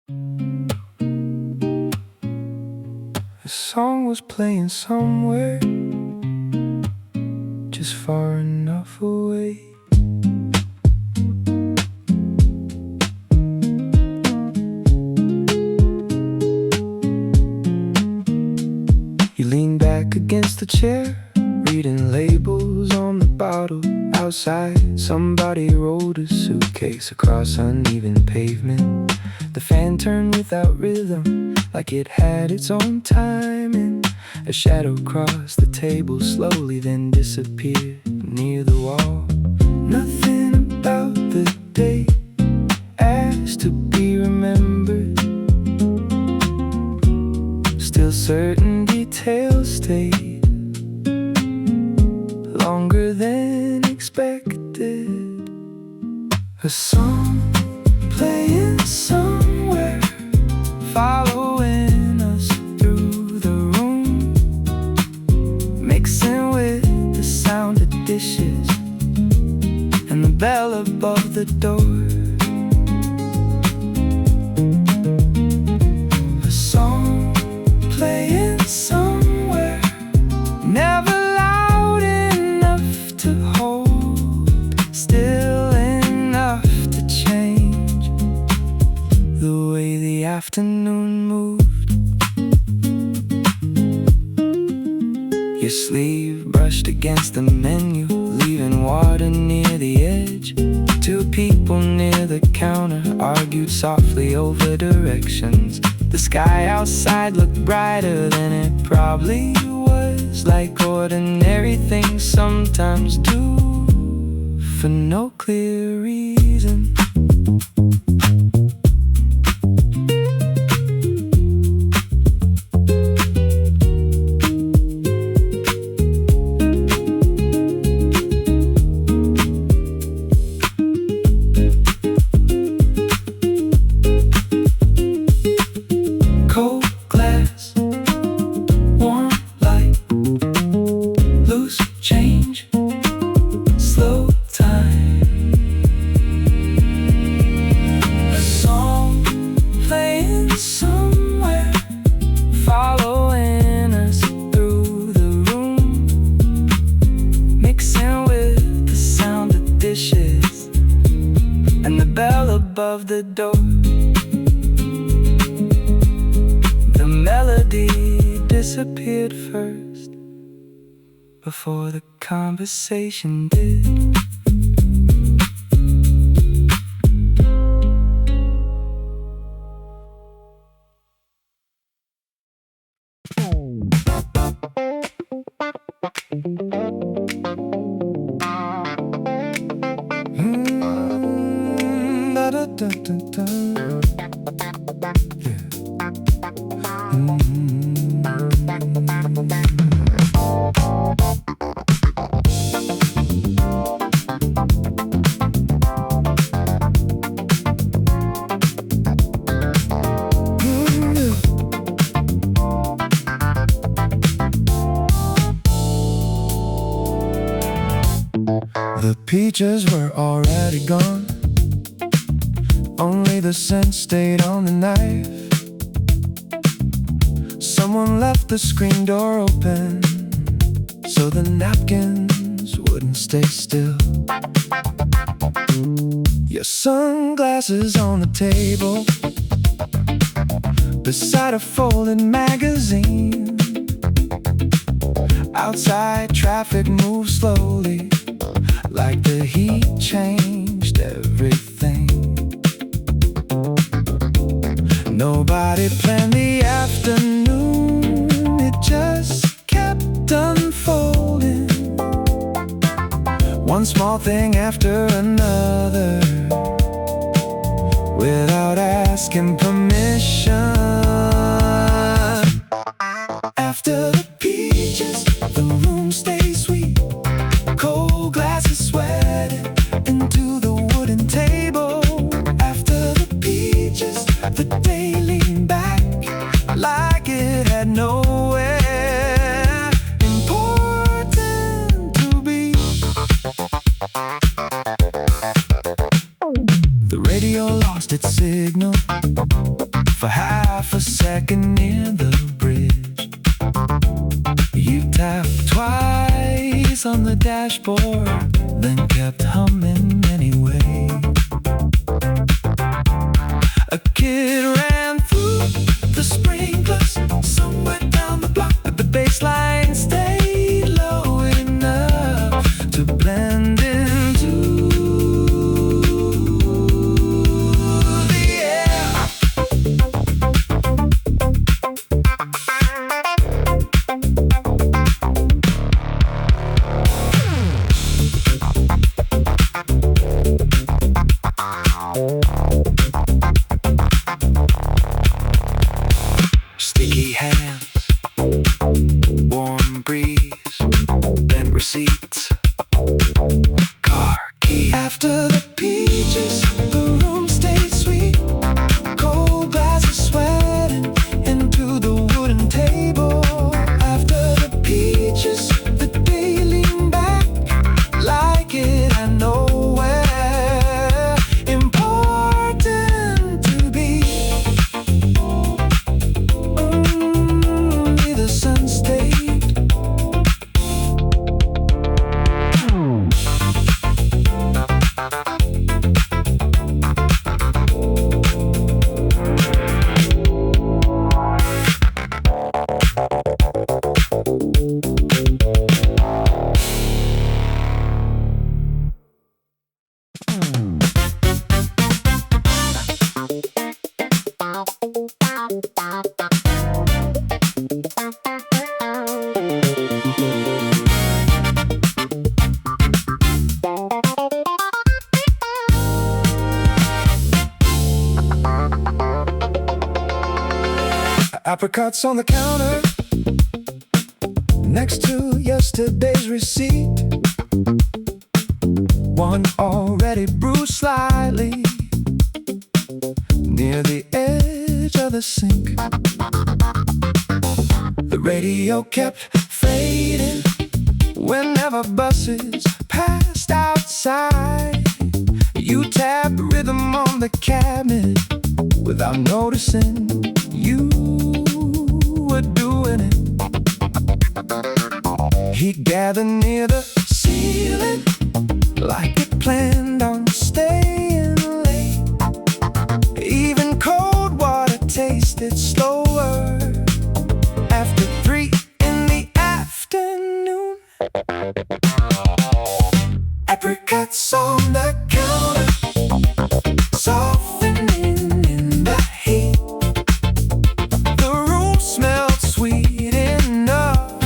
A song was playing somewhere just far enough away. You lean back against the chair, reading labels on the bottle. Outside, somebody rolled a suitcase across uneven pavement. The fan turned without rhythm, like it had its own timing. A shadow crossed the table slowly, then disappeared near the wall. Nothing about the day asked to be remembered. Still certain details stayed longer than expected. A song playing somewhere, following us through the room, mixing with the sound of dishes and the bell above the door. A song playing somewhere, never loud enough to hold, still enough to change the way the afternoon moved. Your sleeve brushed against the menu, leaving water near the edge. Two people near the counter argued softly over directions. The sky outside looked brighter than it probably was, like ordinary things sometimes do, for no clear reason. Cold glass, warm light, loose change, slow time. A song playing somewhere, following us through the room, mixing with the sound of dishes and the bell above the door. The melody disappeared first, before the conversation did. Da da da da da. Yeah. The peaches were already gone, only the scent stayed on the knife. Someone left the screen door open so the napkins wouldn't stay still. Your sunglasses on the table, beside a folded magazine. Outside traffic moves slowly, like the heat changed everything. Nobody planned the afternoon, it just kept unfolding. One small thing after another, without asking permission. After the peaches, the room stays sweet. Cold glasses sweating into the wooden table. After the peaches, the day leaned back like it had nowhere important to be. The radio lost its signal, on the dashboard, then kept humming anyway. A kid ran through the sprinklers somewhere down the block, but the bass line stayed low enough to blend into the air. Sticky hands, warm breeze, then receipts, car keys. After the peaches, the room stayed sweet. Cold glasses sweating into the wooden table. After the peaches, the day leaned back like it had nowhere important to be. Only the sun stayed. Apricots on the counter next to yesterday's receipt. One already bruised slightly near the edge of the sink. The radio kept fading whenever buses passed outside. You tapped rhythm on the cabinet without noticing you were doing it. He'd gather near the ceiling like it planned on staying late. Even cold water tasted slower after 3 in the afternoon. Apricots on the counter, softening in the heat. The room smelled sweet enough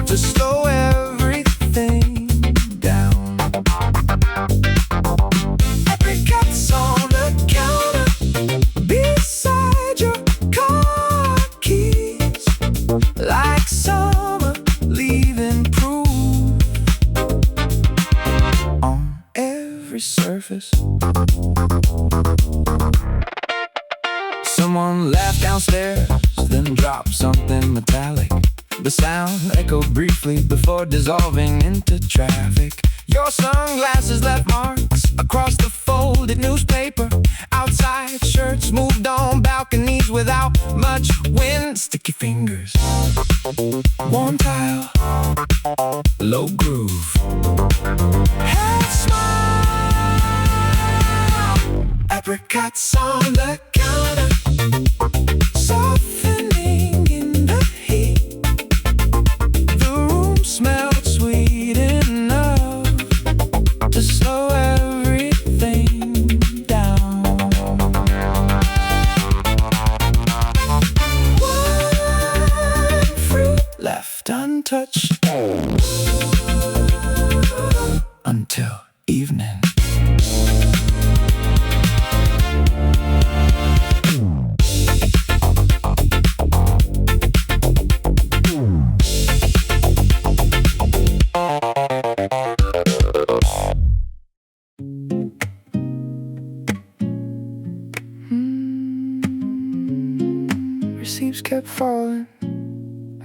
to slow everything down. Apricots on the counter beside your car keys, like summer leaving proof on every surface. Someone laughed downstairs, then dropped something metallic. The sound echoed briefly before dissolving into traffic. Your sunglasses left marks across the folded newspaper. Outside shirts moved on balconies without much wind. Sticky fingers, warm tile, low groove. Half smile. Apricots on the counter, softening in the heat. The room smelled sweet enough to slow everything down. One fruit left untouched until evening. Receipts kept falling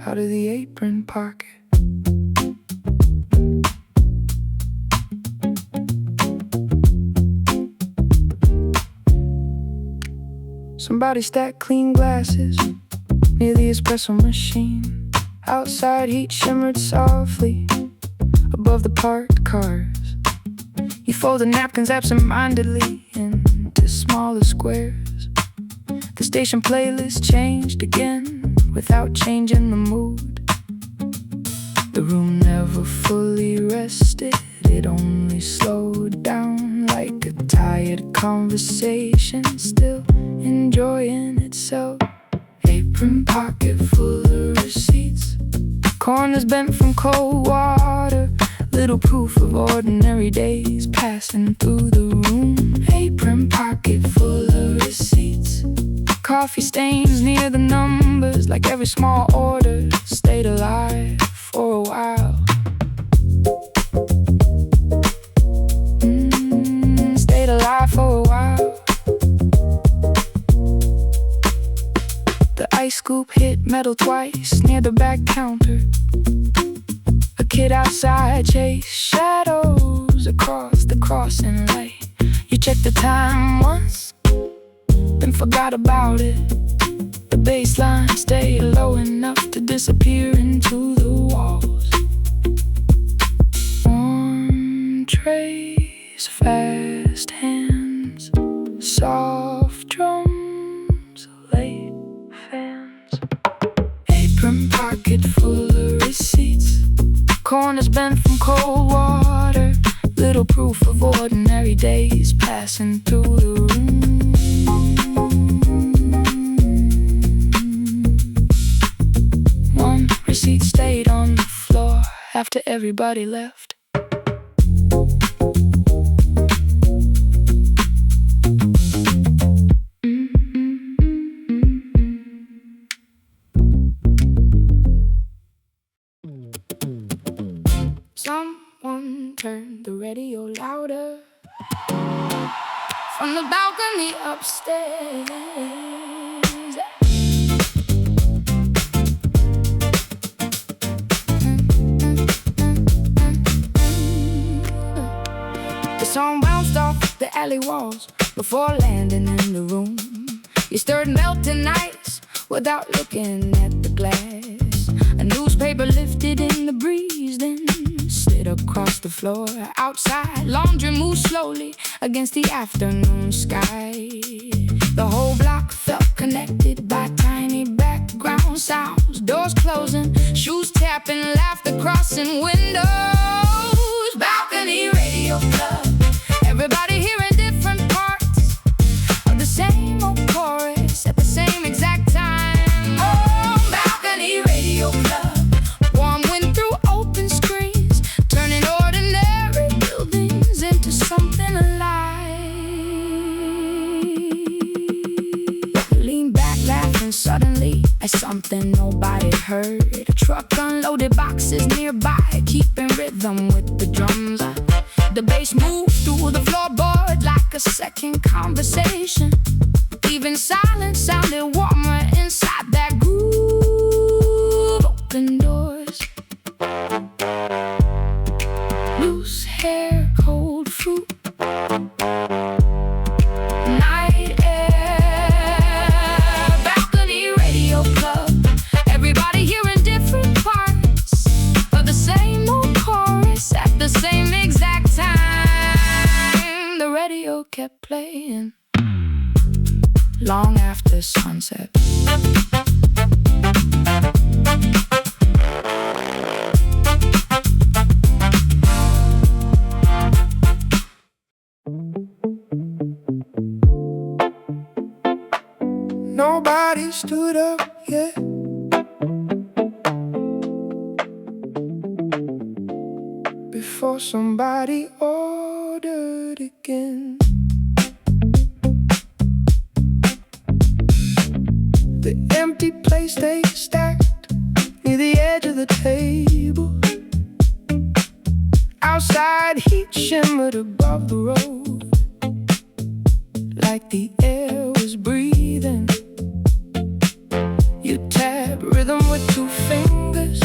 out of the apron pocket. Somebody stacked clean glasses near the espresso machine. Outside heat shimmered softly above the parked cars. You fold the napkins absent-mindedly into smaller squares. The station playlist changed again without changing the mood. The room never fully rested, it only slowed down like a tired conversation, still enjoying itself. Apron pocket full of receipts, corners bent from cold water, little proof of ordinary days passing through the room. Apron pocket full of receipts, coffee stains near the numbers, like every small order stayed alive for a while. Stayed alive for a while. The ice scoop hit metal twice near the back counter. A kid outside chased shadows across the crossing light. You checked the time once, then forgot about it. The baseline stayed low enough to disappear into the walls. Warm trays, fast hands, soft drums, late fans. Apron pocket full of receipts, corners bent from cold water, little proof of ordinary days passing through the room. One receipt stayed on the floor after everybody left. Someone turned the radio louder from the balcony upstairs. The song bounced off the alley walls before landing in the room. You stirred melting ice without looking at the glass. A newspaper lifted in the breeze, then slid across the floor. Outside, laundry moved slowly against the afternoon sky. The whole block felt connected by tiny background sounds. Doors closing, shoes tapping, laughter crossing windows. Balcony radio club, everybody hearing different parts of the same old chorus at the same exact time. Oh, balcony radio club, warm wind through open screens, turning ordinary buildings into something alive. Lean back laughing suddenly at something nobody heard. A truck unloaded boxes nearby, keeping rhythm with the drums. The bass moved through the floorboard like a second conversation. Even silence sounded warmer inside that groove. Open doors, loose hair, cold fruit, night air. Balcony radio club, everybody hearing different parts of the same old chorus at the same exact time. The radio kept playing long after sunset. Nobody stood up yet. Before somebody ordered again. The empty place they stacked near the edge of the table. Outside heat shimmered above the road, like the air was breathing. You tap rhythm with 2 fingers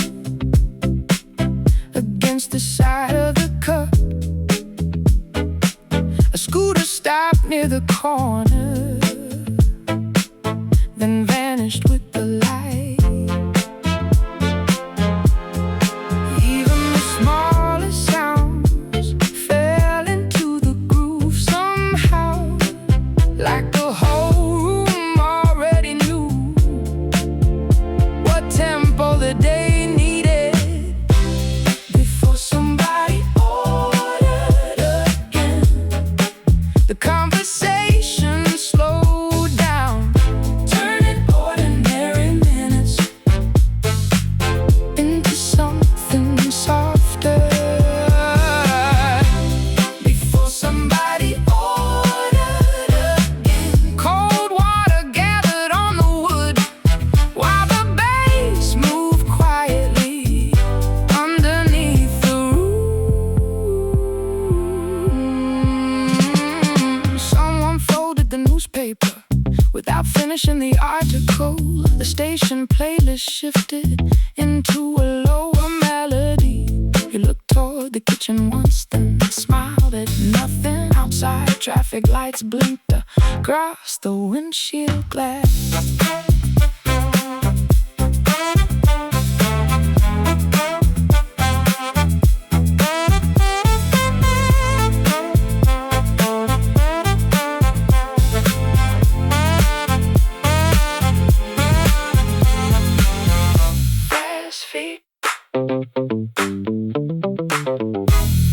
against the side of the cup. A scooter stopped near the corner, then vanished with the light. Even the smallest sound finishing the article, the station playlist shifted into a lower melody. You looked toward the kitchen once, then smiled at nothing outside. Traffic lights blinked across the windshield glass.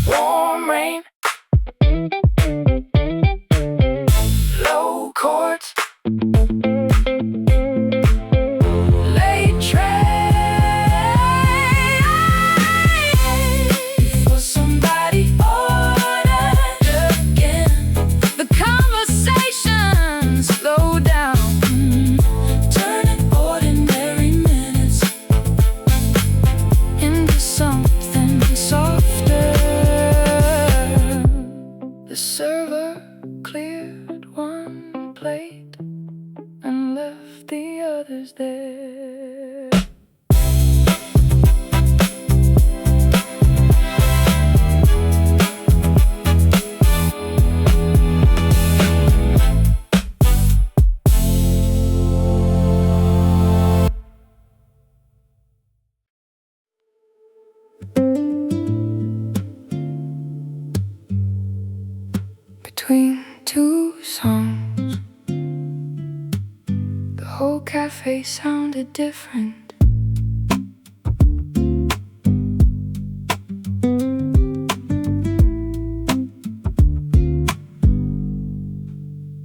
Warm rain, low chords, late train for somebody ordered again. The conversation slowed down, turning ordinary minutes into something softer. The server cleared one plate and left the others there. Between two songs, the whole cafe sounded different.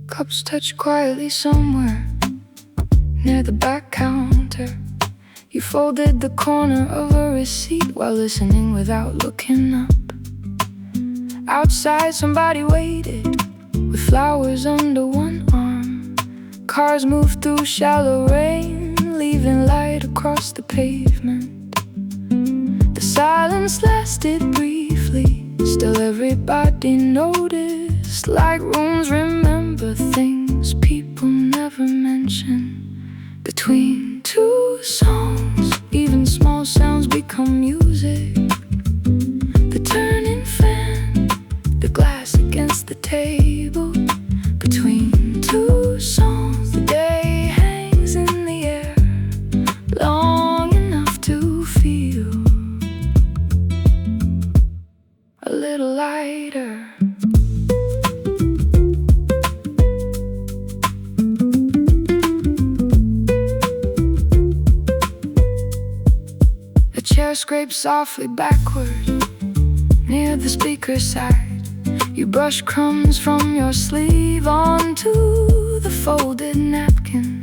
Cups touched quietly somewhere near the back counter. You folded the corner of a receipt while listening without looking up. Outside somebody waited with flowers under one arm. Cars moved through shallow rain, leaving light across the pavement. The silence lasted briefly, still everybody noticed. Like rooms remember things people never mention. Between two songs, even small sounds become music. The turning fan, the glass against the table. Between two songs, the day hangs in the air, long enough to feel a little lighter. A chair scraped softly backward near the speaker's side. You brush crumbs from your sleeve onto the folded napkin.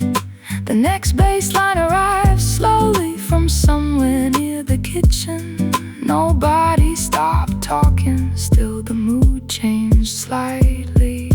The next bass line arrives slowly from somewhere near the kitchen. Nobody stopped talking, still the mood changed slightly.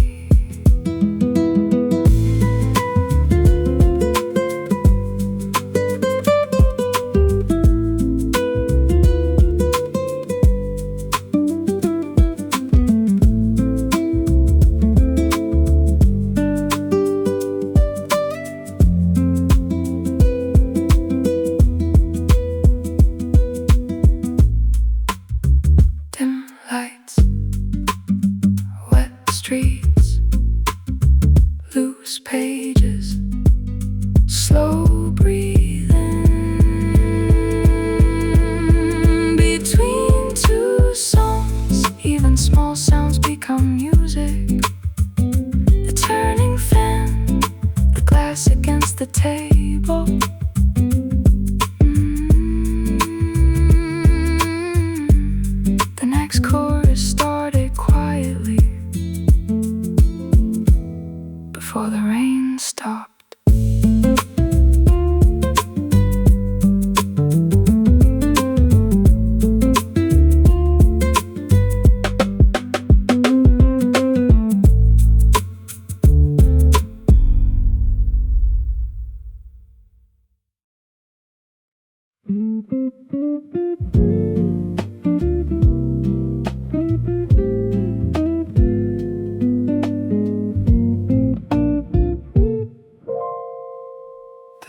Streets, loose pages, slow breathing. Between two songs, even small sounds become music. The turning fan, the glass against the table. The next chorus started quietly before the rain stopped.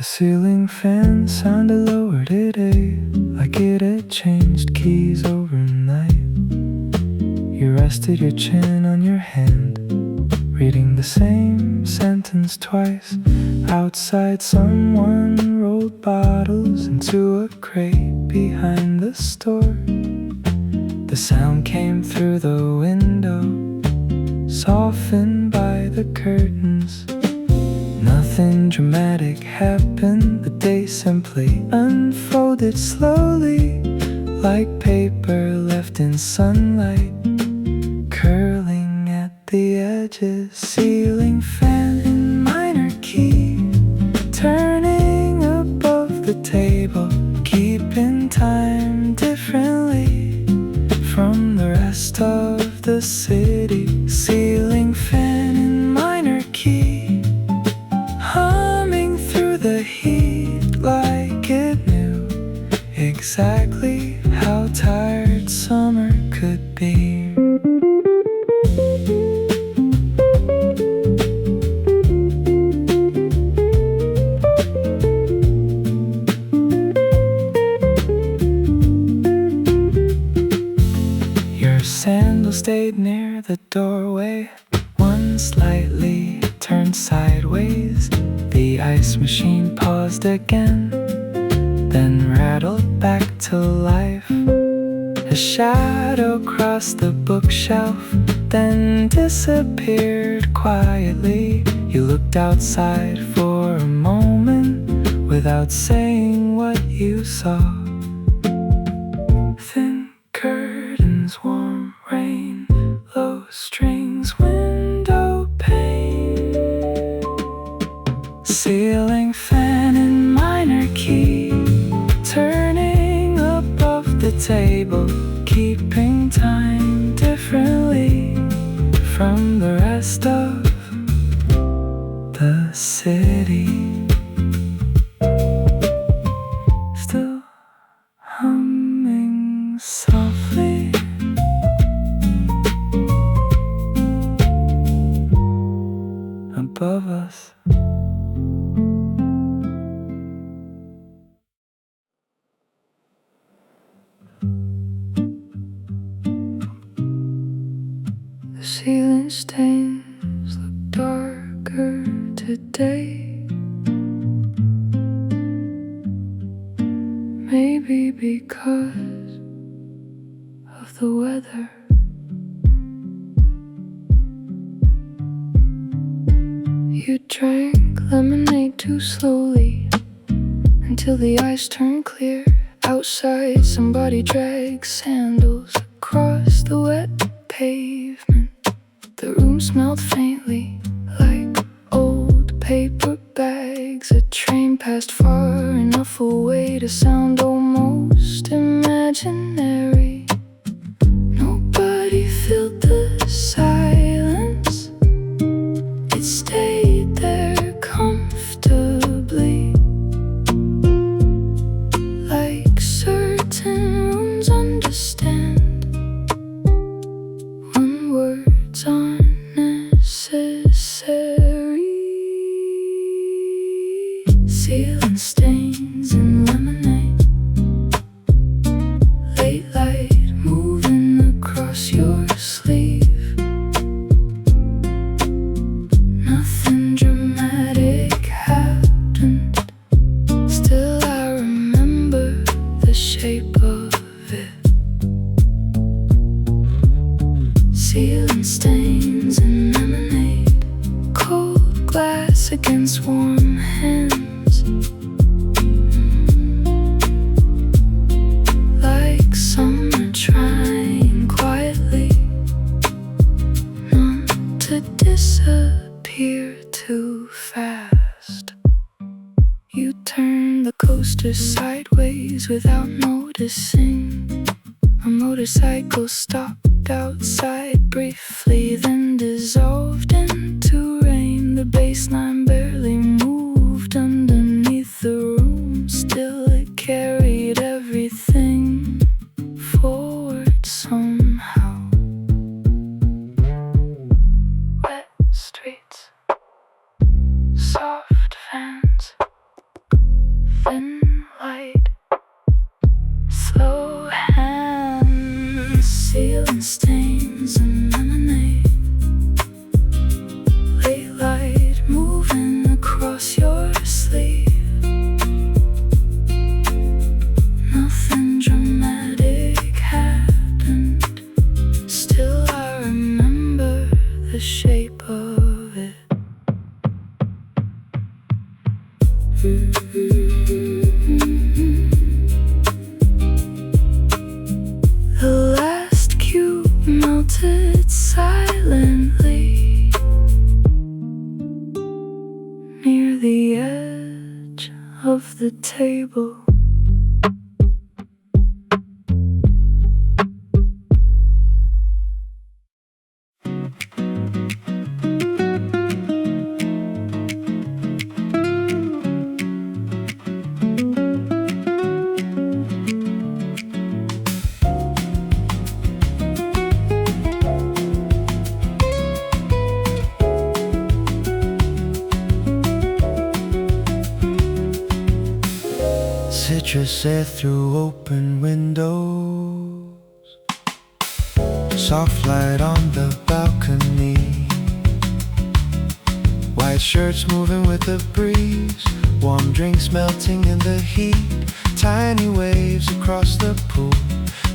The ceiling fan sounded lower today, like it had changed keys overnight. You rested your chin on your hand, reading the same sentence twice. Outside someone rolled bottles into a crate behind the store. The sound came through the window, softened by the curtains. Nothing dramatic happened, the day simply unfolded slowly, like paper left in sunlight, curling at the edges. Ceiling fan in minor key, turning above the table, keeping time differently from the rest of the city. Ceiling fan in minor key, humming through the heat like it knew exactly how tired summer could be. Your sandal stayed near the doorway, one slightly turned sideways. The ice machine paused again, then rattled back to life. A shadow crossed the bookshelf, then disappeared quietly. You looked outside for a moment without saying what you saw. Thin curtains, warm rain, low strings, window pane. Ceiling fan in minor key, turning above the table, keeping time differently from the rest of the city. Still humming softly, above us. The ceiling stains look darker today, maybe because of the weather. You drank lemonade too slowly until the ice turned clear. Outside, somebody dragged sandals across the wet pavement. The room smelled faintly like old paper bags. A train passed far enough away to sound almost imaginary. Nobody filled the silence, it stayed there comfortably, like certain rooms understand when words aren't necessary. Ceiling stains and lemonade, late light moving across your sleeve. Nothing dramatic happened, still I remember the shape of it. Ceiling stains and lemonade, cold glass against warm hands. Like summer trying quietly not to disappear too fast. You turned the coaster sideways without noticing. A motorcycle stopped outside briefly, then dissolved into rain. The bassline barely moved underneath the room, still it carried everything forward somehow. Wet streets, soft fans, The last cube melted silently near the edge of the table. Citrus air through open windows, soft light on the balcony, white shirts moving with the breeze, warm drinks melting in the heat, tiny waves across the pool,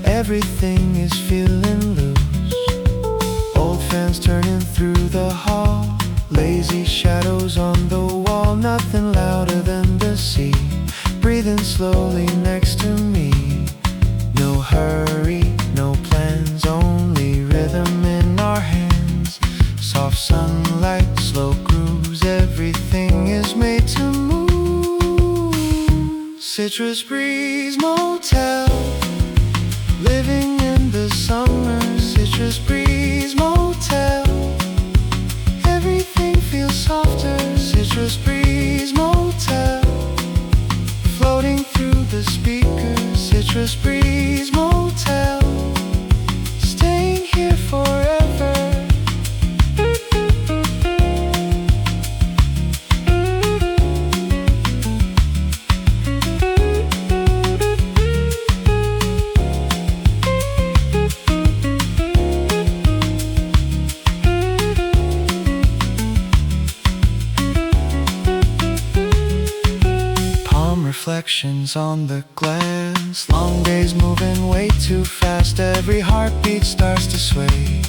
everything is feeling loose. Old fans turning through the hall, lazy shadows on the wall, nothing louder than the sea breathing slowly next to me. No hurry, no plans, only rhythm in our hands. Soft sunlight, slow grooves, everything is made to move. Citrus breeze motel, living in the summer. Citrus breeze motel, everything feels softer. Citrus breeze motel, floating through the speakers. Citrus breeze motel, staying here forever. Reflections on the glass, long days moving way too fast. Every heartbeat starts to sway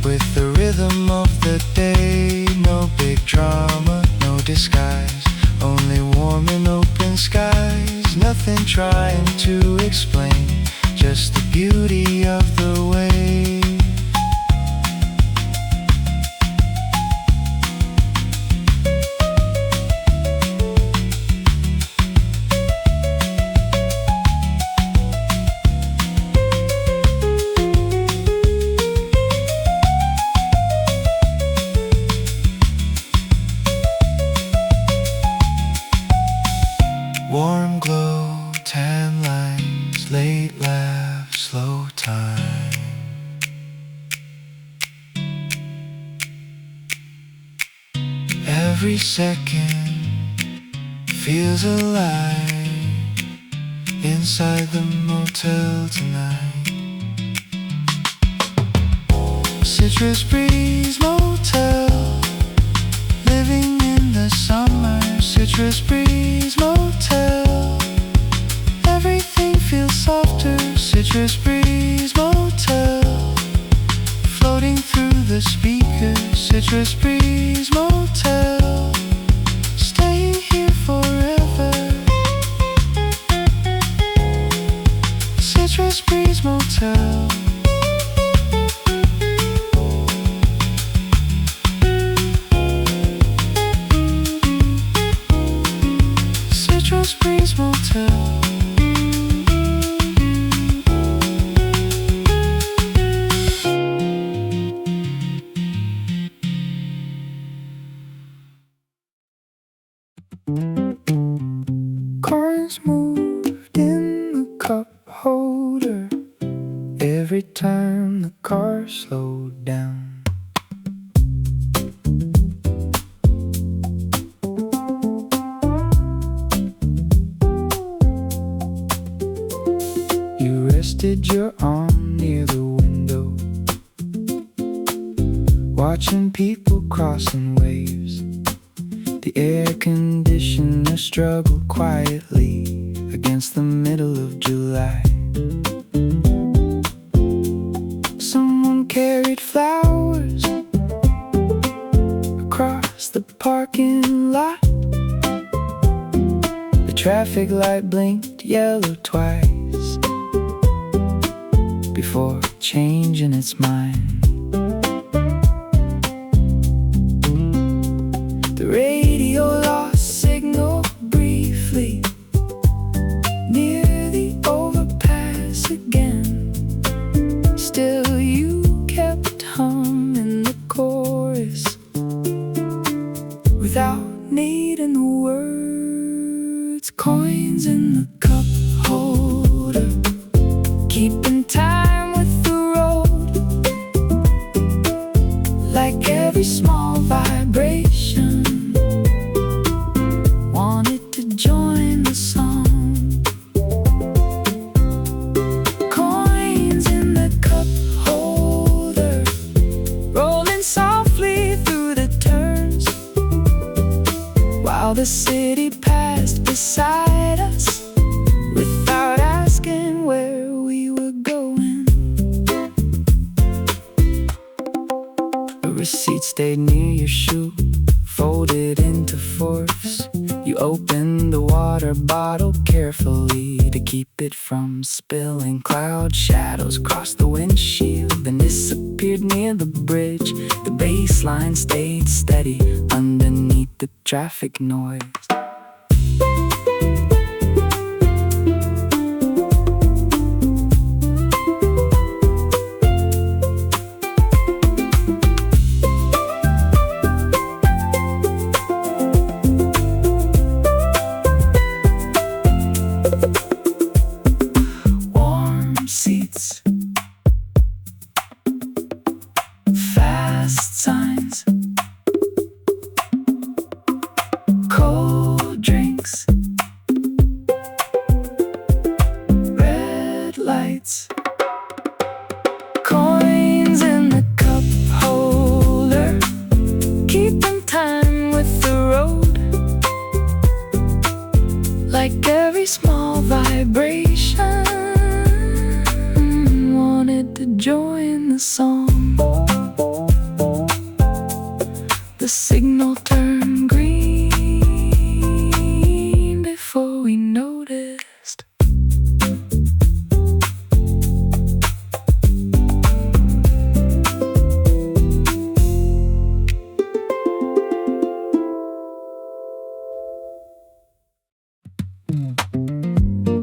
with the rhythm of the day. No big drama, no disguise, only warm and open skies. Nothing trying to explain, just the beauty of the way. Warm glow, tan lines, late laugh, slow time. Every second feels alive inside the motel tonight. Citrus breeze motel, living in the summer. Citrus breeze motel, everything feels softer. Citrus breeze motel, floating through the speakers. Citrus breeze motel, staying here forever. Citrus breeze motel. Citrus breeze motel. Coins moved in the cup holder every time the car slowed down. You rested your arm near the window, watching people crossing waves. The air conditioner struggled quietly against the middle of July. Someone carried flowers across the parking lot. traffic light blinked yellow twice before changing its mind. The radio lost signal briefly near the overpass again. Still you kept humming the chorus without needing the words. Coins in the cup holder, keeping time with the road. Like every small vibration, wanted to join the song. Coins in the cup holder, rolling softly through the turns, while the city passed beside us without asking where we were going. A receipt stayed near your shoe, folded into fourths. You opened the water bottle carefully to keep it from spilling. Cloud shadows crossed the windshield, then disappeared near the bridge. The bass line stayed steady underneath the traffic noise. Seats, fast signs, cold drinks, red lights, coins in the cup holder, keeping time with the road. Like every small vibration, to join the song. The signal turned green before we noticed.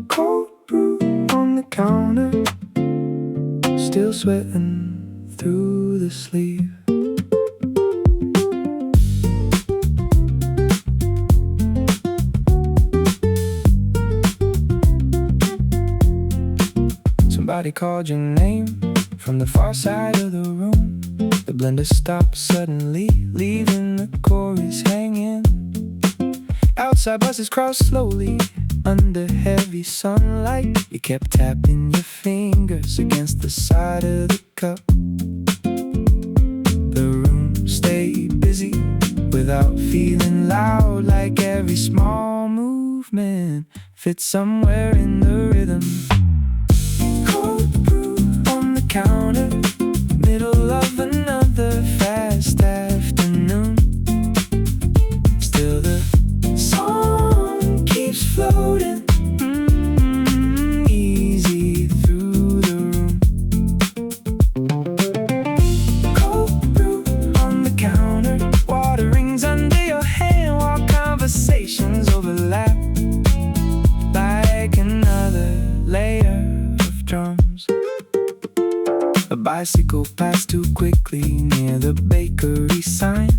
Cold brew on the counter, still sweating through the sleeve. Somebody called your name from the far side of the room. The blender stopped suddenly, leaving the chorus hanging. Outside buses crossed slowly under heavy sunlight. You kept tapping your fingers against the side of the cup. The room stayed busy without feeling loud. Like every small movement fits somewhere in the rhythm. Cold brew on the counter, middle of another fast afternoon. Still the song keeps floating easy through the room. Cold brew on the counter, water rings under your hand while conversations overlap like another layer of drums. A bicycle passed too quickly near the bakery sign.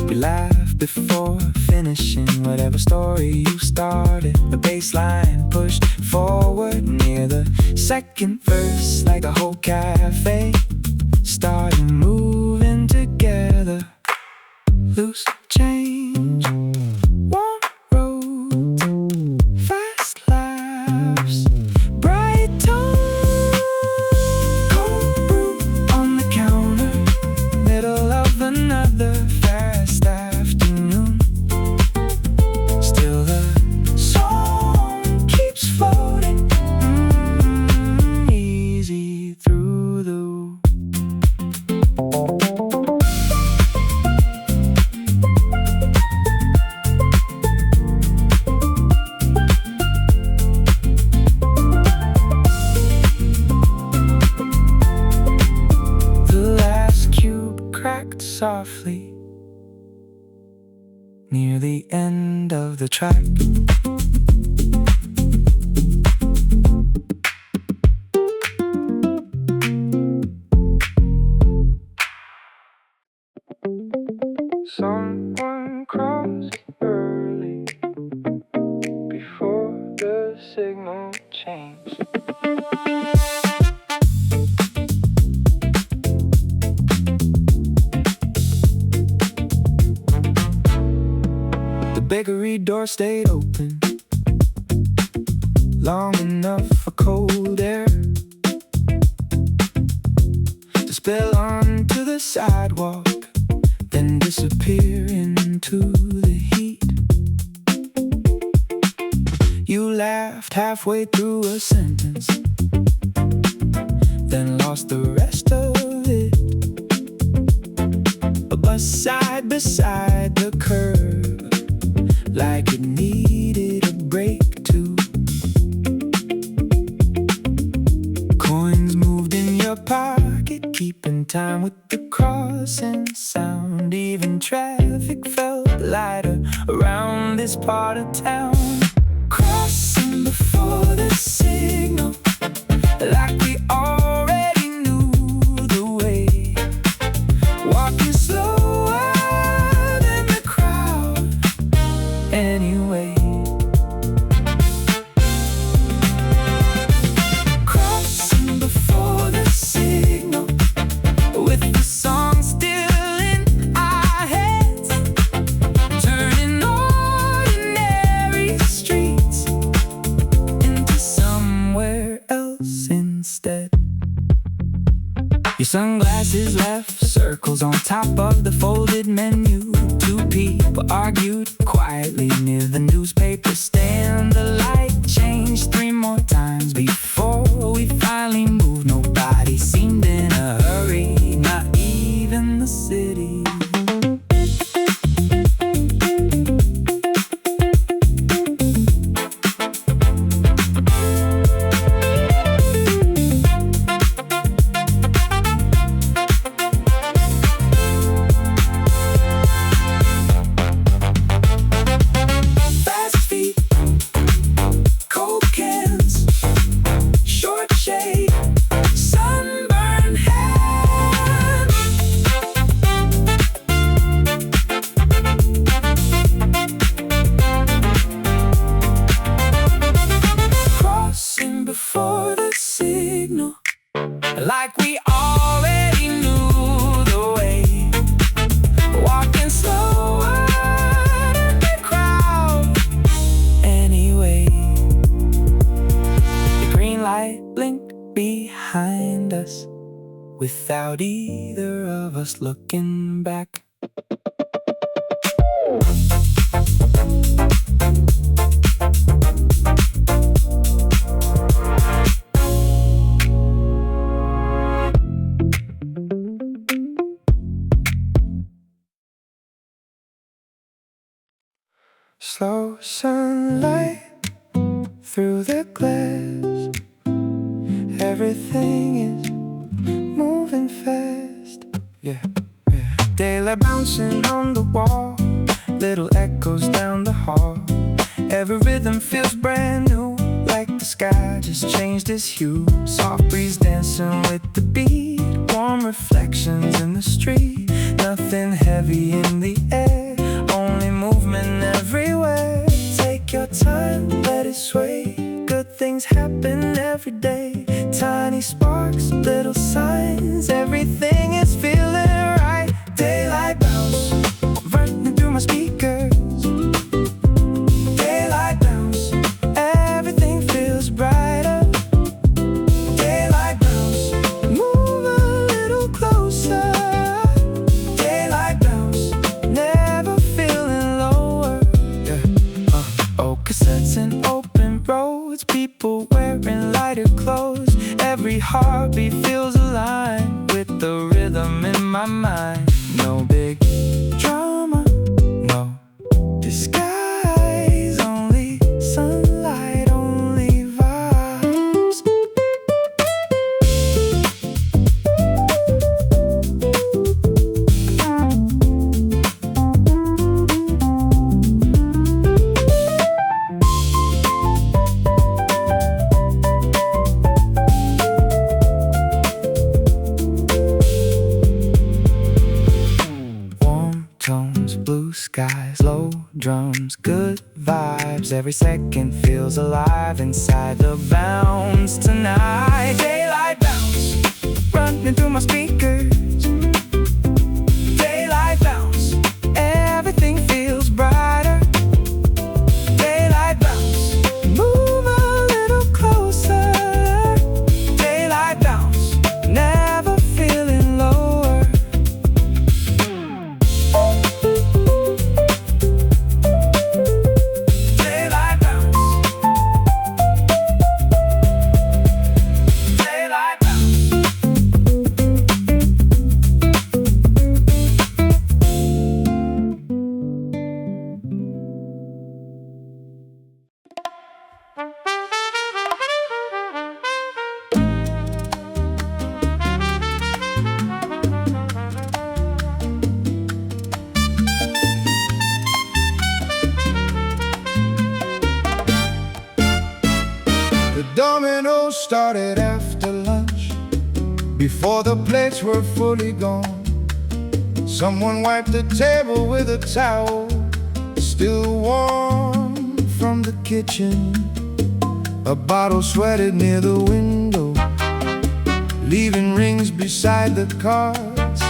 You laughed before finishing whatever story you started. The bass line pushed forward near the second verse, like the whole cafe started moving together. Loose change, warm roads, fast laughs, bright tones. Cold brew on the counter, middle of another fast afternoon. Still the song keeps floating easy through the track. Someone crossed early before the signal changed. The bakery door stayed open long enough for cold air to spill onto the sidewalk, then disappear into the heat. You laughed halfway through a sentence, then lost the rest of it. A bus side beside the curb, like it needed a break too. Coins moved in your pocket, keeping time with the crossing sound. Even traffic felt lighter around this part of town. Crossing before the signal, like we already knew the way. Walking slower than the crowd anyway. Crossing before the signal, with the song still in our heads, turning ordinary streets into somewhere else instead. Your sunglasses left circles on top of the folded menu. Two people argued quietly near the newspaper stand. The light changed 3 more times before we finally moved. Nobody seemed in a hurry, not even the city. Fast feet, cold cans, short shade, sunburned hand. Crossing before the signal, like we already knew the way. Walking slower than the crowd anyway. The green light blinked behind us without either of us looking back. Slow sunlight through the glass, everything is moving fast. Yeah. Daylight bouncing on the wall, little echoes down the hall. Every rhythm feels brand new, like the sky just changed its hue. Soft breeze dancing with the beat, warm reflections in the street. Nothing heavy in the air, only movement everywhere. Take your time, let it sway. Good things happen every day. Tiny sparks, little signs, everything is feeling right. Daylight bounce, running through my speakers. Daylight bounce, everything feels brighter. Daylight bounce, move a little closer. Daylight bounce, never feeling lower. Oh, cassettes and open roads, people wearing lighter clothes. Every heartbeat feels aligned with the rhythm in my mind. No big drama, no disguise, only sunlight, only vibes. drums, good vibes. Every second feels alive inside the bounce tonight. Daylight bounce, running through my speakers. Daylight bounce, everything feels brighter. Daylight bounce, move a little closer. Daylight bounce, never feeling lower. Daylight bounce, daylight bounce. The dominoes started after lunch, before the plates were fully gone. Someone wiped the table with a towel, still warm from the kitchen. A bottle sweated near the window, leaving rings beside the cards.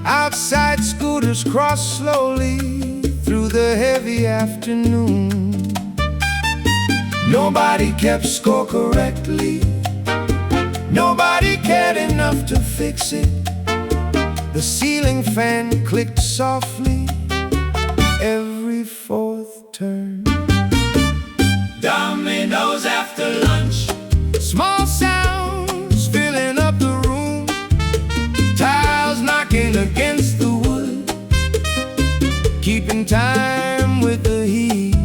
Outside, scooters crossed slowly through the heavy afternoon. Nobody kept score correctly, nobody cared enough to fix it. The ceiling fan clicked softly every fourth turn. Dominoes after lunch, small sounds filling up the room. Tiles knocking against the wood, keeping time with the heat.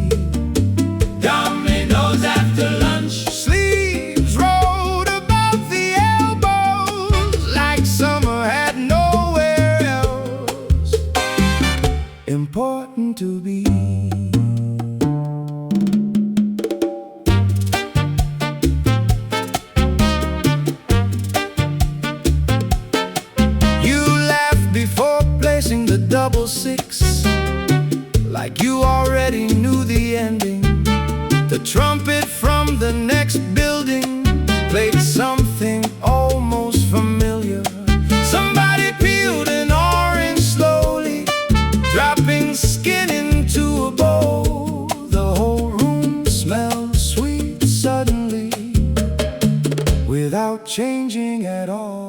Dominoes after lunch, sleeves rolled above the elbows, like summer had nowhere else important to be. You laughed before placing the double six, like you already knew the ending. The trumpet from the next building played something almost familiar. Somebody peeled an orange slowly, dropping skin into a bowl. The whole room smelled sweet suddenly, without changing at all.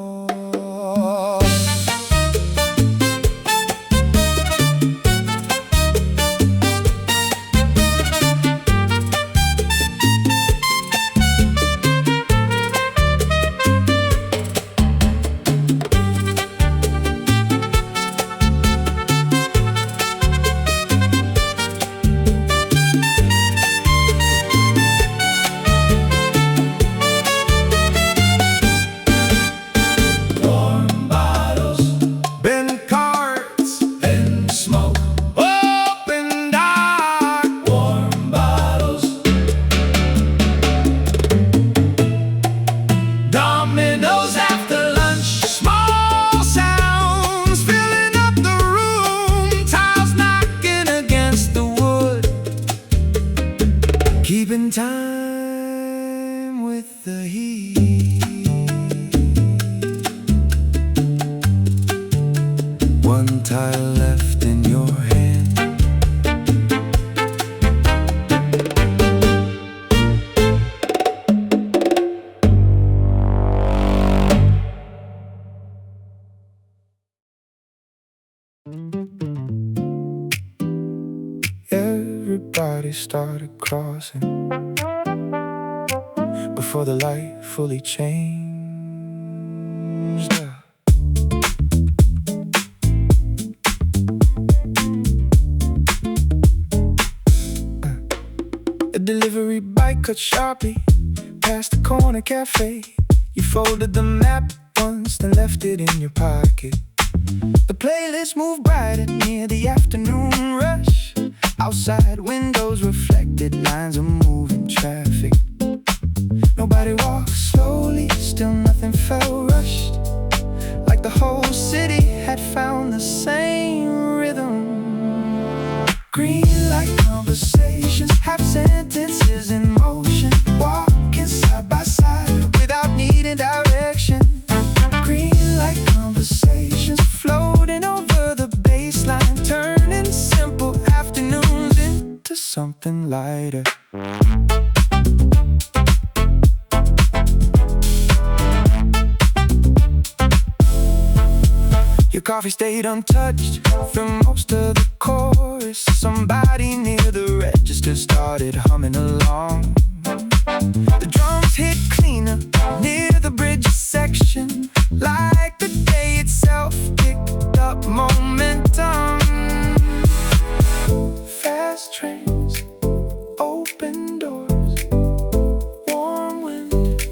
Dominoes after lunch, small sounds filling up the room. Tiles knocking against the wood, keeping time with the heat. One tile left in your hand. Everybody started crossing before the light fully changed. A delivery bike cut sharply past the corner cafe. You folded the map once, then left it in your pocket. The playlist moved brighter near the afternoon rush. Outside windows reflected lines of moving traffic. Nobody walked slowly, still nothing felt rushed. Like the whole city had found the same rhythm. Green later. Your coffee stayed untouched for most of the chorus. Somebody near the register started humming along. The drums hit cleaner near the bridge section, like the day itself picked up momentum. Fast trains, open doors, warm wind,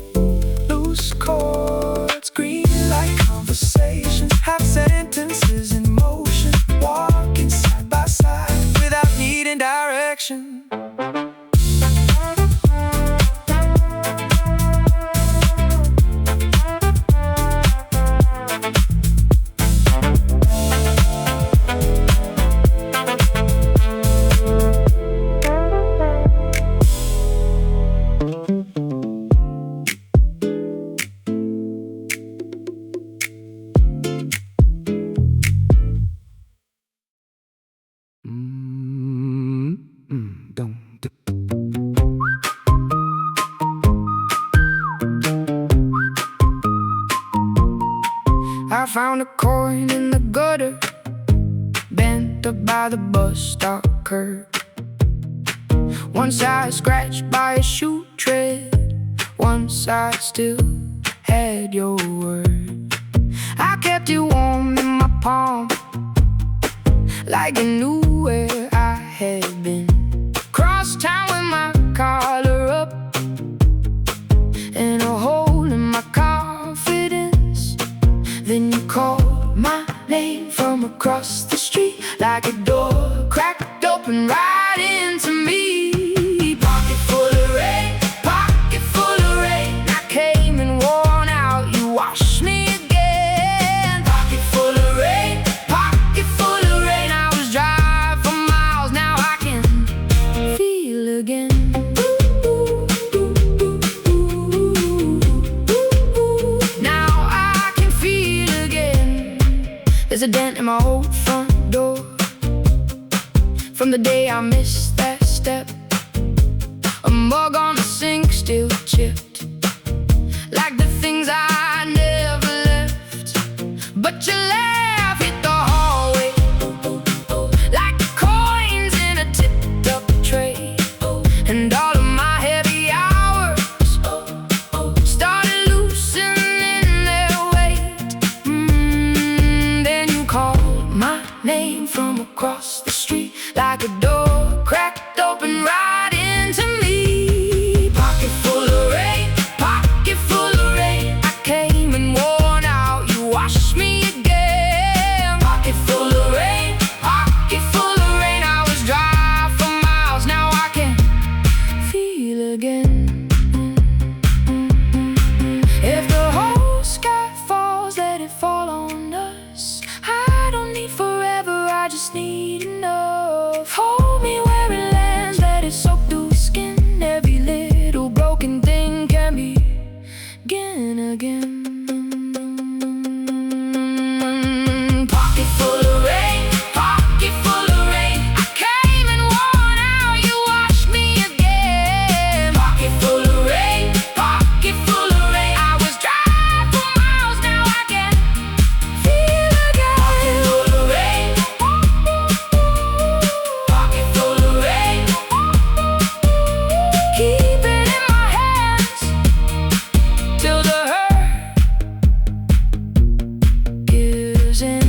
loose chords, green light conversations, half sentences in motion, walking side by side without needing direction. I found a coin in the gutter, bent up by the bus stop curb. One side scratched by a shoe tread, one side still had your word. I kept it warm in my palm, like I knew where I had been. Cross town with my collar up and a hole in my confidence. Then you called my name from across the street, like a door cracked open right into me. Pocket full of rain, pocket full of rain. I came and worn out, you washed me again. Pocket full of rain, pocket full of rain. I was dry for miles, now I can feel again. Now I can feel again. There's a dent in my old front door from the day I missed that step. A mug on the sink still chipped, like the things I never left. But your laugh hit the hallway, like the coins in a tipped up tray. And all of my heavy hours started loosening their weight. Then you called my name from across the street, like a door cracked open right into me. Pocket full of rain, pocket full of rain. I came and worn out, you washed me again. Pocket full of rain, pocket full of rain. I was dry for miles, now I can feel again. If the whole sky falls, let it fall on us. I don't need forever, I just need enough. Hold me where it lands, let it soak through skin. Every little broken thing can begin again. Pocket full of rain, pocket full of rain. I came and worn out, you washed me again. Pocket full of rain, pocket full of rain. I was dry for miles, now I can feel again. Pocket full of rain, pocket full of rain. Keep it in my hands till the hurt gives in.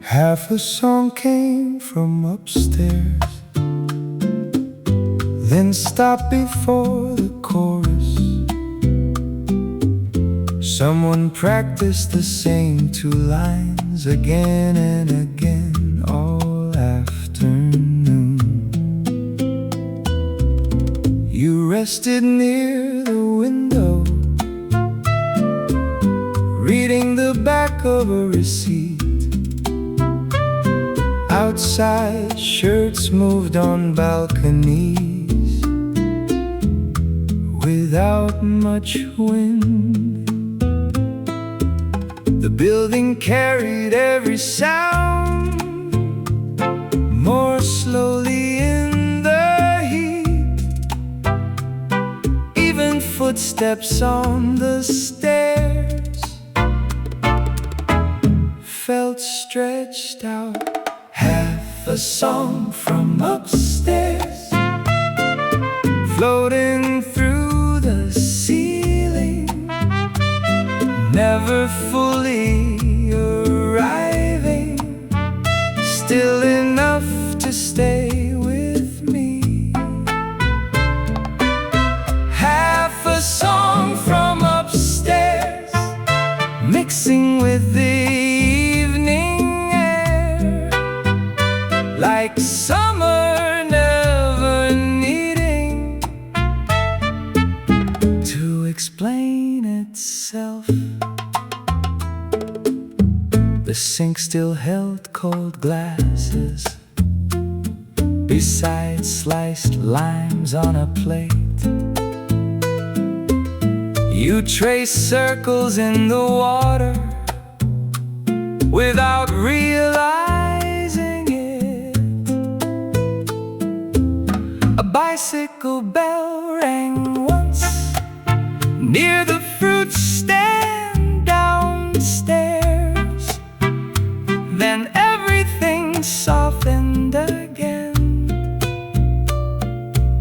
Half a song came from upstairs, then stopped before the chorus. Someone practiced the same two lines again and again all afternoon. You rested near the window, reading the back of a receipt. Outside, shirts moved on balconies without much wind. The building carried every sound more slowly in the heat. Even footsteps on the stairs felt stretched out. Half a song from upstairs, floating through the ceiling, never fully arriving, still enough to stay with me. Half a song from upstairs, mixing with the evening air, like summer never needing to explain itself. The sink still held cold glasses beside sliced limes on a plate. You trace circles in the water without realizing it. A bicycle bell rang once near the fruit stand downstairs. Then everything softened again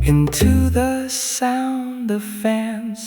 into the sound of fans.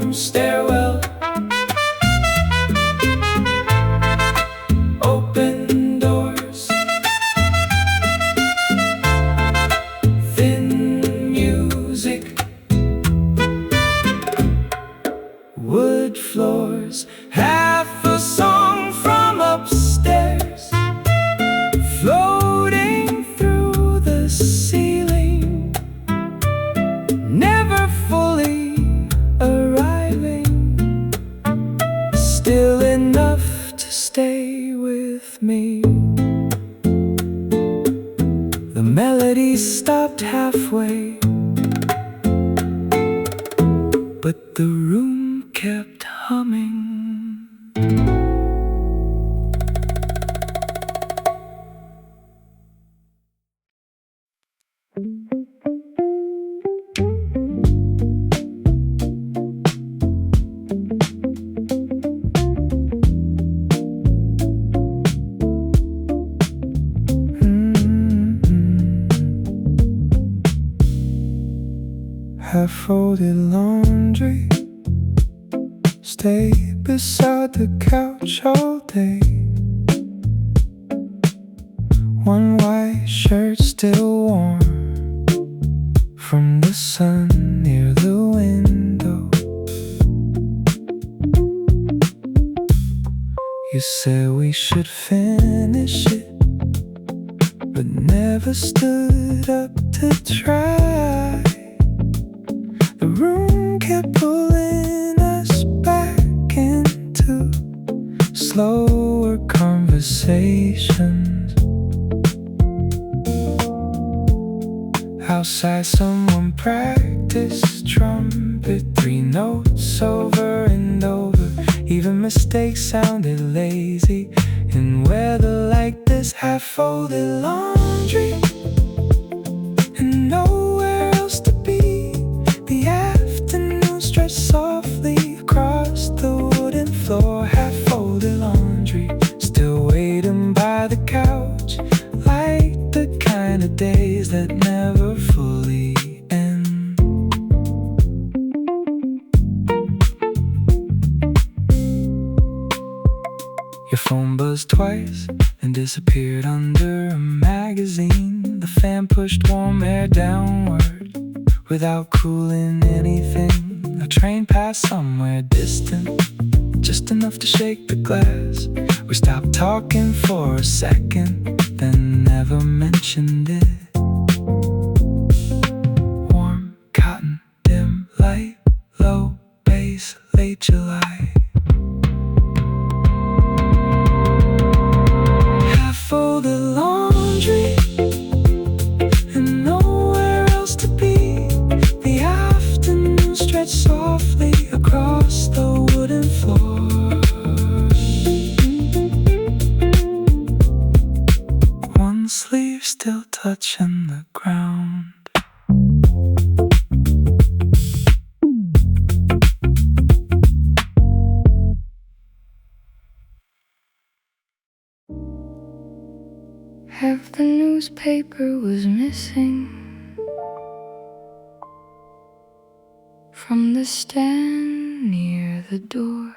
Stairwell, open doors, thin music, wood floors. Half a song from upstairs, floating through the ceiling, never fully arriving, still enough to stay with me. The melody stopped halfway, but the room kept humming. Half-folded laundry, stay beside the couch all day. One white shirt still warm from the sun near the window. You said we should finish it, but never stood up to try. The room kept pulling us back into slower conversations. Outside someone practiced trumpet, 3 notes over and over. Even mistakes sounded lazy in weather like this. Half-folded laundry and nowhere else to be. The afternoon stretched softly across the wooden floor. Half-folded laundry, still waiting by the couch, like the kind of days that never fully end. Your phone buzzed twice and disappeared under a magazine. The fan pushed warm air downward without cooling anything. A train passed somewhere distant, just enough to shake the glass. We stopped talking for a second, then never mentioned it. Warm cotton, dim light, low bass, late July. Half-folded laundry and nowhere else to be. The afternoon stretched softly across the wooden floor. One sleeve still touching the ground. Half the newspaper was missing from the stand near the door.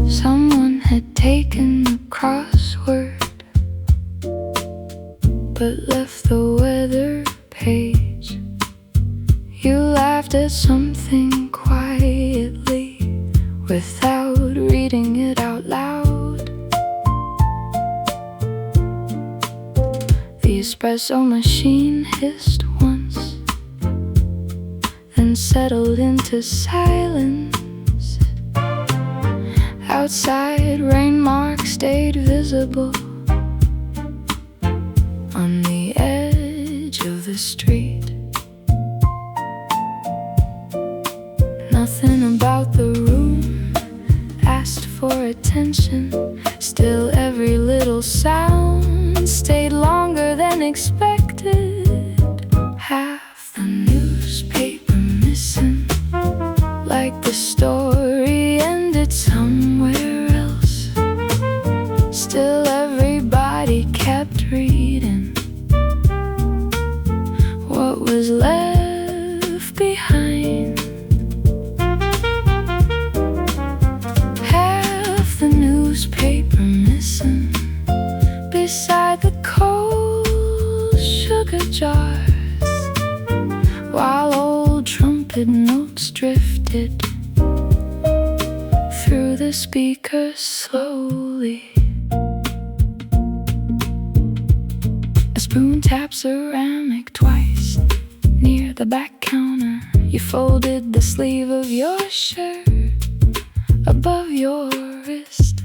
Someone had taken the crossword but left the weather page. You laughed at something quietly without reading it out loud. The espresso machine hissed once, then settled into silence. Outside, rain marks stayed visible on the edge of the street. Nothing about the room asked for attention. Still, every little sound stayed longer than expected. Half the newspaper missing, like the story ended somewhere else. Still, everybody kept reading what was left behind. Half the newspaper missing beside the cold sugar jars, while old trumpet notes drifted through the speakers slowly. A spoon tapped ceramic twice near the back counter. You folded the sleeve of your shirt above your wrist.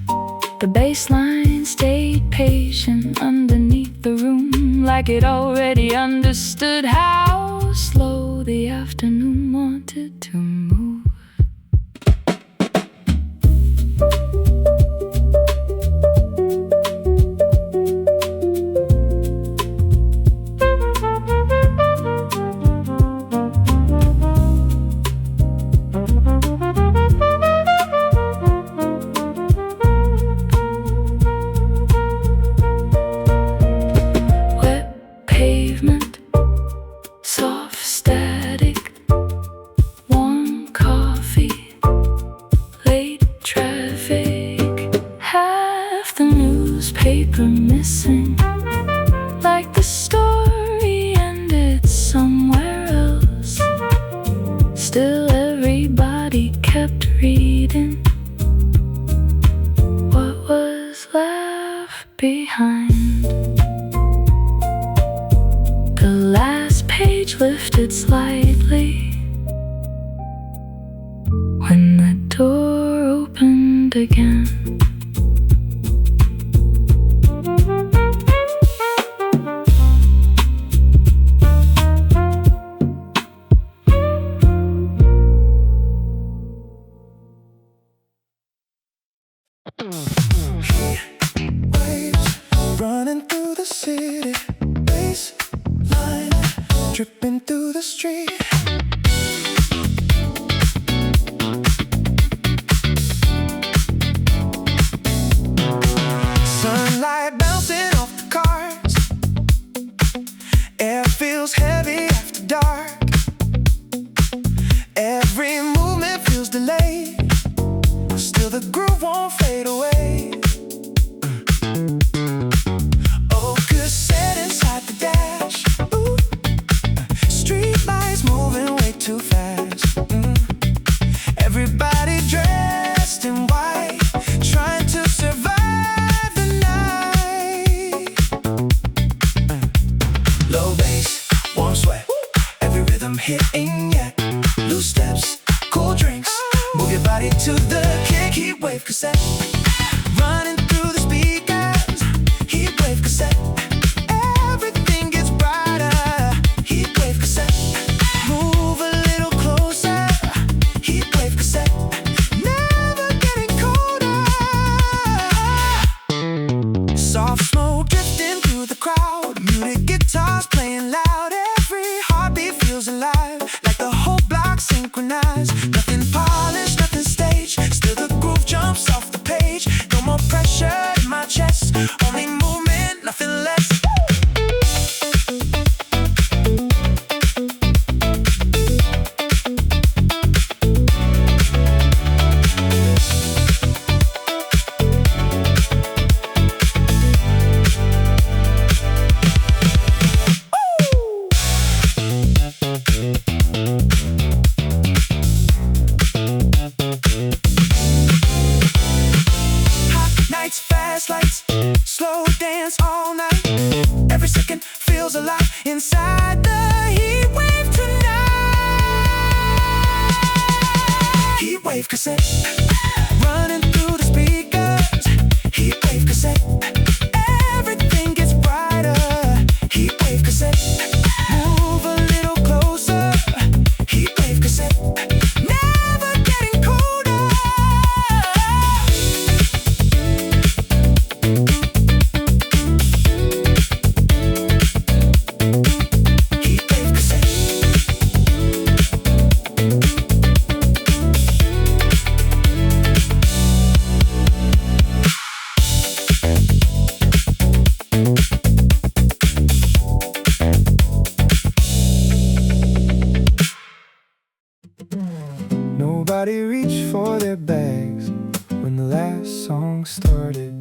The bass line stayed patient underneath the room, like it already understood how slow the afternoon wanted to move. Pavement, soft static, warm coffee, late traffic. Half the newspaper missing, like the story ended somewhere else. Still, everybody kept reading what was left behind. The last page lifted slightly when the door opened again. Waves running through the city, bass line dripping through the street. Sunlight bouncing off the car, fast lights, slow dance all night. Every second feels alive inside the heat wave tonight. Heat wave cassette, running through the speakers. Heat wave cassette, everything gets brighter. Heat wave cassette, move a little closer. Heat wave cassette, never getting colder. Heat wave cassette. Nobody reached for their bags when the last song started.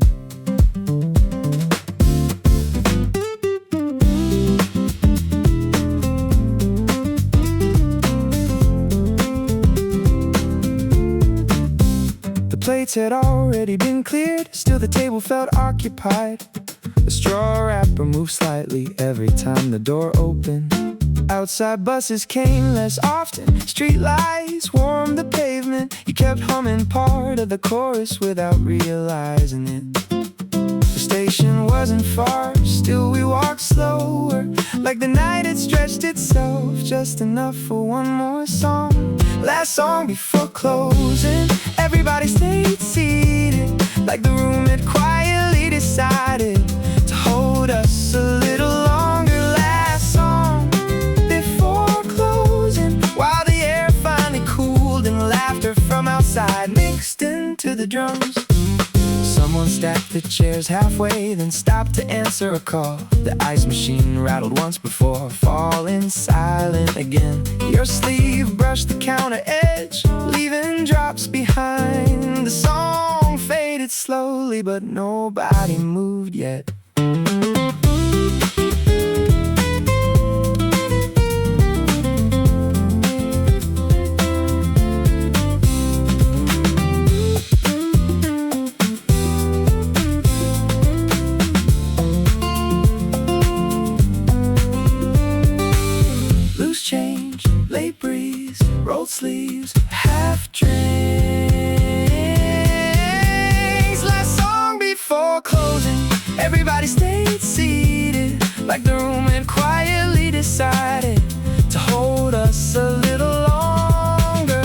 The plates had already been cleared, still the table felt occupied. The straw wrapper moved slightly every time the door opened. Outside buses came less often, street lights warmed the pavement. You kept humming part of the chorus without realizing it. The station wasn't far, still we walked slower, like the night had stretched itself just enough for one more song. Last song before closing, everybody stayed seated, like the room had quietly decided to hold us a little longer. Last song before closing, while the air finally cooled and laughter from outside mixed into the drums. Someone stacked the chairs halfway, then stopped to answer a call. The ice machine rattled once before falling silent again. Your sleeve brushed the counter edge, leaving drops behind. The song faded slowly, but nobody moved yet. Change, late breeze, rolled sleeves, half drinks. Last song before closing, everybody stayed seated, like the room had quietly decided to hold us a little longer.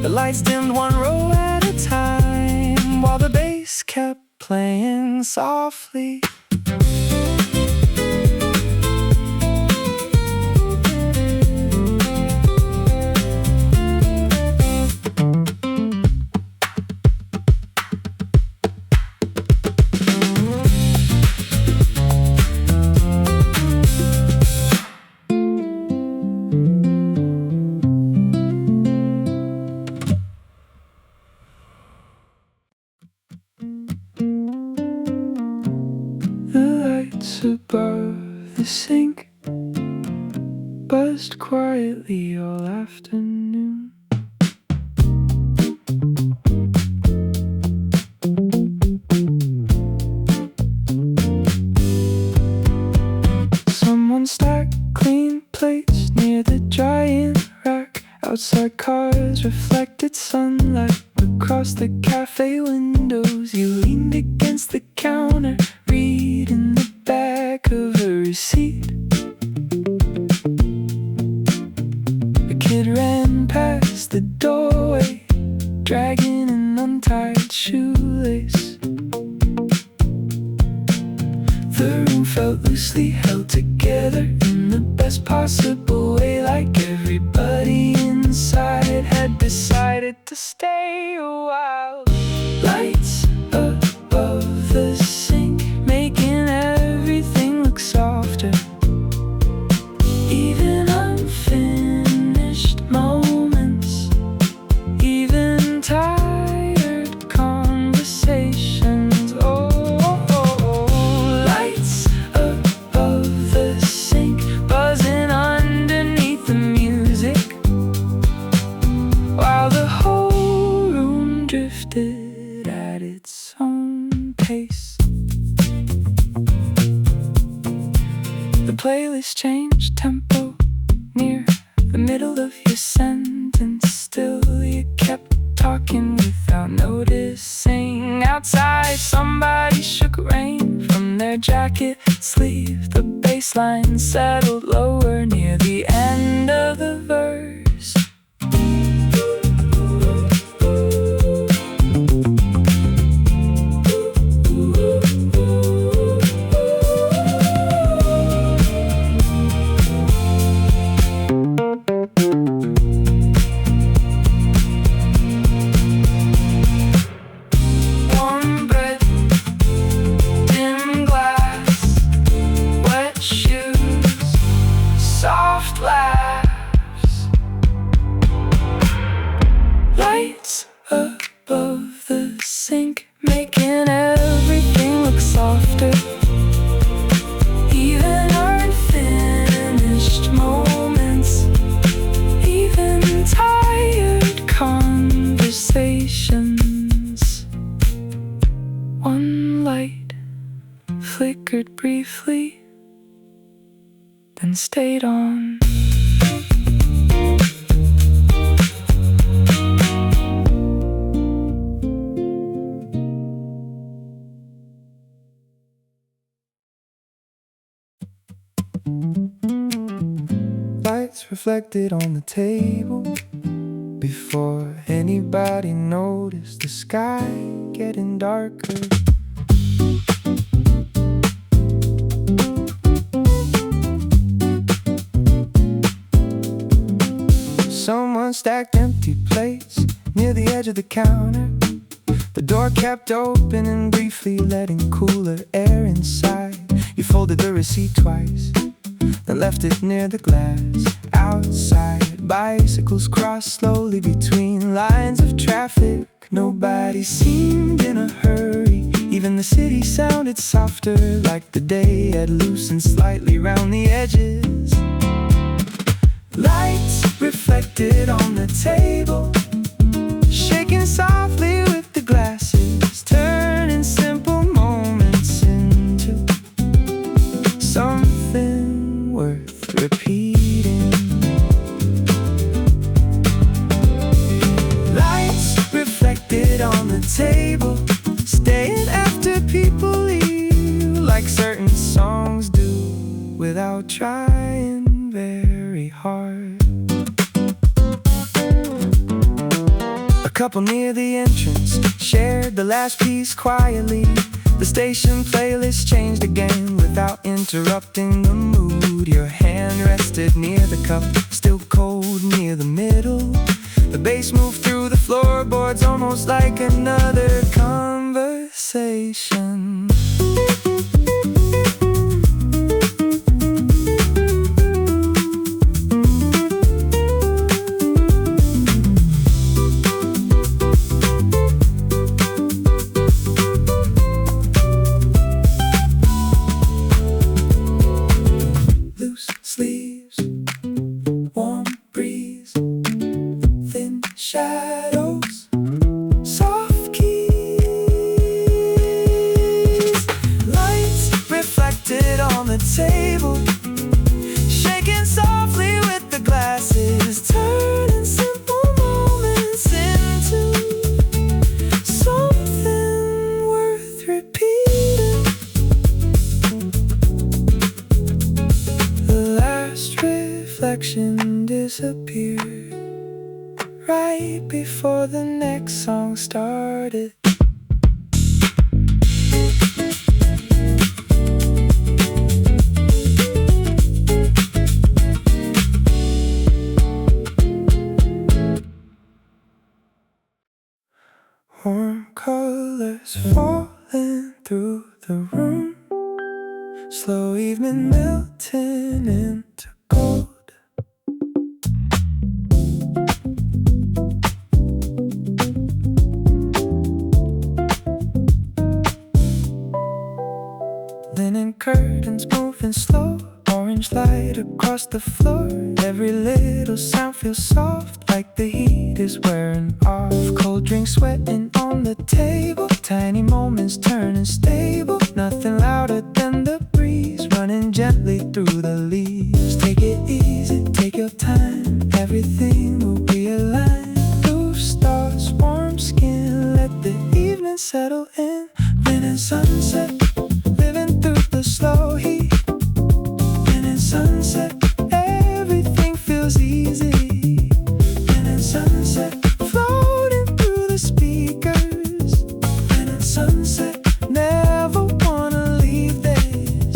The lights dimmed one row at a time, while the bass kept playing softly. Above the sink buzzed quietly all afternoon. Someone stacked clean plates near the giant rack. Outside cars reflected sunlight across the cafe windows. You leaned against the counter, reading the back of a receipt. A kid ran past the doorway, dragging an untied shoelace. The room felt loosely held together in the best possible way, like everybody inside had decided to stay a while. Lights above the sink, making everything look softer. Even unfinished moments, even tired conversations. Lights above the sink, buzzing underneath the music, while the whole room drifted at its own pace. The playlist changed tempo near the middle of your sentence. Still you kept talking without noticing. Outside somebody shook rain from their jacket sleeve. The bass line settled lower near the end of the verse. Lights above the sink, making everything look softer. Even unfinished moments, even tired conversations. One light flickered briefly, then stayed on. Lights reflected on the table before anybody noticed the sky getting darker. Someone stacked empty plates near the edge of the counter. The door kept opening briefly, letting cooler air inside. You folded the receipt twice, then left it near the glass. Outside, bicycles crossed slowly between lines of traffic. Nobody seemed in a hurry. Even the city sounded softer, like the day had loosened slightly round the edges. Lights reflected on the table, shaking softly with the glasses, turning simple moments into something worth repeating. Lights reflected on the table, staying after people leave, like certain songs do, without trying very hard. A couple near the entrance shared the last piece quietly. The station playlist changed again without interrupting the mood. Your hand rested near the cup, still cold near the middle. The bass moved through the floorboards almost like another conversation. Sleeves, warm breeze, thin shadows, soft keys. Lights reflected on the table, shaking softly with the glasses, turning simple moments into something worth repeating. Reflection disappeared right before the next song started. Warm colors falling through the room, slow evening melting into gold. Linen curtains moving slow, orange light across the floor. Every little sound feels soft, like the heat is wearing off. Cold drinks sweating on the table, tiny moments turning stable. Nothing louder than the breeze running gently through the leaves. Take it easy, take your time, everything will be aligned. Blue stars, warm skin, let the evening settle in. Then in sunset, living through the slow heat. Then in sunset, everything feels easy. Then in sunset, floating through the speakers. Then in sunset, never wanna leave this.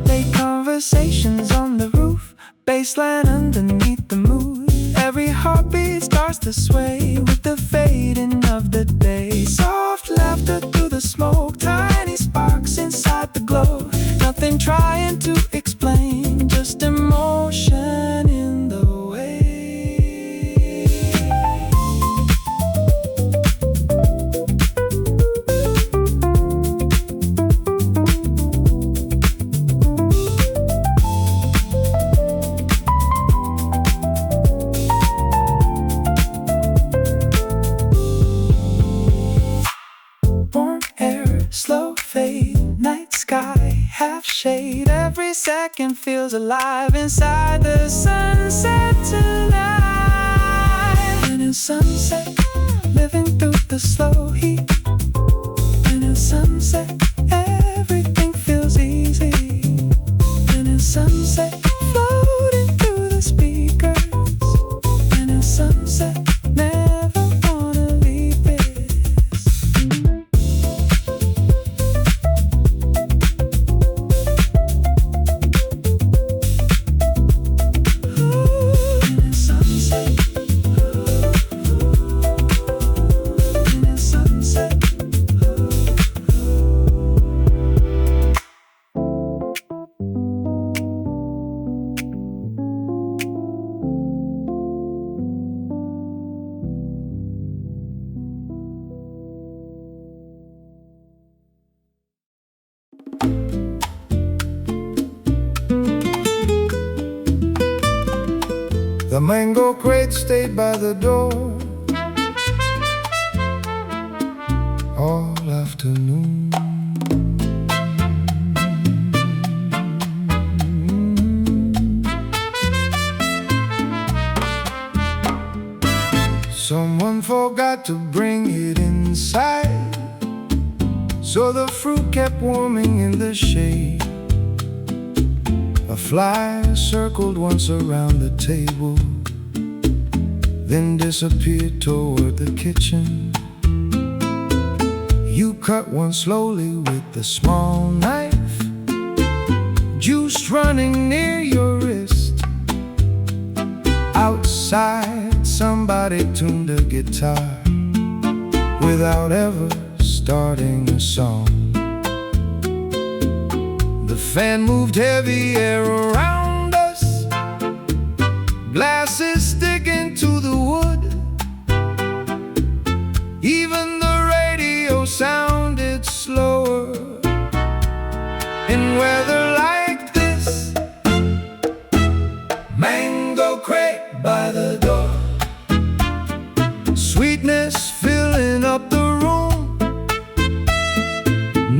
Late conversations on the roof, baseline underneath the mood. Every heartbeat starts to sway with the fading of the day. Soft laughter through the smoke, tiny sparks inside the glow. Nothing trying to explain, just emotion in the way. Warm air, slow fade, night sky, half shade. Every second feels alive inside the sunset tonight. And in sunset, living through the slow heat. And in sunset, everything feels easy. And in sunset, floating through the speakers. And in sunset, never wanna leave this. The mango crate stayed by the door all afternoon. Someone forgot to bring it inside, so the fruit kept warming in the shade. A fly circled once around the table, then disappeared toward the kitchen. You cut one slowly with a small knife, juice running near your wrist. Outside, somebody tuned a guitar without ever starting a song. The fan moved heavy air around us, glasses sticking to the wood. Even the radio sounded slower. In weather like this, mango crate by the door, sweetness filling up the room.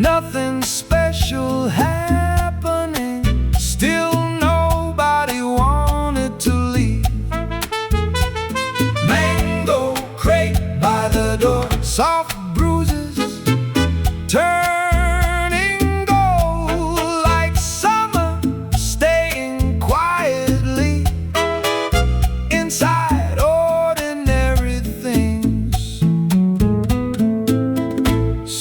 Nothing special happening, still nobody wanted to leave. Mango crate by the door, soft bruises turning gold, like summer staying quietly inside ordinary things.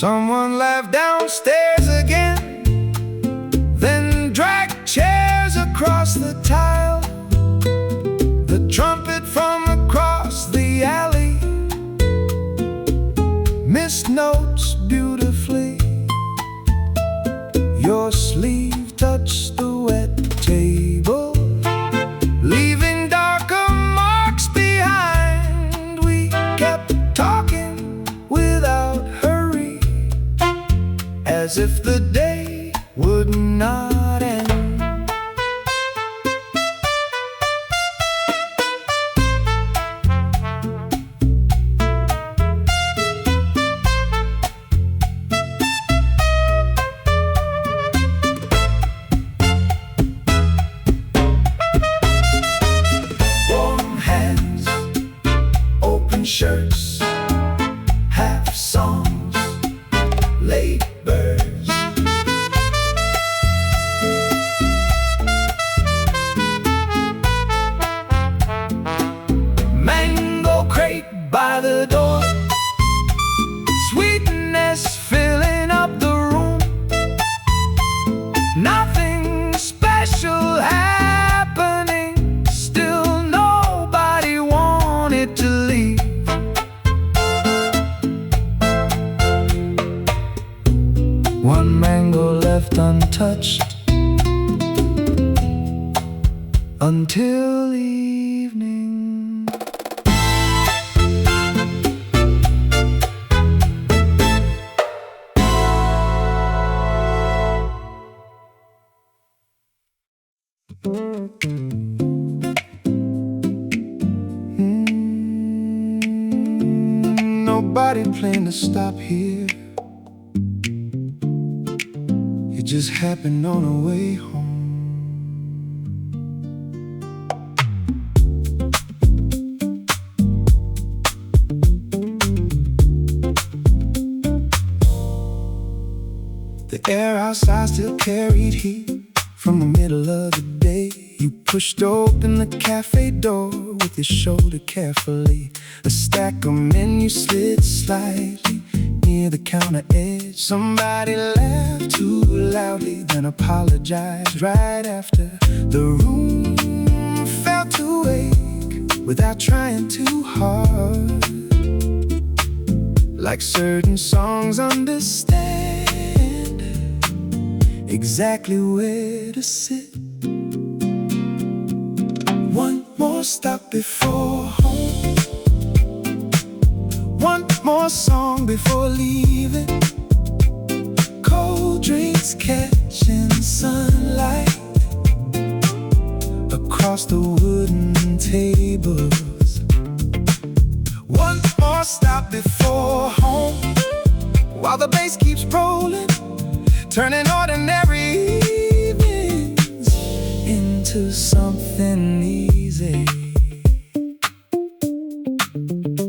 Someone laughed downstairs again, then dragged chairs across the tile. The trumpet from across the alley missed notes beautifully. Your sleeve touched the wet table, leaving darker marks behind. We kept talking without hurry, as if the day would not end. happening. Still nobody wanted to leave. One mango left untouched until evening. Nobody planned to stop here. It just happened on our way home. The air outside still carried heat from the middle of the day. You pushed open the cafe door with your shoulder carefully. A stack of menus slid slightly near the counter edge. Somebody laughed too loudly, then apologized right after. The room felt awake without trying too hard. Like certain songs understand exactly where to sit. One more stop before home. One more song before leaving. Cold drinks catching sunlight across the wooden tables. One more stop before home, while the bass keeps rolling, turning ordinary evenings into something easy.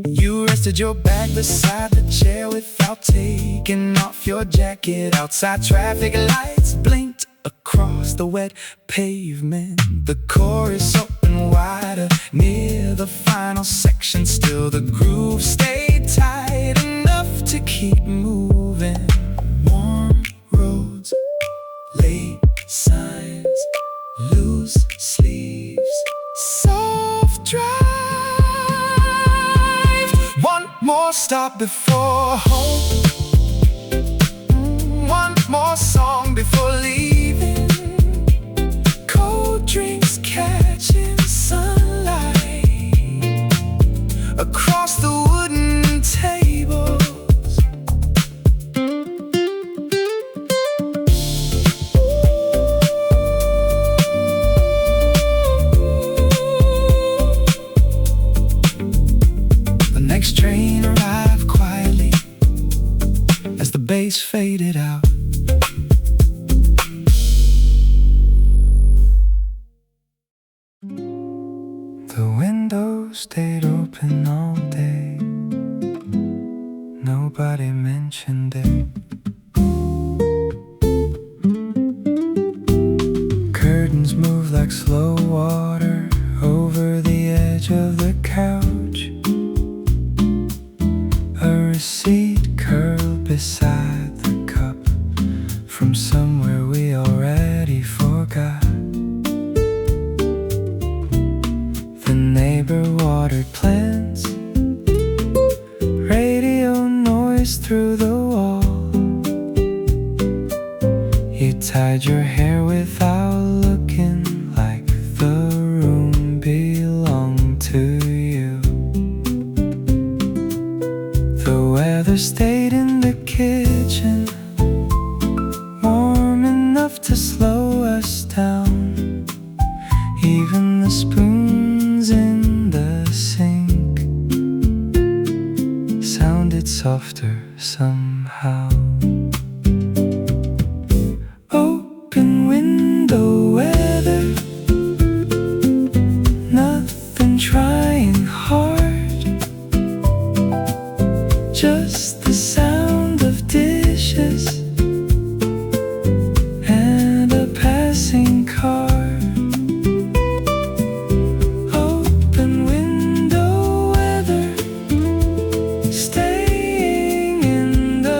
You rested your back beside the chair without taking off your jacket. Outside traffic lights blinked across the wet pavement. The chorus opened wider near the final section. Still the groove stayed tight enough to keep moving. Warm roads, late signs, loose sleeves, soft drive. One more stop before home. One more song before leaving. Cold drinks catching sunlight across the wooden tables. The next train arrived quietly as the bass faded out. The window stayed open all day. Nobody mentioned it. Curtains moved like slow water over the edge of the couch. A receipt curled beside the cup from somewhere we already forgot. The neighbor watered plants, radio noise through the wall. You tied your hair without looking, like the room belonged to you. The weather stayed in the kitchen, warm enough to slow us down. Even the spoons in the sink sounded softer somehow. Open window weather, nothing trying hard, just the sound of dishes and a passing car. Open window weather, staying in the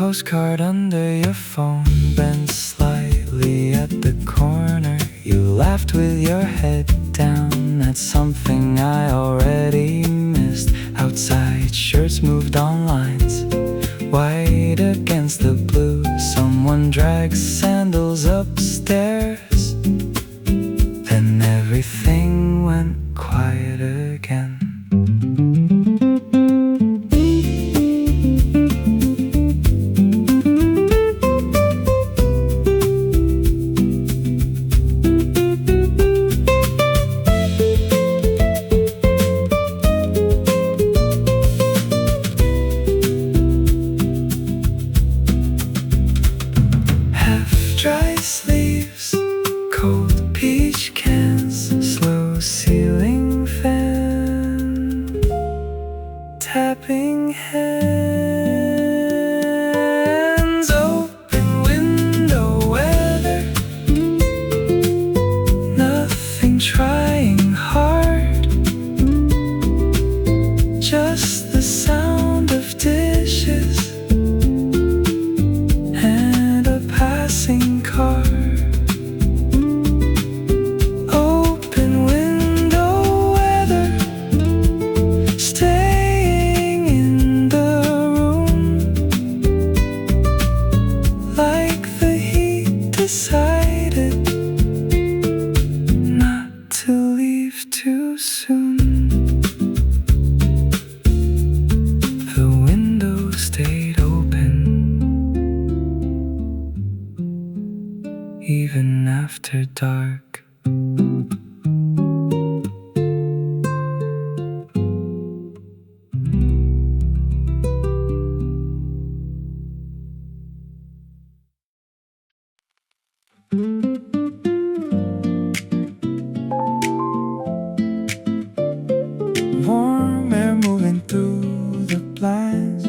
postcard under your phone, bent slightly at the corner. You laughed with your head down at something I already missed. Outside, shirts moved on lines, white against the blue. Someone drags sandals upstairs. Then everything went quiet again. Dry sleeves, cold peach cans, slow ceiling fan, tapping hands, open window weather, nothing trying hard, just the sound of dishes and a passing car. Open window weather, staying in the room, like the heat decided not to leave too soon. The window stayed open even after dark. Warm air moving through the blinds,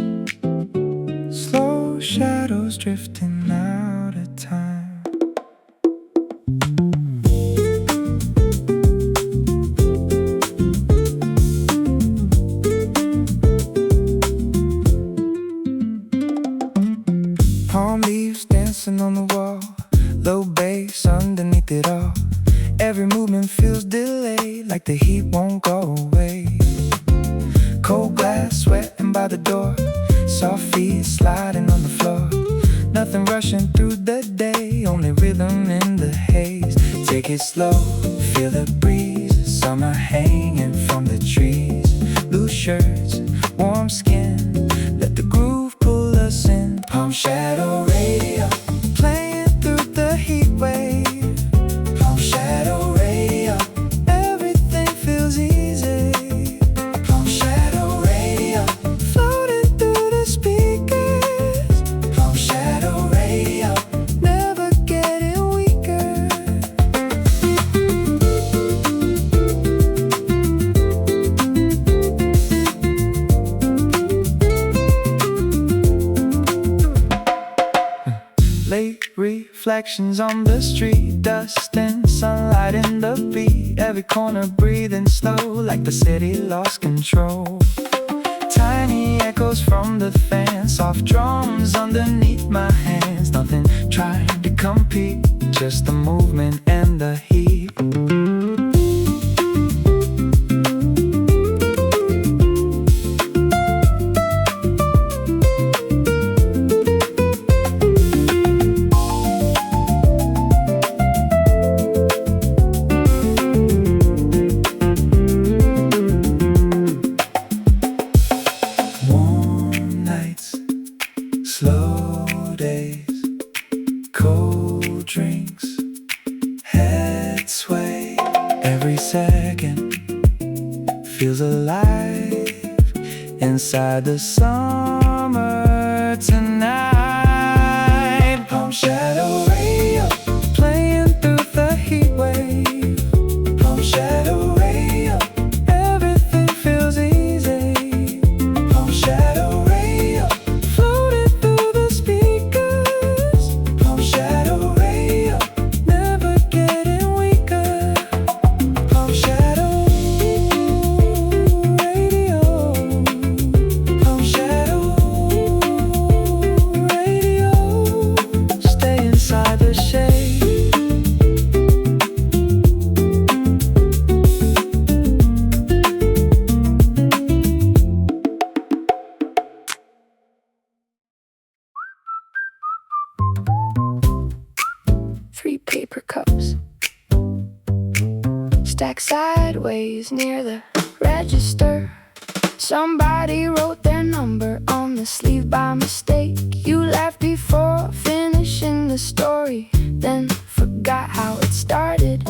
slow shadows drifting out of time. Palm leaves dancing on the wall, low bass underneath it all. Every movement feels delayed, like the heat won't go away. Cold glass sweating by the door, soft feet sliding on the floor. Nothing rushing through the day, only rhythm in the haze. Take it slow, feel the breeze, summer hanging from the trees. Loose shirts, warm skin, let the groove pull us in. Palm shadow radio, playing through the heat wave. Palm shadow radio, everything feels easy. Palm shadow radio, floating through the speakers. Palm shadow radio, never getting weaker. Late reflections on the street, dust and sunlight in the beat. Every corner breathing slow, like the city lost control. Tiny echoes from the fan, soft drums underneath my hands. Nothing trying to compete, just the movement and the heat. Warm nights, slow days, cold drinks, head sway. Every second feels alive inside the summer tonight. Palm shadow radio, playing through the heat wave. Palm shadow radio, everything feels easy. Palm shadow radio, floating through the speakers. Palm shadow radio, never getting weaker. Palm shadow radio, palm shadow radio. stacked sideways near the register. Somebody wrote their number on the sleeve by mistake. You laughed before finishing the story, then forgot how it started.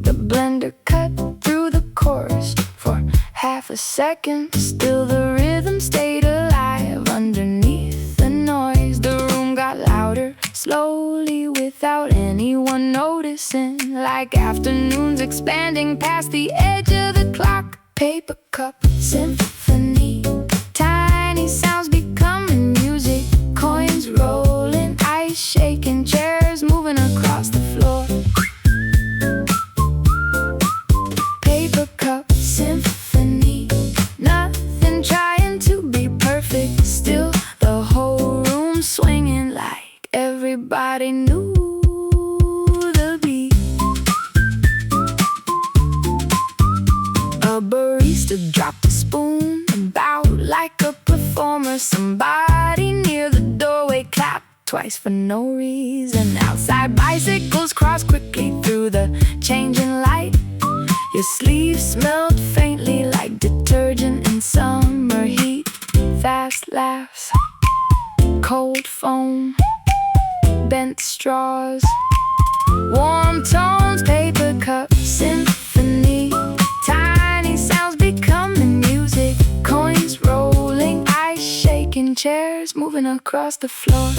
The blender cut through the chorus for half a second. Still the rhythm stayed alive underneath the noise. The room got louder, slowly, without anyone noticing. Like afternoons expanding past the edge of the clock. Paper cup symphony, tiny sounds becoming music. Coins rolling, ice shaking, chairs moving across the floor. Paper cup symphony, nothing trying to be perfect. Still the whole room swinging like everybody knew the beat. A barista dropped a spoon and bowed like a performer. Somebody near the doorway clapped twice for no reason. Outside bicycles crossed quickly through the changing light. Your sleeve smelled faintly like detergent in summer heat. Fast laughs, cold foam, bent straws, warm tones. Paper cup symphony, tiny sounds becoming music. Coins rolling, ice shaking, chairs moving across the floor.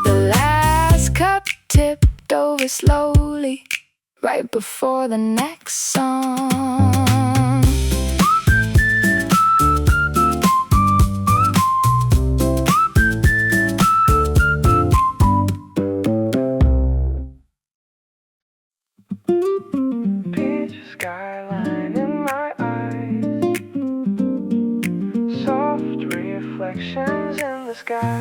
The last cup tipped over slowly right before the next song. Peach skyline in my eyes, soft reflections in the sky.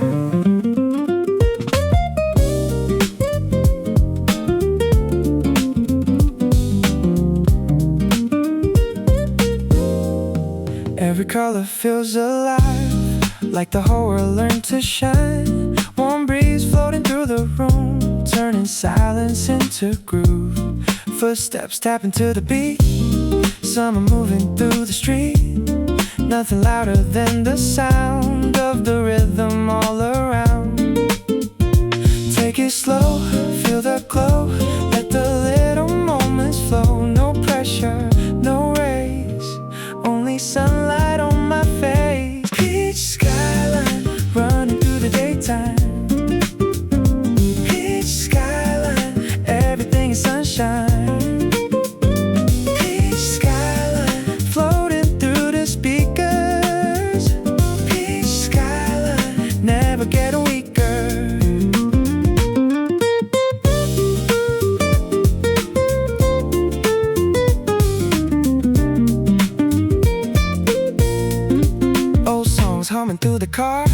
Every color feels alive, like the whole world learned to shine. Warm breeze floating through the room, turning silence into groove. Footsteps tapping to the beat, summer moving through the street. Nothing louder than the sound of the rhythm all around. Take it slow, feel the glow, let the little moments flow. No pressure, no race, only sunlight on my face. Peach skyline running through the daytime. Peach skyline, everything is sunshine. Peach skyline floating through the speakers. Peach skyline never getting weaker. Old songs humming through the car.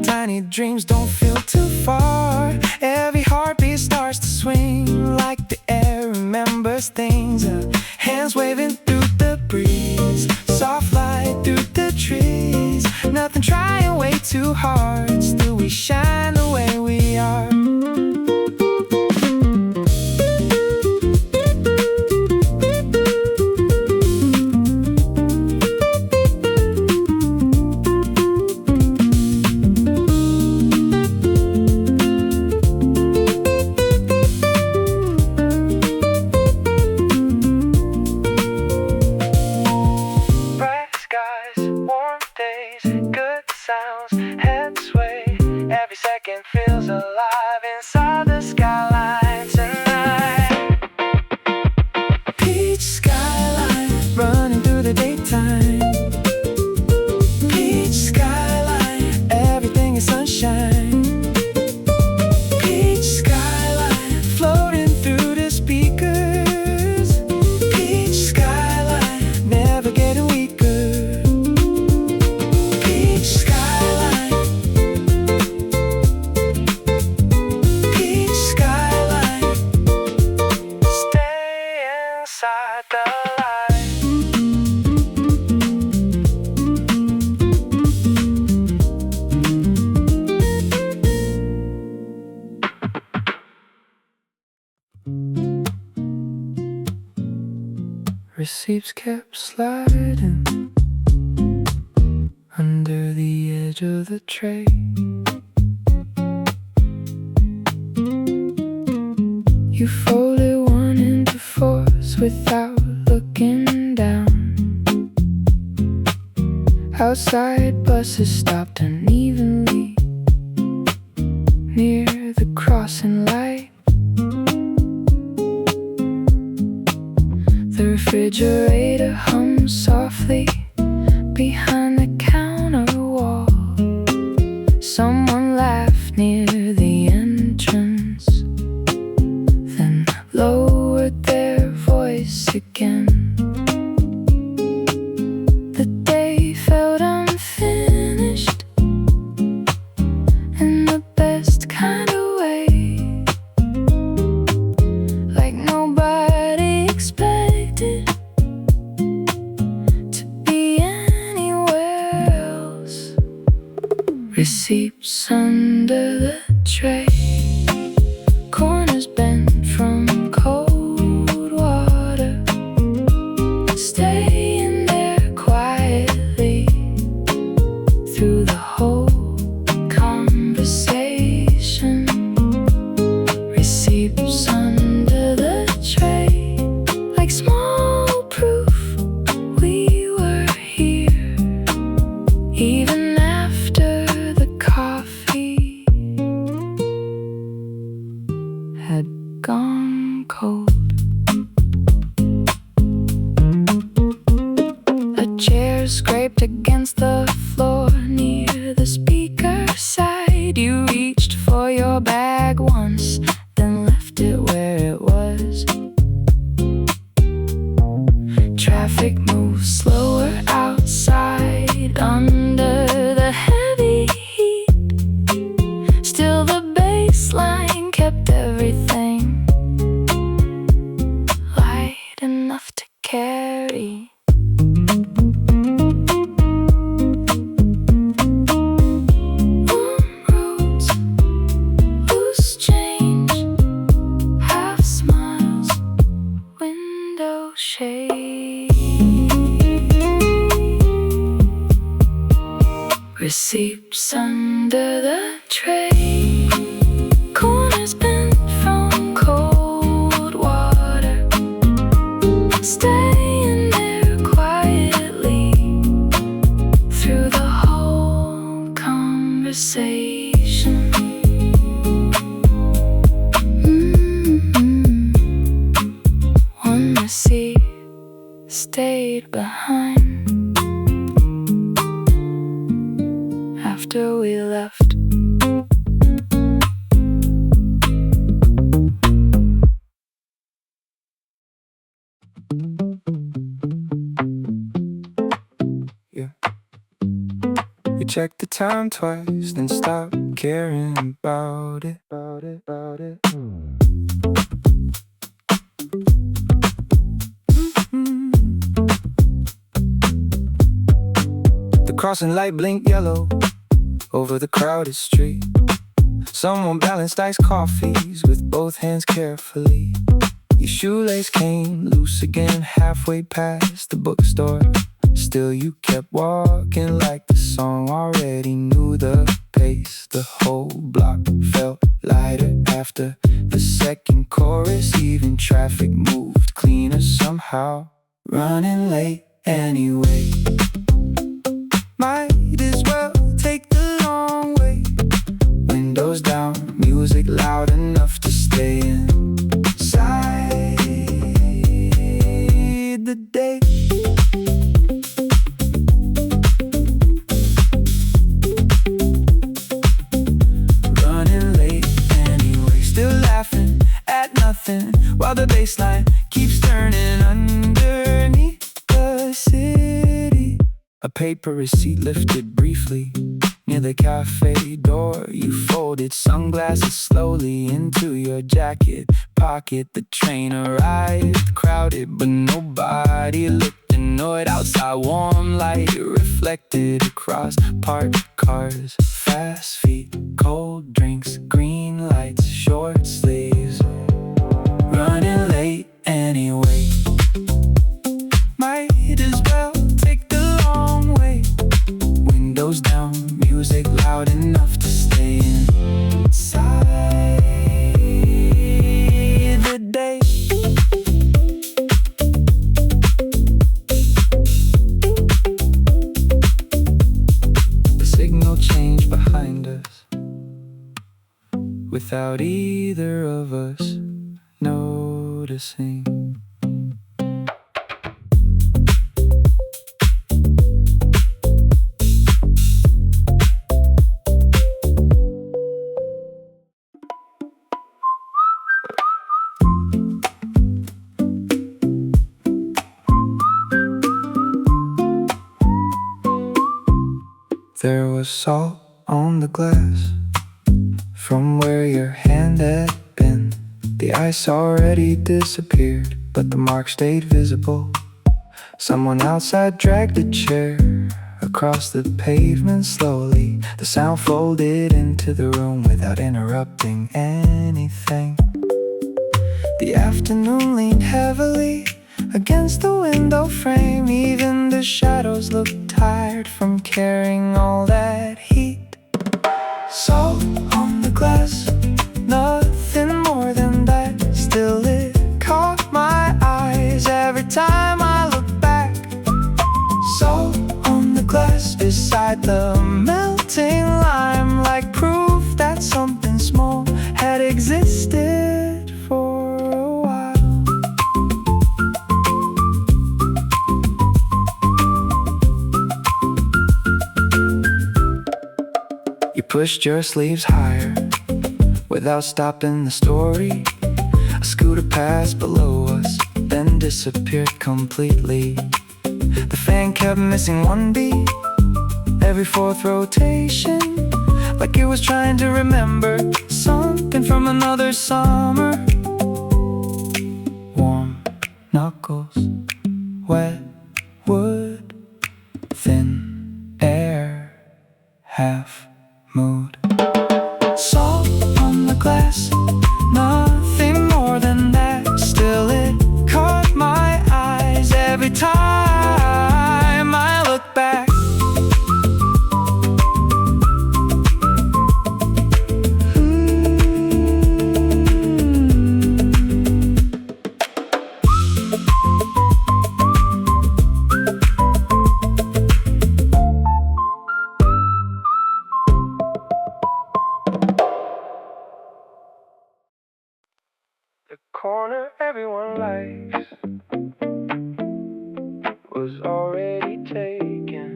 Tiny dreams don't feel too far. Every heartbeat starts to swing like the air remembers things. Hands waving through the breeze, soft light through the trees. Nothing trying way too hard, still we shine the way we are. Bright skies, warm days, good sounds, head sway. Every second feels alive inside the skyline tonight. Peach skyline running through the daytime. Peach skyline, everything is sunshine. Peach skyline floating through the speakers. Peach skyline never getting weaker. Peach skyline. Peach skyline. receipts kept sliding under the edge of the tray. You folded one into fours without looking down. Outside buses stopped unevenly near the crossing light. The refrigerator hums softly behind the counter wall. Someone laughed near the entrance, then lowered their voice again. The day felt unfinished in the best kind of way, like nobody expected to be anywhere else. Receipts under the tray, corners bent from cold water, staying there quietly through the whole conversation. Receipts under the tray, like small proof we were here, even after the coffee had gone cold. A chair scraped against the floor near the speaker's side. You reached for your bag once, then left it where it was. Traffic moves slower outside under the heavy heat. Still the bass line kept everything light enough to carry. Warm roads, loose change, half smiles, window shade. Receipts under the tray, corners bent from cold water, staying there quietly through the whole conversation. One receipt stayed behind after we left. Yeah. You check the time twice, then stop caring about it. The crossing light blinked yellow over the crowded street. Someone balanced iced coffees with both hands carefully. Your shoelace came loose again halfway past the bookstore. Still you kept walking like the song already knew the pace. The whole block felt lighter after the second chorus. Even traffic moved cleaner somehow. Running late anyway. Might as well take the long way. Windows down, music loud enough to stay inside the day. Running late anyway, still laughing at nothing while the bass line keeps turning underneath the city. A paper receipt lifted briefly near the cafe door. You folded sunglasses slowly into your jacket pocket. The train arrived, crowded, but nobody looked annoyed. Outside, warm light reflected across parked cars. Fast feet, cold drinks, green lights, short sleeves. Running late anyway. without either of us noticing. There was salt on the glass from where your hand had been. The ice already disappeared, but the mark stayed visible. Someone outside dragged a chair across the pavement slowly. The sound folded into the room without interrupting anything. The afternoon leaned heavily against the window frame. Even the shadows looked tired from carrying all that heat. Salt on the glass, nothing more than that. Still it caught my eyes every time I look back. Salt on the glass beside the melting lime, like proof that something small had existed for a while. You pushed your sleeves higher without stopping the story. A scooter passed below us, then disappeared completely. The fan kept missing one beat every fourth rotation, like it was trying to remember something from another summer. Warm knuckles, wet wood, thin air, half mood. Salt on the glass, nothing more than that. Still it caught my eyes every time I look back. The corner everyone likes was already taken.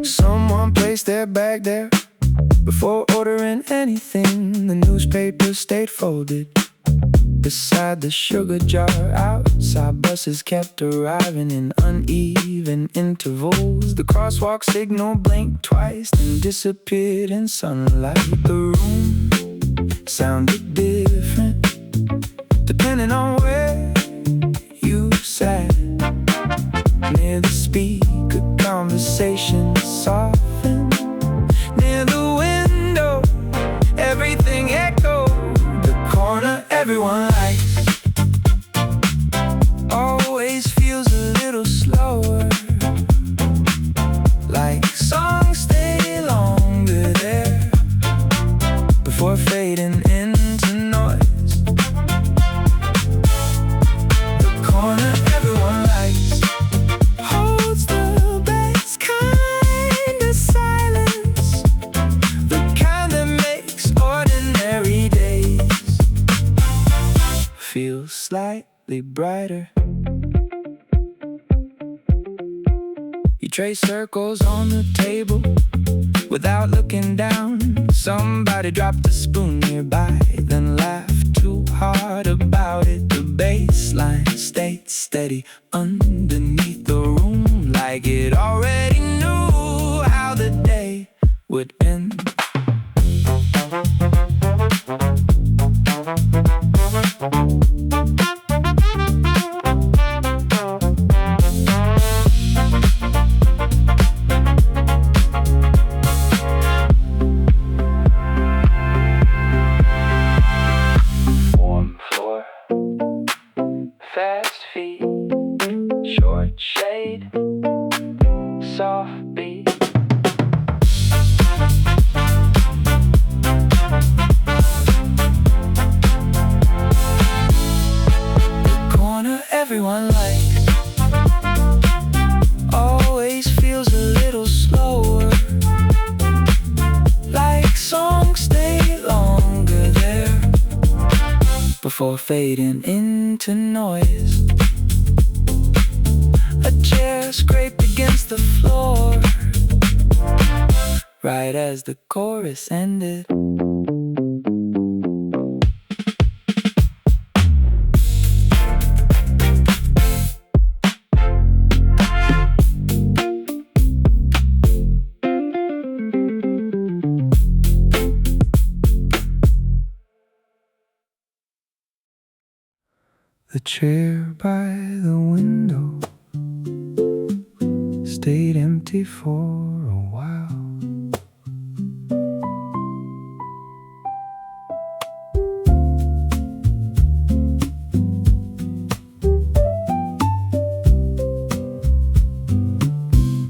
Someone placed their bag there before ordering anything. The newspaper stayed folded beside the sugar jar outside. Buses kept arriving in uneven intervals. The crosswalk signal blinked twice and disappeared in sunlight. The room sounded different depending on where you sat. Near the speaker, conversation softened. Near the window, everything echoed. The corner everyone likes always feels a little slower, like songs stay longer there before fading into noise. The corner everyone likes holds the best kind of silence, the kind that makes ordinary days feel slightly brighter. You trace circles on the table without looking down. Somebody dropped a spoon nearby, then laughed too hard about it. The bass line stayed steady underneath the room, like it already knew how the day would end. Warm floor, fast feet, short shade, soft beat. everyone likes. Always feels a little slower, like songs stay longer there before fading into noise. A chair scraped against the floor right as the chorus ended. The chair by the window stayed empty for a while.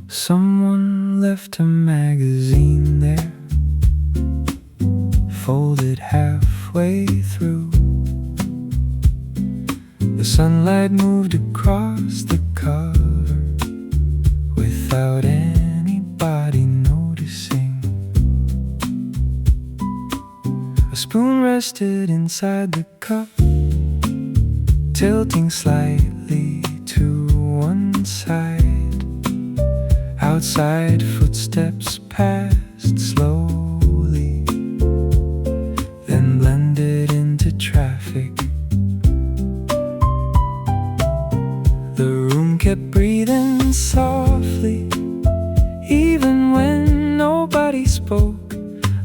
Someone left a magazine there, folded halfway through. The sunlight moved across the cover without anybody noticing. A spoon rested inside the cup, tilting slightly to one side. Outside footsteps passed slowly, then blended into traffic. The room kept breathing softly, even when nobody spoke,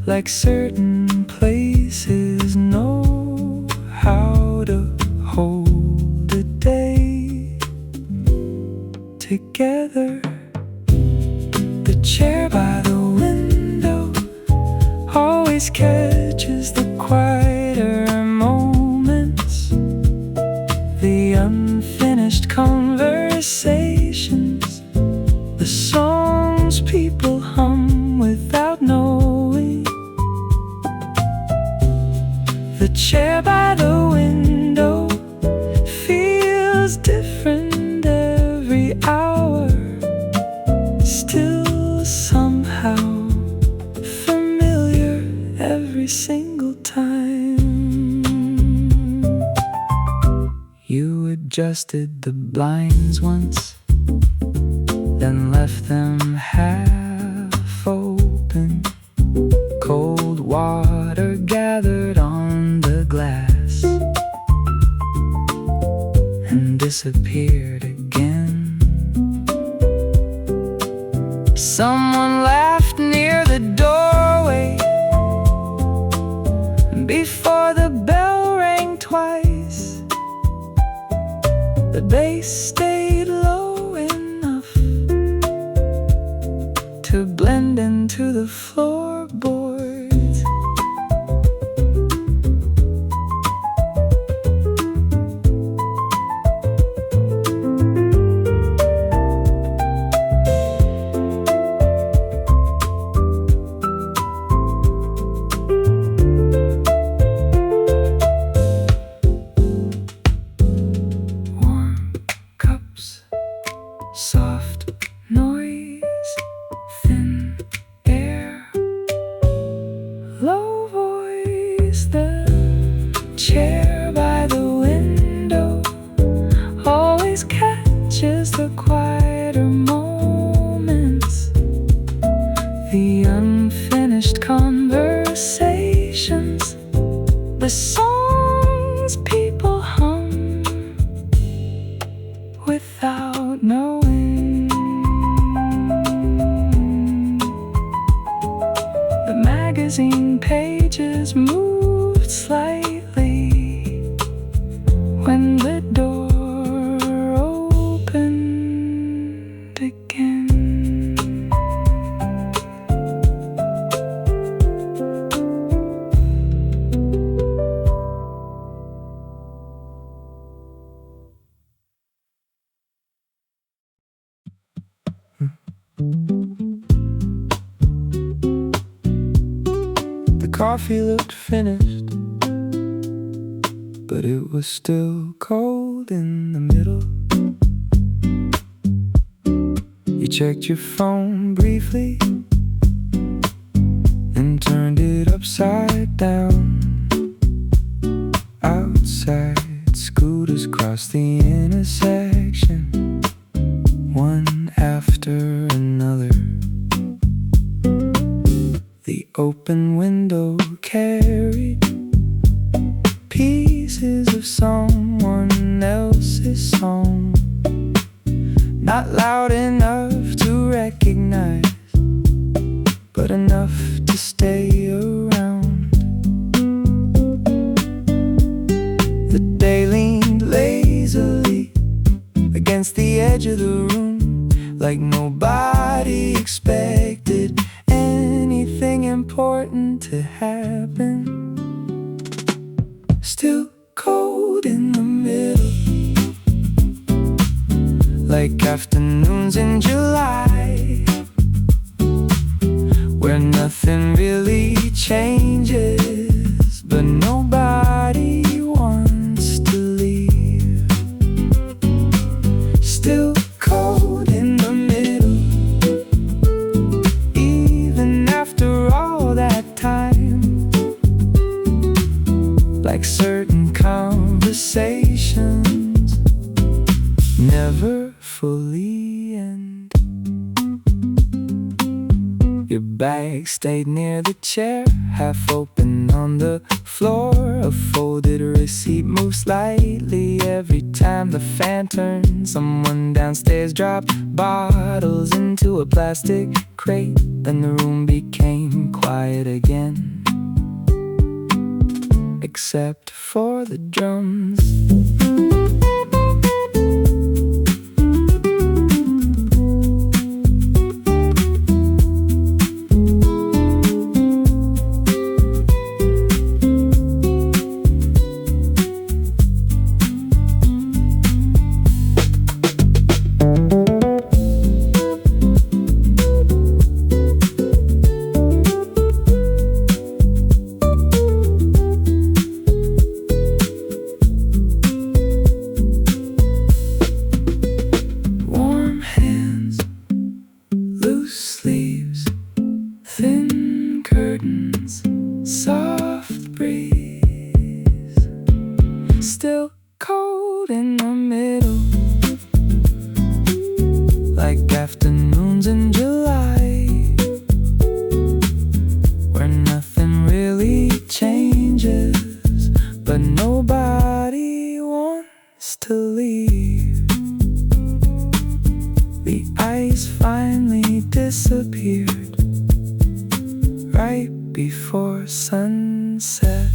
like certain places know how to hold a day together. The chair by the window always catches the quieter moments, the unfinished conversations, the songs people hum without knowing. The chair by the window feels different every hour, still somehow familiar every single time. You adjusted the blinds once, then left them half open. Cold water gathered on the glass and disappeared again. Someone laughed near the doorway before the bell rang twice. The bass stayed low enough to blend into the floorboards. Soft noise, thin air, low voice. The chair by the window always catches the quieter moments, the unfinished conversations, the songs people hum without knowing. The magazine pages moved slightly when the door opened again. The coffee looked finished, but it was still cold. cold in the middle. You checked your phone briefly and turned it upside down. Outside, scooters cross the intersection, one after another. The open window carried pieces of someone else's song, not loud enough to recognize, but enough to stay around. The day leaned lazily against the edge of the room, like nobody expected anything important to happen. Still cold in the middle, like afternoons in July, where nothing really changes, but nobody wants to leave. Still cold in the middle, even after all that time, like certain conversations never fully end. Your bag stayed near the chair, half open on the floor. A folded receipt moves slightly every time the fan turns. Someone downstairs dropped bottles into a plastic crate. Then the room became quiet again, except for the drums. Soft breeze, still cold in the middle, like afternoons in July, where nothing really changes, but nobody wants to leave. The ice finally disappeared right before sunset.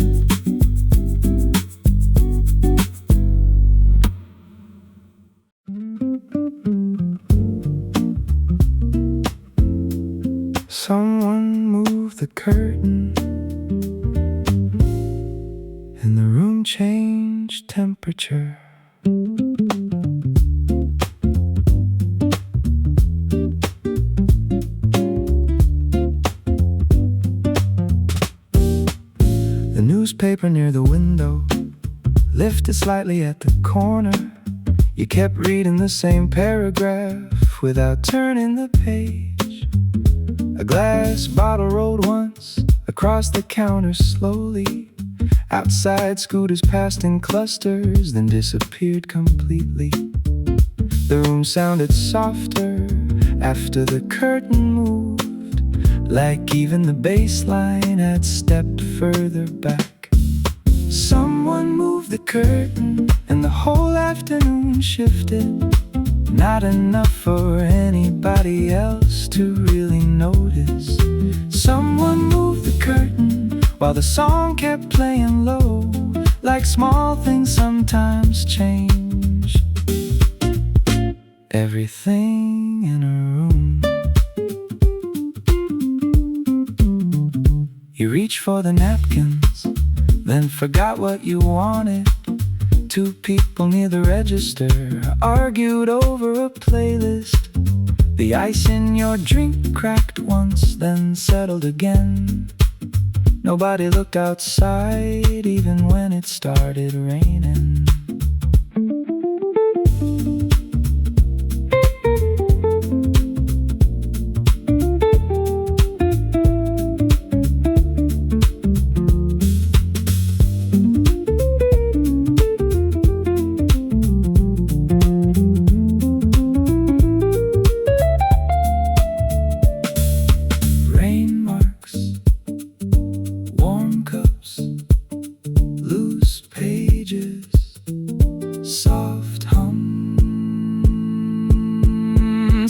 Someone moved the curtain, and the room changed temperature. The newspaper near the window lifted slightly at the corner. You kept reading the same paragraph without turning the page. A glass bottle rolled once across the counter slowly. Outside, scooters passed in clusters, then disappeared completely. The room sounded softer after the curtain moved, like even the bass line had stepped further back. Someone moved the curtain, and the whole afternoon shifted. Not enough for anybody else to really notice. Someone moved the curtain while the song kept playing low, like small things sometimes change everything in a room. You reached for the napkins, then forgot what you wanted. Two people near the register argued over a playlist. The ice in your drink cracked once, then settled again. Nobody looked outside even when it started raining.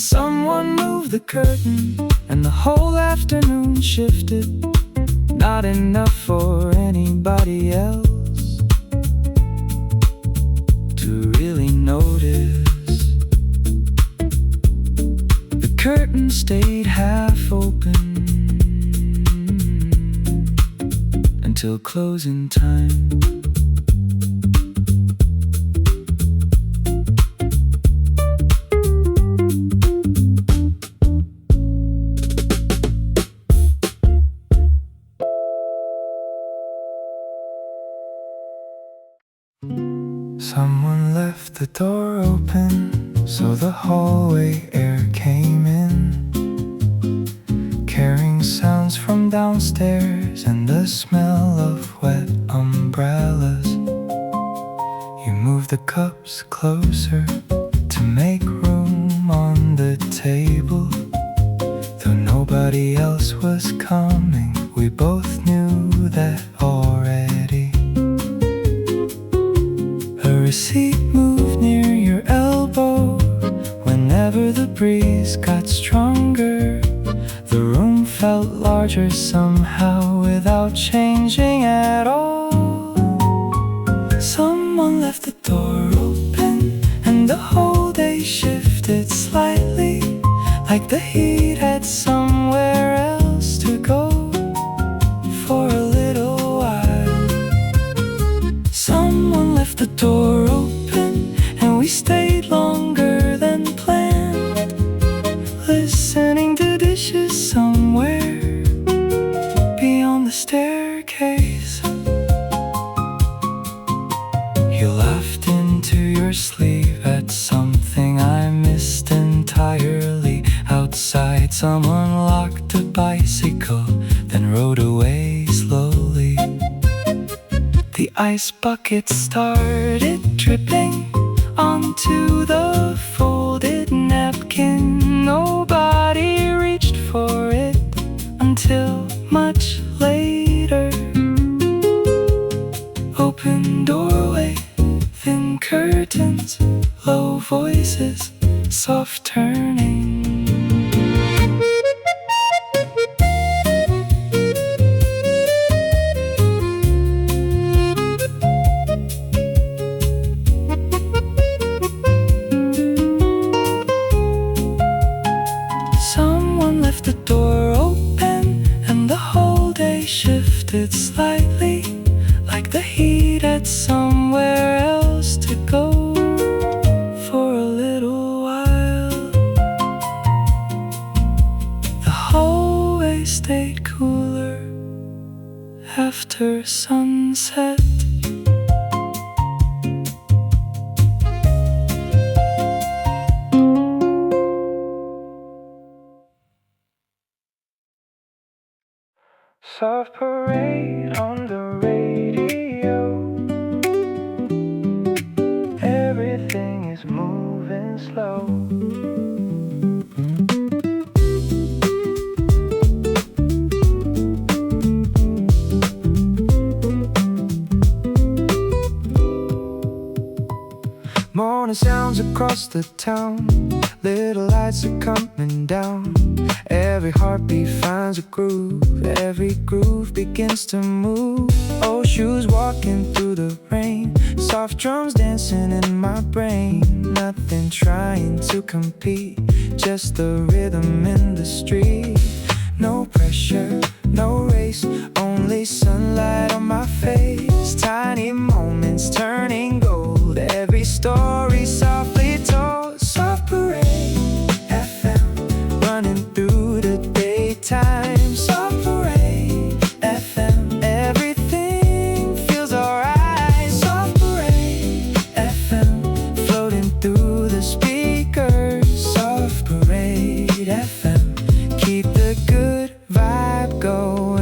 someone moved the curtain, and the whole afternoon shifted. Not enough for anybody else to really notice. The curtain stayed half open until closing time. Someone left the door open so the hallway air came in, carrying sounds from downstairs and the smell of wet umbrellas. You moved the cups closer to make room on the table. Though nobody else was coming, we both knew that already. A receipt moved near your elbow whenever the breeze got stronger. The room felt larger somehow without changing at all. Someone left the door open and the whole day shifted slightly, like the heat had somewhere else to go for a little while. Someone left the door open and we stayed longer than planned, listening to dishes somewhere beyond the staircase. You laughed into your sleeve at something I missed entirely. Outside, someone locked a bicycle, then rode away slowly. The ice bucket started dripping onto the folded napkin. Nobody reached for it until much later. Open doorway, thin curtains, low voices, soft turning. Someone left the door open and the whole day shifted slightly, like the heat had somewhere else to go for a little while. The hallway stayed cooler after sunset. Soft parade on the radio. Everything is moving slow. Morning sounds across the town. Little lights are coming down. Every heartbeat finds a groove. Every groove begins to move. Old shoes walking through the rain. Soft drums dancing in my brain. Nothing trying to compete, just the rhythm in the street. No pressure, no race, only sunlight on my face. Tiny moments turning gold. Every story softly told. Soft parade FM, running through the daytime. Soft parade FM, everything feels alright. Soft parade FM, floating through the speakers. Soft parade FM, keep the good vibe going.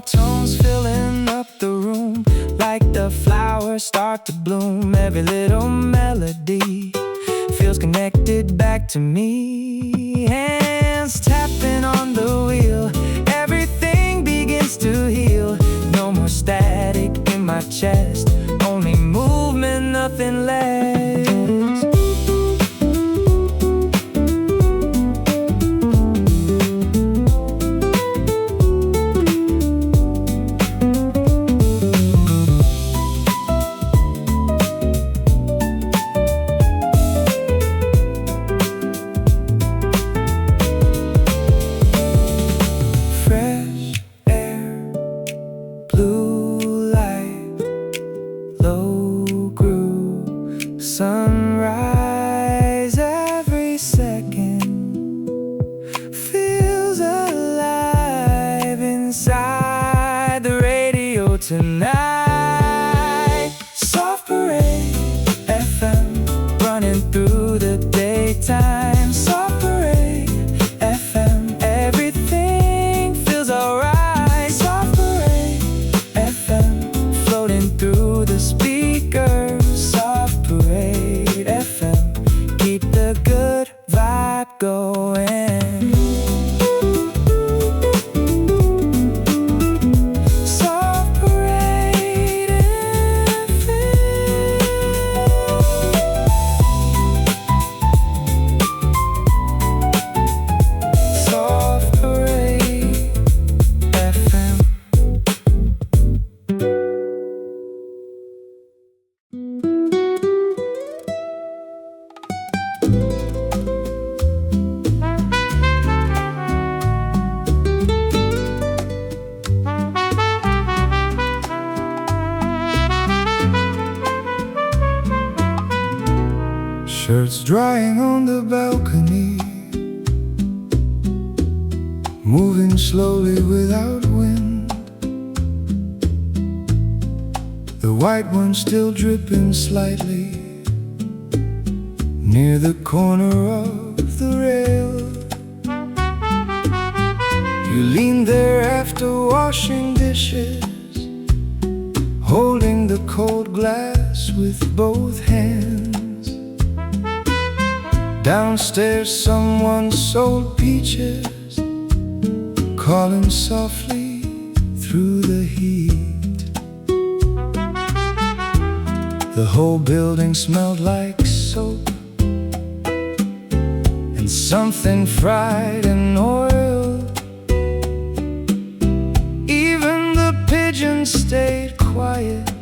Tones filling up the room, like the flowers start to bloom. Every little melody feels connected back to me. Hands tapping on the wheel, everything begins Shirts drying on the balcony, moving slowly without wind. The white one still dripping slightly near the corner of the rail. You lean there after washing dishes, holding the cold glass with both hands. Downstairs someone sold peaches, calling softly through the heat. The whole building smelled like soap and something fried in oil. Even the pigeons stayed quiet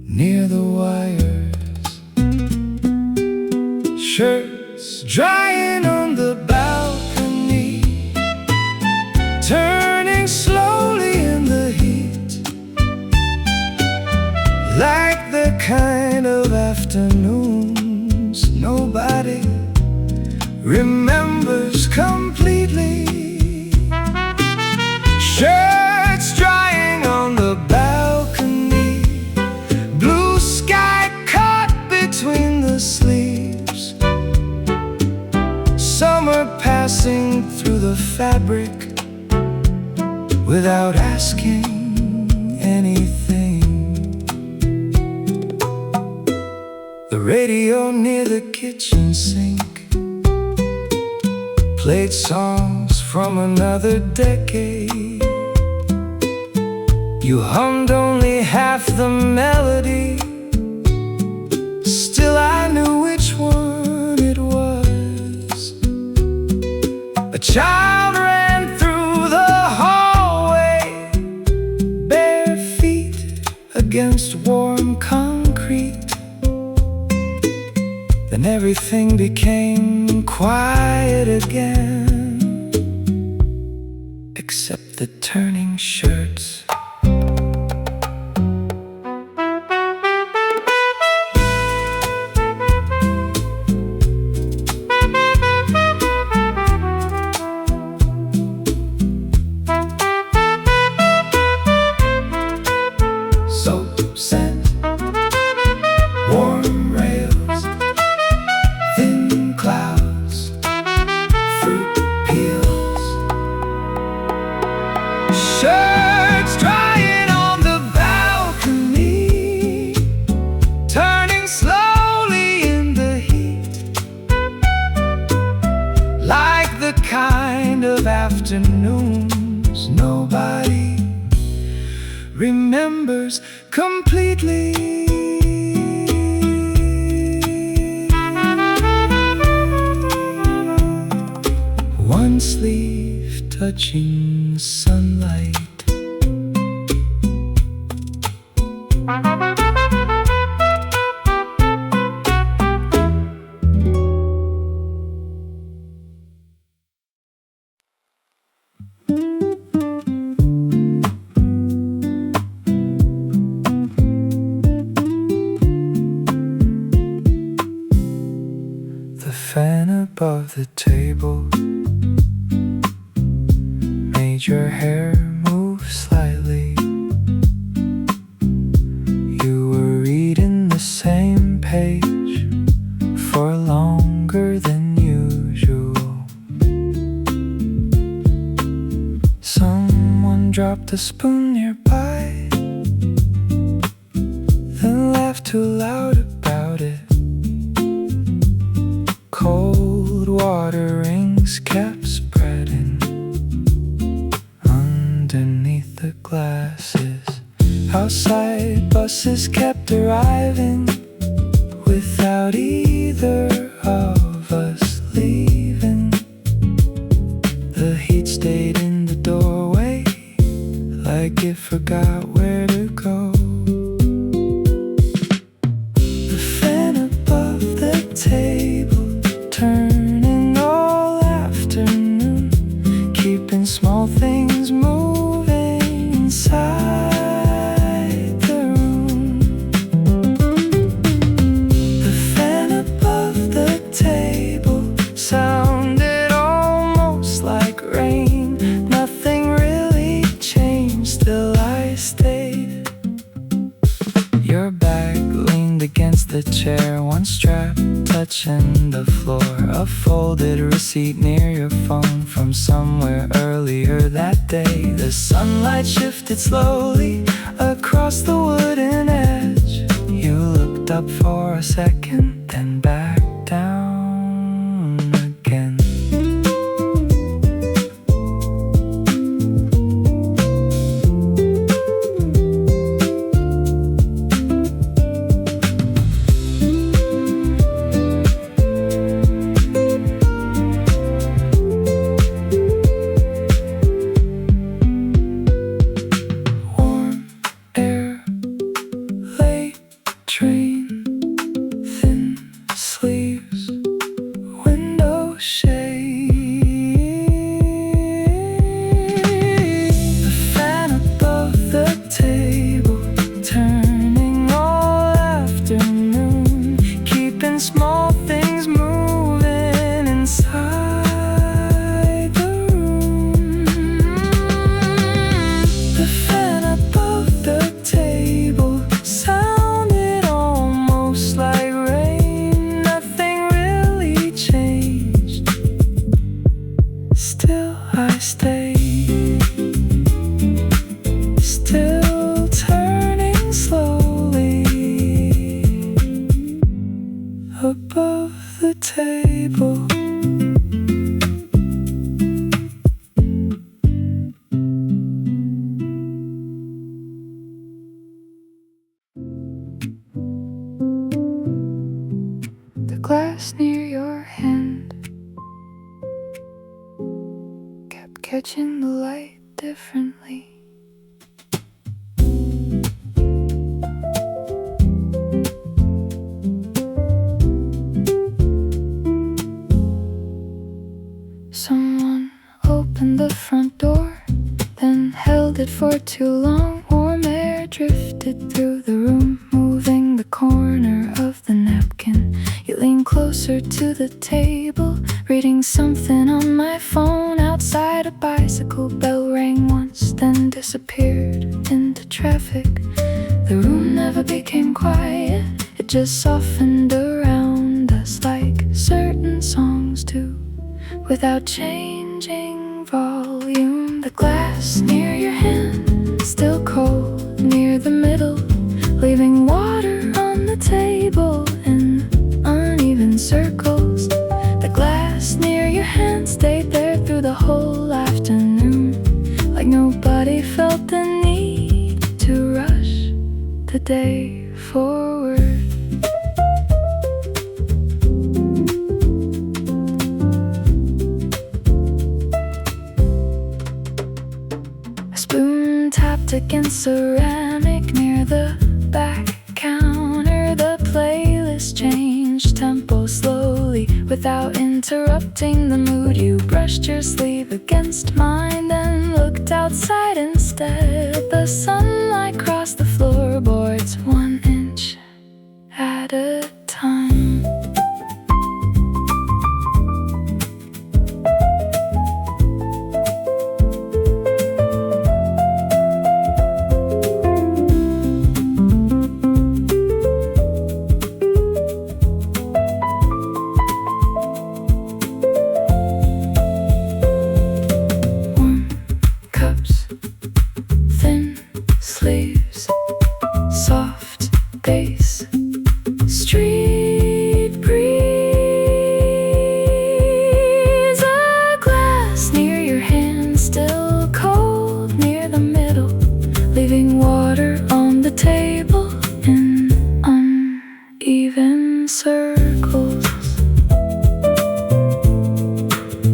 near the wires. Shirts drying on the balcony, turning slowly in the heat, like the kind of afternoons nobody remembers completely. Shirts drying on the balcony, blue sky caught between the sleeves, summer passing through the fabric without asking anything. The radio near the kitchen sink played songs from another decade. You hummed only half the melody, still I knew which one it was. A child ran through the hallway, bare feet against warm concrete. Then everything became quiet again, except the turning shirts. Soap scent, warm rails, thin clouds, fruit peels. Shirts drying on the balcony, turning slowly in the heat, like the kind of afternoons nobody remembers completely. One sleeve touching sunlight, the fan above the table made your hair move slightly. You were reading the same page for longer than usual. Someone dropped a spoon nearby, then laughed too loud about it. Cold water rings kept spreading underneath the glasses. Outside buses kept arriving without either of us leaving. The heat stayed in the doorway like it forgot where to go. The fan above the table turning all afternoon, keeping small things moving inside the room. folded receipt near your phone from somewhere earlier that day. The sunlight shifted slowly across the wooden edge. You looked up for a second, then back down again. Train, thin sleeves, window shade. The fan above the table, turning all afternoon, keeping small things moving inside the room. The fan above the table sounded almost like rain. Nothing really changed. Still I stayed, still turning slowly above the table. The glass near your hand kept catching the light differently. Someone opened the front door, then held it for too long. Warm air drifted through the room, moving the corner of the napkin. You leaned closer to the table, reading something on my phone. Outside, a bicycle bell rang once, then disappeared into traffic. The room never became quiet, it just softened around us like certain songs do, without changing volume. The glass near your hand, still cold near the middle, leaving water on the table in uneven circles. The glass near your hand stayed there through the whole afternoon, like nobody felt the need to rush the day forward. A spoon tapped against ceramic near the back counter. The playlist changed tempo slowly without interrupting the mood. You brushed your sleeve against mine, then looked outside instead. The sunlight crossed the floorboards 1 inch at a time. Sleeves, soft bass, street breeze. A glass near your hand, still cold near the middle, leaving water on the table in uneven circles.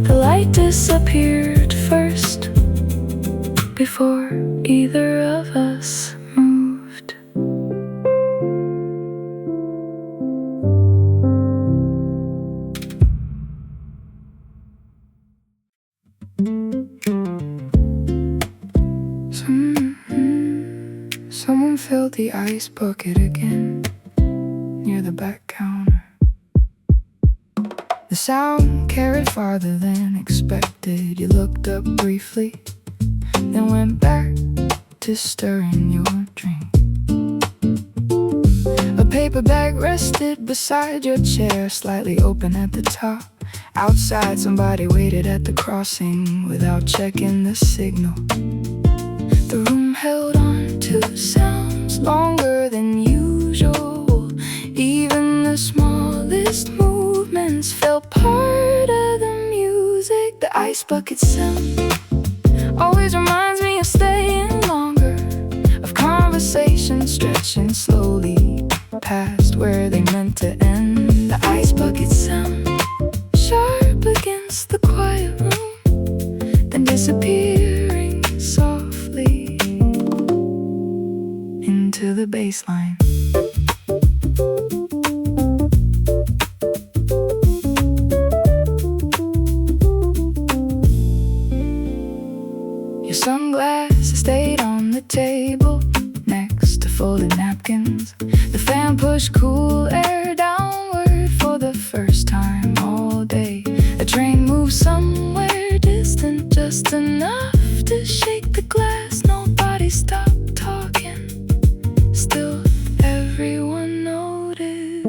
The light disappeared first, before either of us moved. Someone filled the ice bucket again near the back counter. The sound carried farther than expected. You looked up briefly, then went back to stirring your drink. A paper bag rested beside your chair, slightly open at the top. Outside, somebody waited at the crossing without checking the signal. The room held on to sounds longer than usual. Even the smallest movements felt part of the music. The ice bucket sound always reminds me of staying longer, of conversations stretching slowly past where they meant to end. The ice bucket sound sharp against the quiet room, then disappearing softly into the baseline. Your sunglasses stayed on the table next to folded napkins. The fan pushed cool air downward for the first time all day. A train moved somewhere distant, just enough to shake the glass. Nobody stopped talking, still everyone noticed.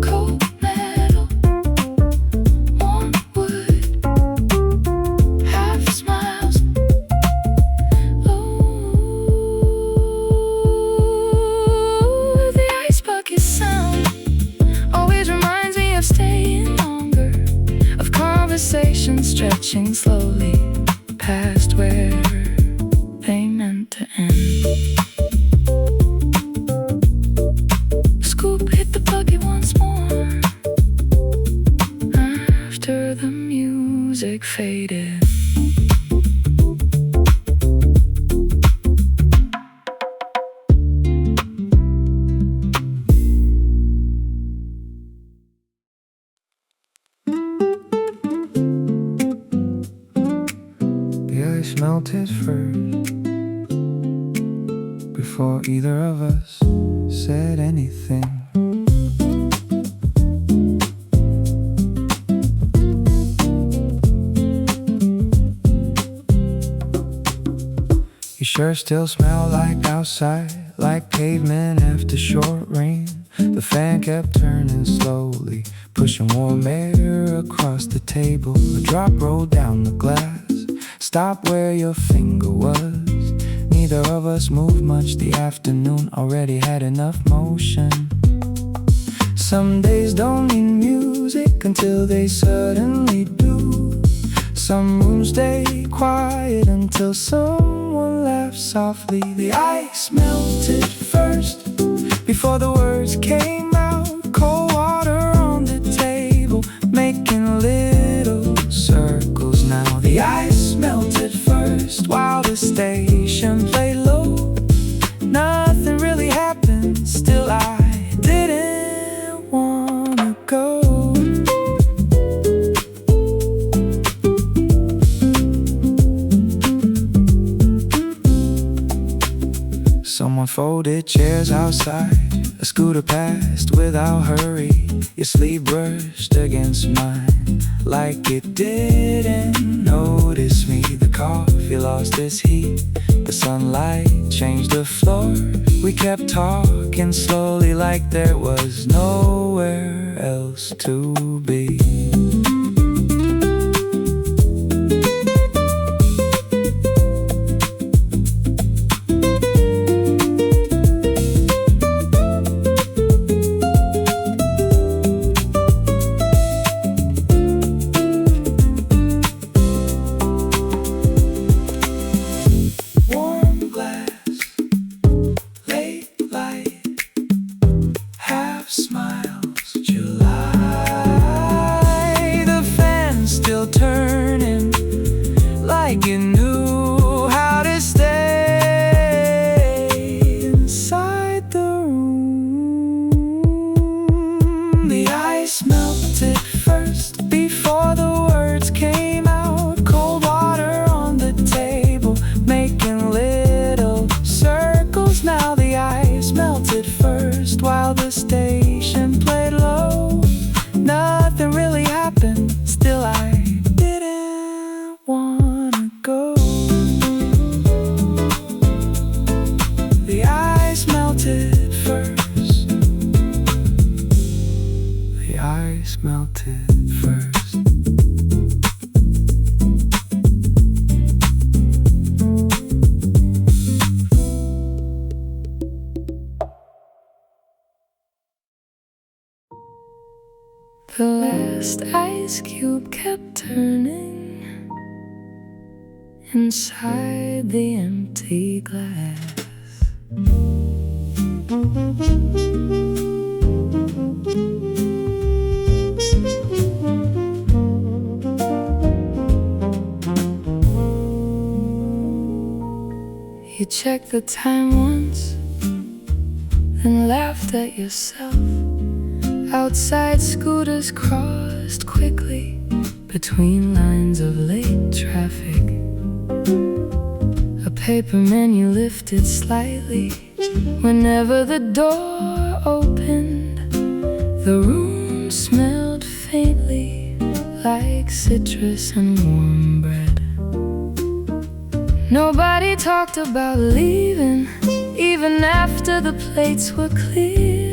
Cold metal, warm wood, half smiles. Oh, the ice bucket sound always reminds me of staying longer, of conversations stretching slowly past where they meant to end. Scoop hit the bucket once more after the music faded. The ice melted first before either of us said anything. You sure still smell like outside, like pavement after short rain. The fan kept turning slowly, pushing warm air across the table. A drop rolled down the glass, stopped where your finger was. Neither of us moved much, the afternoon already had enough motion. Some days don't need music until they suddenly do. Some rooms stay quiet until someone laughs softly. The ice melted first before the words came out. Cold water on the table, making little circles now. The ice melted first while the station played low. Nothing really happened, still I didn't wanna go. Someone folded chairs outside, a scooter passed without hurry. Your sleeve brushed against mine like it didn't notice me. The coffee lost its heat, the sunlight changed the floor. We kept talking slowly like there was nowhere else to be. Warm glass, late light, half smiles, July. The last ice cube kept turning inside the empty glass. You checked the time once, then laughed at yourself. Outside, scooters crossed quickly between lines of late traffic. A paper menu lifted slightly whenever the door opened. The room smelled faintly like citrus and warm bread. Nobody talked about leaving, even after the plates were cleared.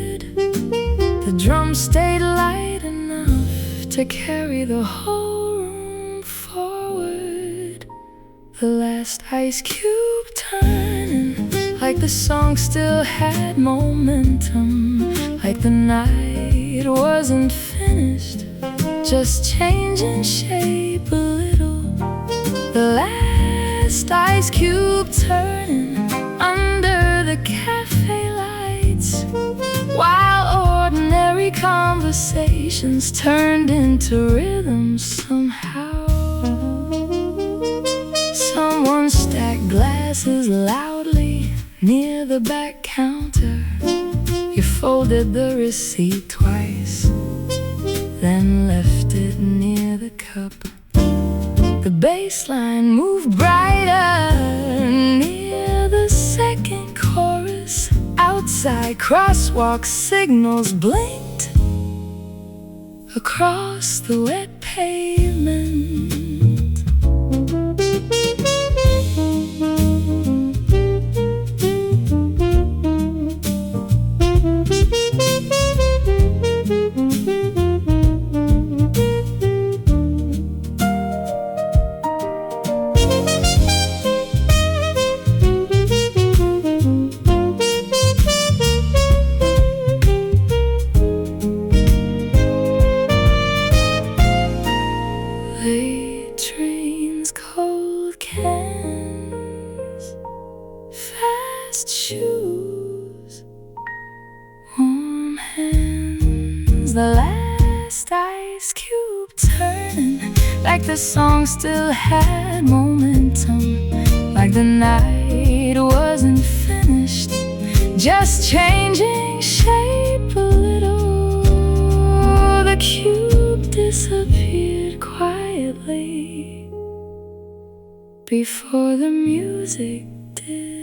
The drum stayed light enough to carry the whole room forward. The last ice cube turning, like the song still had momentum, like the night wasn't finished, just changing shape a little. The last ice cube turning under the cafe lights, while ordinary conversations turned into rhythm somehow. Someone stacked glasses loudly near the back counter. You folded the receipt twice, then left it near the cup. The bass line moved brighter near the second chorus. Outside, crosswalk signals blinked across the wet pavement. Late trains, cold cans, fast shoes, warm hands. The last ice cube turning, like the song still had momentum, like the night wasn't finished, just changing shape a little. The cube disappeared quietly before the music did.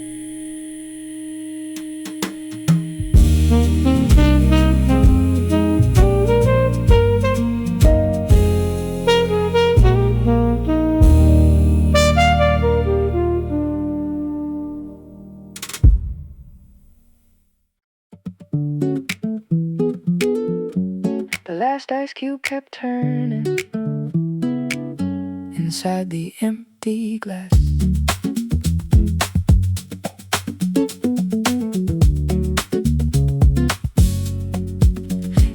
The last ice cube kept turning inside the empty glass.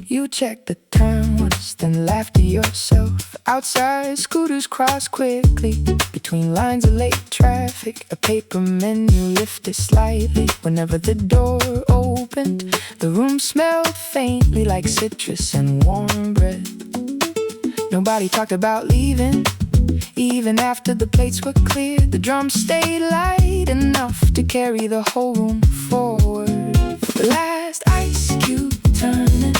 You checked the time once, then laughed at yourself. Outside, scooters crossed quickly between lines of late traffic. A paper menu lifted slightly whenever the door opened. The room smelled faintly like citrus and warm bread. Nobody talked about leaving, even after the plates were cleared. The drums stayed light enough to carry the whole room forward. The last ice cube turning,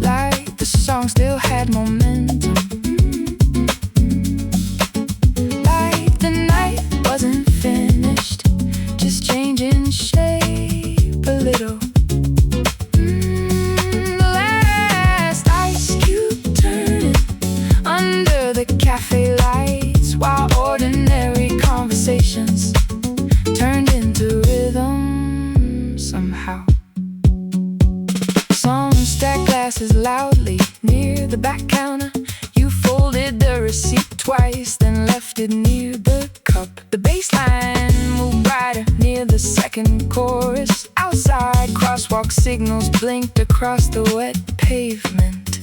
like the song still had momentum, like the night wasn't finished, just changing shape a little. The last ice cube turning under the cafe lights, while ordinary conversations turned into rhythm somehow. Some stacked glasses loudly near the back counter. You folded the receipt twice, then left it near the cup. The bass line moved brighter near the second chorus. Outside, crosswalk signals blinked across the wet pavement.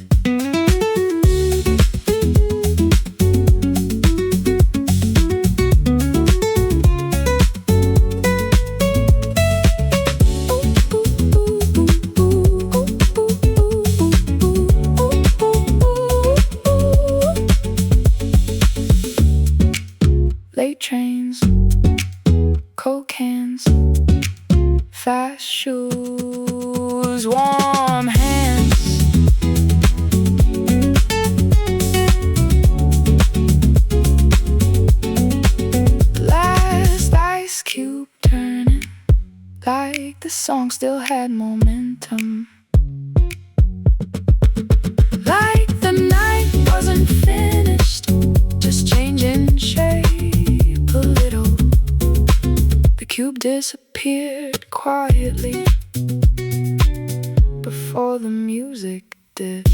Late trains, cold cans, fast shoes, warm hands. Last ice cube turning, like the song still had momentum. Like the night wasn't finished, just changing shape a little. The cube disappeared quietly before the music did.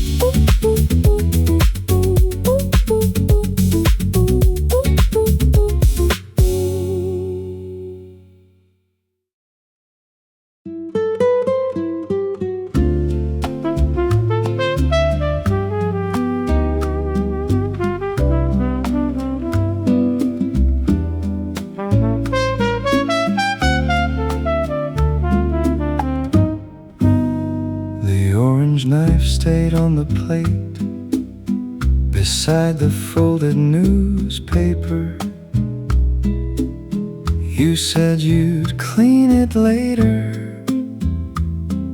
The orange knife stayed on the plate beside the folded newspaper. You said you'd clean it later,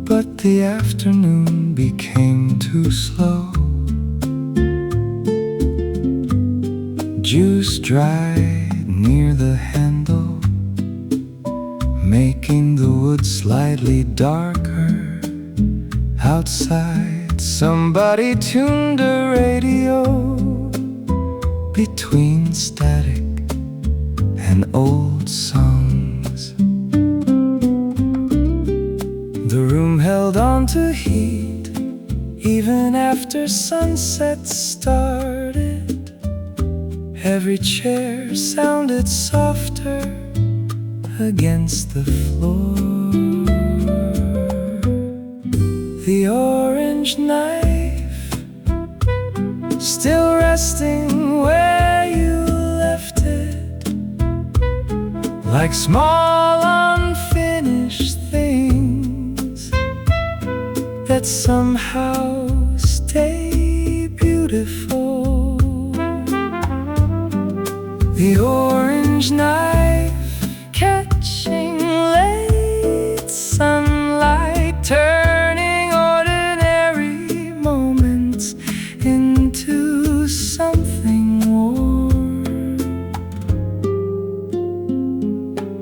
but the afternoon became too slow. Juice dried near the handle, making the wood slightly darker. Outside, somebody tuned a radio between static and old songs. The room held on to heat even after sunset started. Every chair sounded softer against the floor. The orange knife still resting where you left it, like small unfinished things that somehow stay beautiful. The orange knife catching late sunlight, turning ordinary moments into something warm.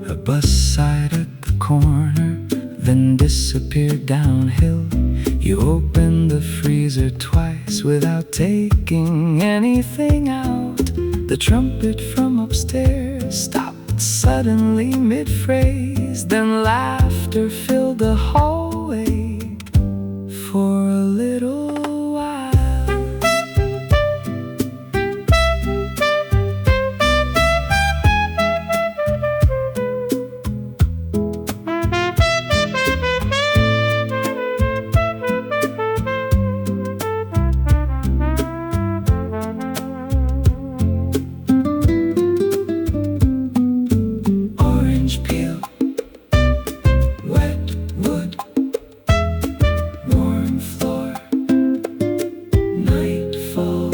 A bus side at the corner, then disappeared downhill. You opened the freezer twice without taking anything out. The trumpet from upstairs stopped suddenly mid-phrase, then laughter filled the hallway for a little while. Orange peel, wet wood, warm floor, nightfall.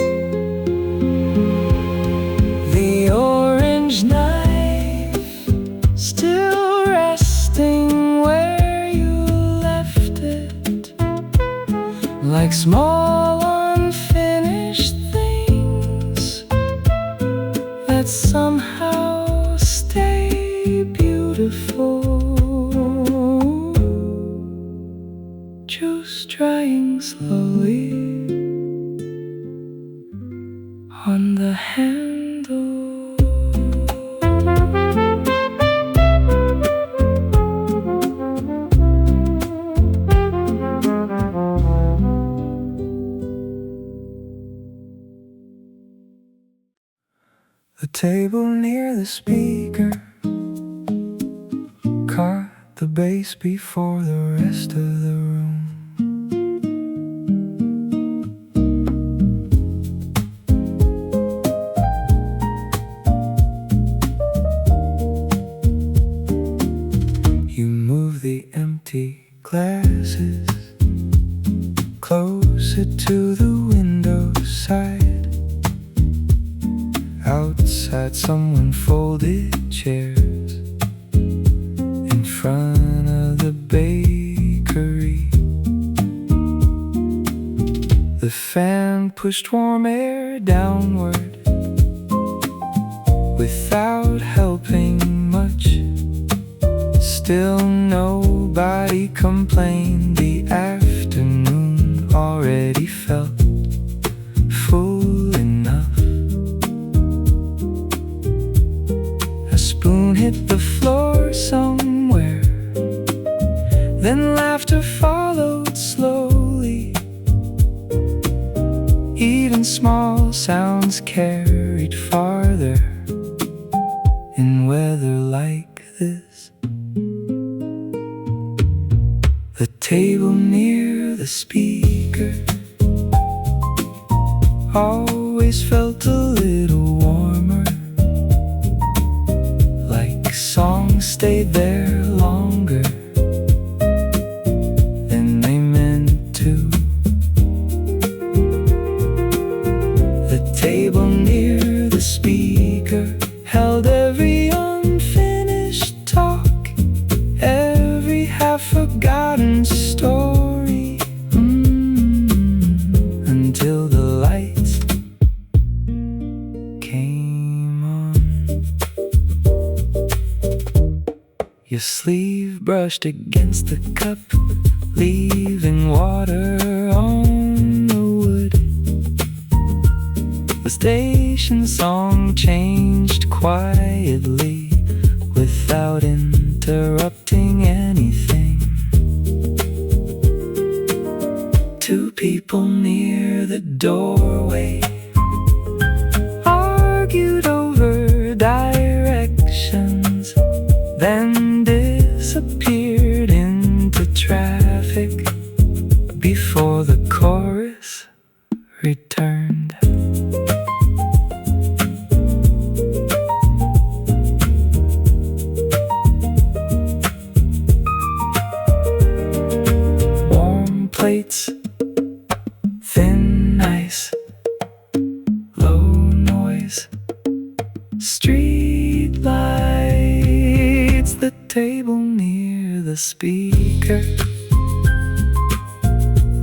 The orange knife still resting where you left it, like small unfinished things that somehow stay beautiful. Juice drying slowly on the handle. The table near the speaker caught the bass before the rest of the room. the empty glasses, closer to the window side. Outside someone folded chairs in front of the bakery. The fan pushed warm air downward without helping much. Still nobody complained. The afternoon already felt full enough. A spoon hit the floor somewhere, then laughter followed slowly. Even small sounds carried farther in weather like this. The table near the speaker always felt a little warmer, like songs stayed there longer than they meant to. The table near the speaker held every unfinished talk, every half-forgotten story, until the lights came on. Your sleeve brushed against the cup, leaving water on the wood. The station song changed quietly without interrupting anything. Two people near the doorway argued over directions, then disappeared into traffic before the chorus returned. Warm plates, thin ice, low noise, street lights. The table near the speaker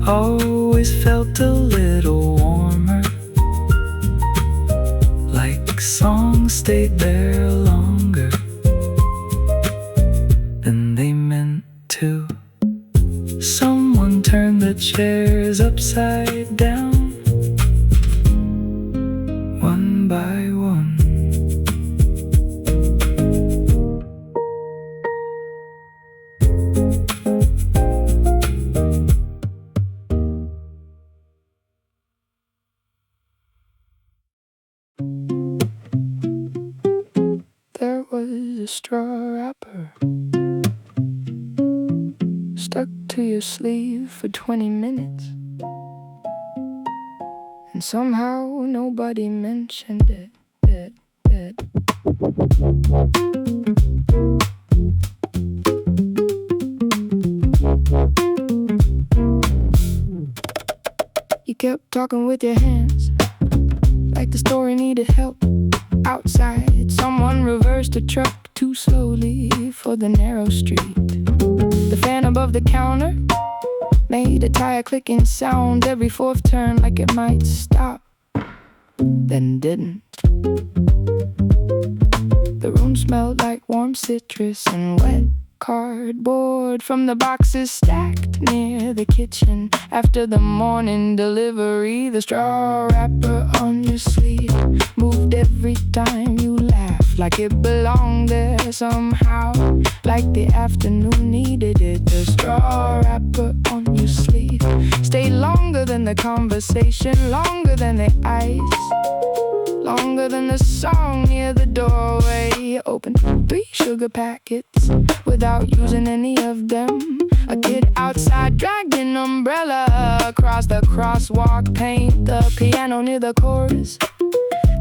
always felt a little warmer, like songs stayed there longer than they meant to. Someone turned the chairs upside down, one by one. There was a straw wrapper stuck to your sleeve for 20 minutes, and somehow nobody mentioned it. You kept talking with your hands, like the story needed help. Outside, someone reversed a truck too slowly for the narrow street. The fan above the counter made a tire clicking sound every fourth turn, like it might stop, then didn't. The room smelled like warm citrus and wet cardboard from the boxes stacked near the kitchen. After the morning delivery, the straw wrapper on your sleeve moved every time you laughed, like it belonged there somehow, like the afternoon needed it. The straw wrapper on your sleeve stayed longer than the conversation, longer than the ice, longer than the song near the doorway. Opened 3 sugar packets without using any of them. A kid outside dragged an umbrella across the crosswalk paint. The piano near the chorus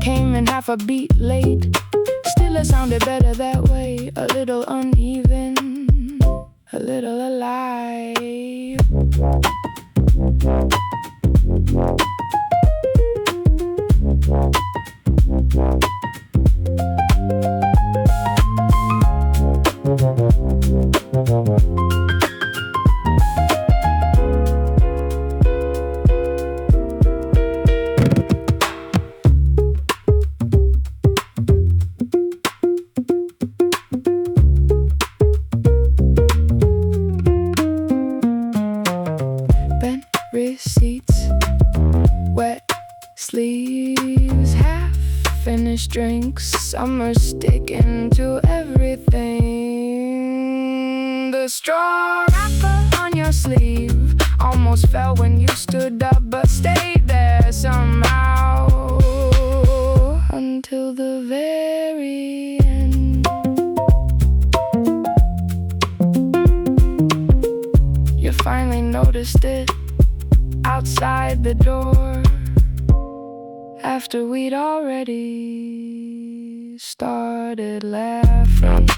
came in half a beat late. Still it sounded better that way, a little uneven, a little Bent receipts, wet sleeves, half-finished drinks. Summer sticking to everything. The straw wrapper on your sleeve almost fell when you stood up, but stayed there somehow until the very end. You finally noticed it outside the door after we'd already started laughing.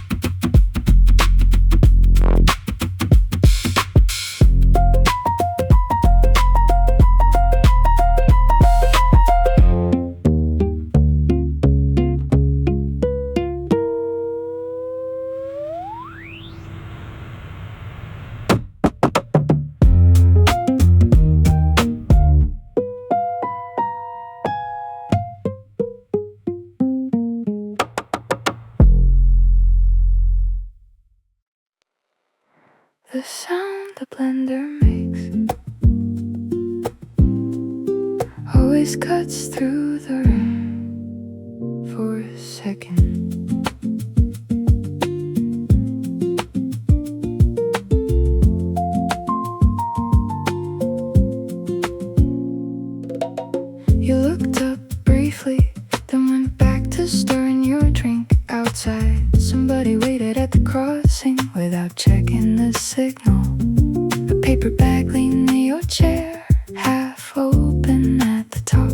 The sound the blender makes always cuts through the room for a second. You looked up briefly, then went back to stirring your drink outside. Somebody waited at the crossing without checking the signal. A paper bag leaned near your chair, half open at the top.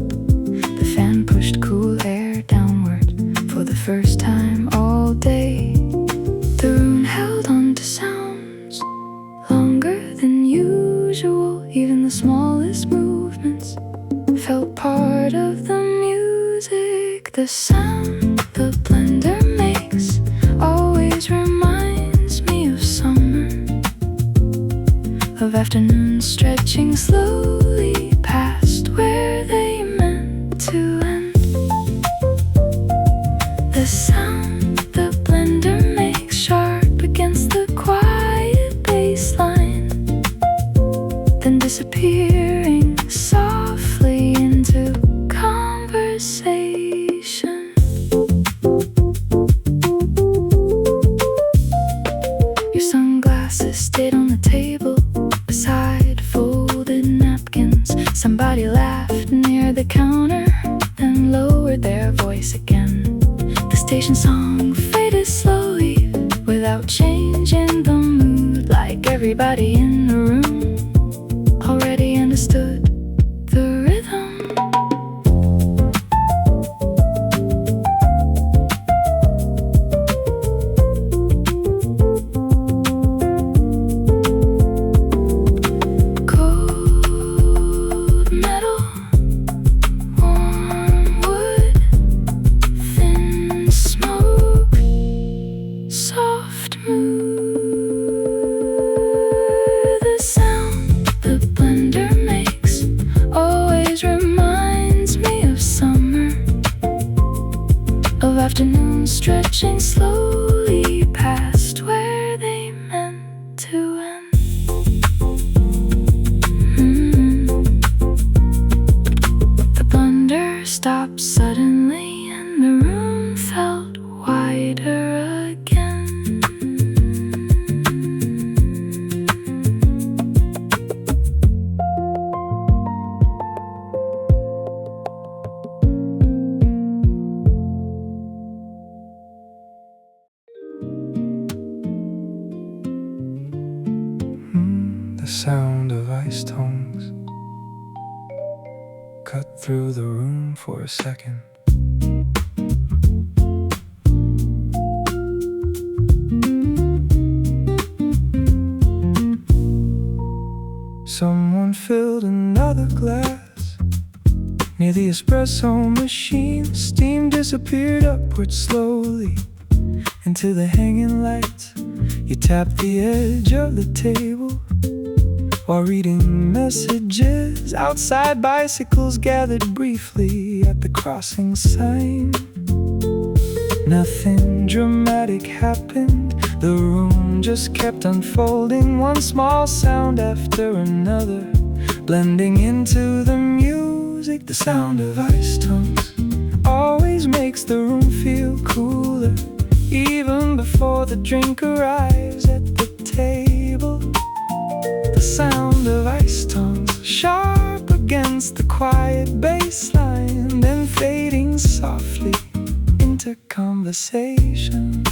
The fan pushed cool air downward for the first time all day. The room held on to sounds longer than usual. Even the smallest movements felt part of the music. The sound the blender makes always reminds me of summer, of afternoons stretching slowly past where they meant to end. The sound the blender makes sharp against the quiet bass line, then disappearing softly into conversation. Your sunglasses stayed on the table beside folded napkins. Somebody laughed near the counter, then lowered their voice again. The station song faded slowly without changing the mood, like everybody in the room already understood the rhythm. Cold metal, warm wood, thin smoke, soft mood. The sound the blender makes always reminds me of summer, of afternoons stretching slowly past where they meant to end. The blender stopped suddenly and the room felt wider again. The sound of ice tongues cut through the room for a second. Someone filled another glass near the espresso machine. Steam disappeared upward slowly into the hanging lights. You tap the edge of the table while reading messages outside. Bicycles gathered briefly at the crossing sign. Nothing dramatic happened. The room just kept unfolding, one small sound after another, blending into the music. The sound of ice tongues always makes the room feel cooler, even before the drink arrives at the table. The sound of ice tongues sharp against the quiet bass line, then fading softly into conversation.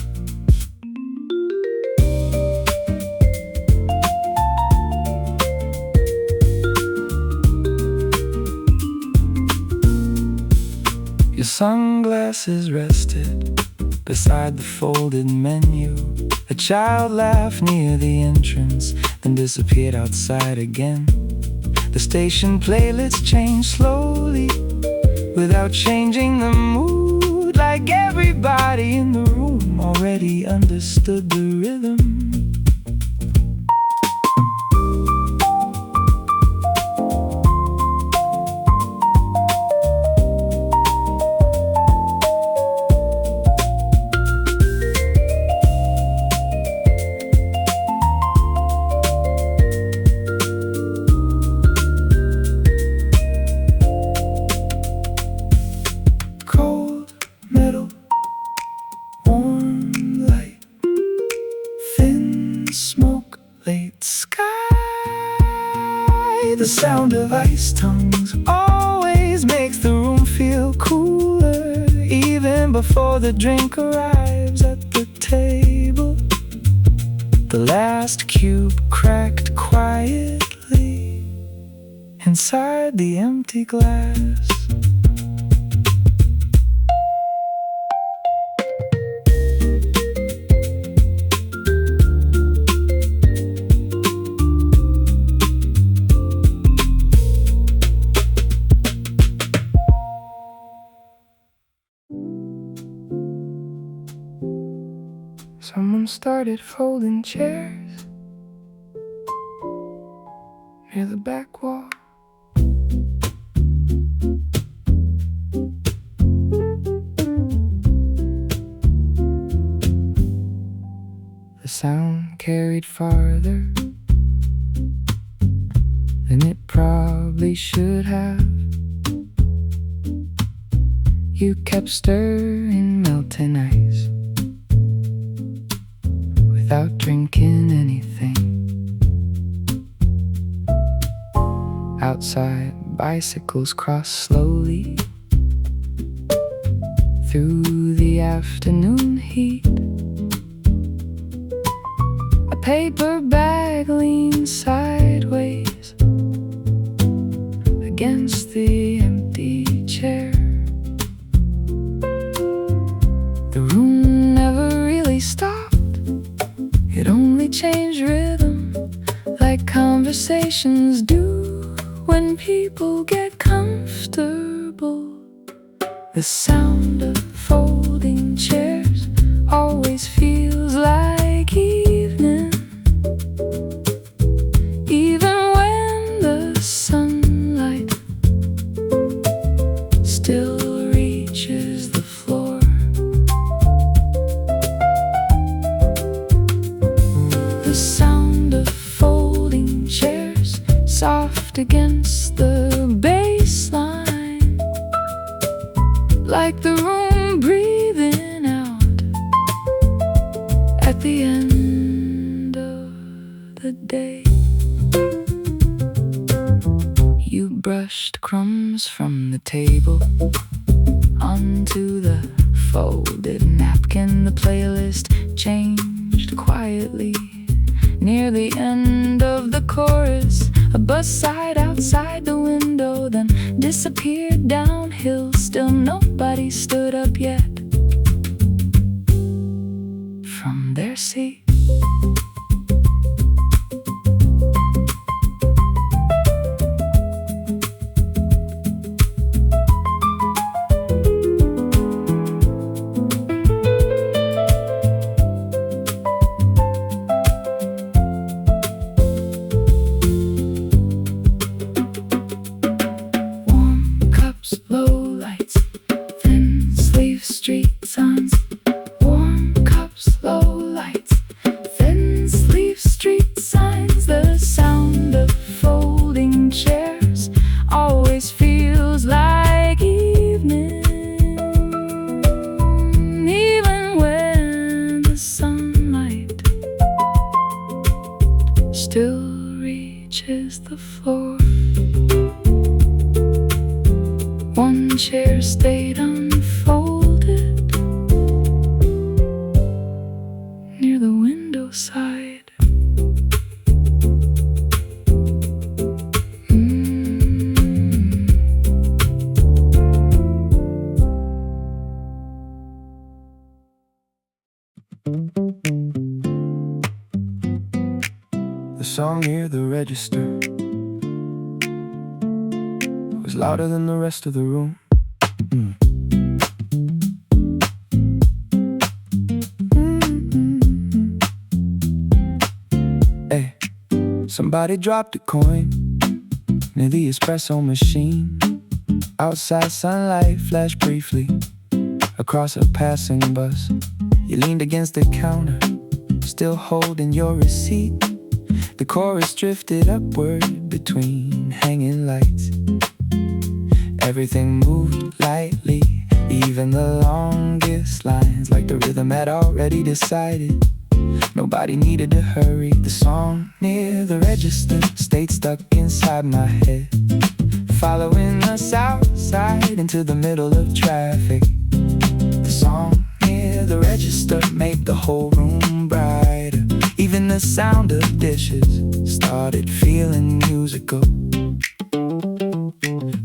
Your sunglasses rested beside the folded menu. A child laughed near the entrance, then disappeared outside again. The station playlist changed slowly, without changing the mood, like everybody in the room already understood the rhythm. The sound of ice tongues always makes the room feel cooler, even before the drink arrives at the table. The last cube cracked quietly inside the empty glass. Someone started folding chairs near the back wall. The sound carried farther than it probably should have. You kept stirring melting ice without drinking anything. Outside, bicycles cross slowly through the afternoon heat. A paper bag leans sideways against the empty chair. The room never really stopped. It only changed rhythm, like conversations do when people get comfortable. The sound of folding chairs always feels like evening, even when the sunlight still reaches the floor. The sound of folding chairs soft against the baseline, like the room breathing out at the end of the day. You brushed crumbs from the table onto the folded napkin. The playlist changed quietly near the end of the chorus. A bus sighed outside the window, then disappeared downhill. Still nobody stood up yet from their seat. still reaches the floor. One chair stayed unfolded near the window side. The song near the register was louder than the rest of the room. Hey, somebody dropped a coin near the espresso machine. Outside sunlight flashed briefly across a passing bus. You leaned against the counter, still holding your receipt. The chorus drifted upward between hanging lights. Everything moved lightly, even the longest lines, like the rhythm had already decided. Nobody needed to hurry. The song near the register stayed stuck inside my head, following us outside into the middle of traffic. The song near the register made the whole room brighter. Even the sound of dishes started feeling musical.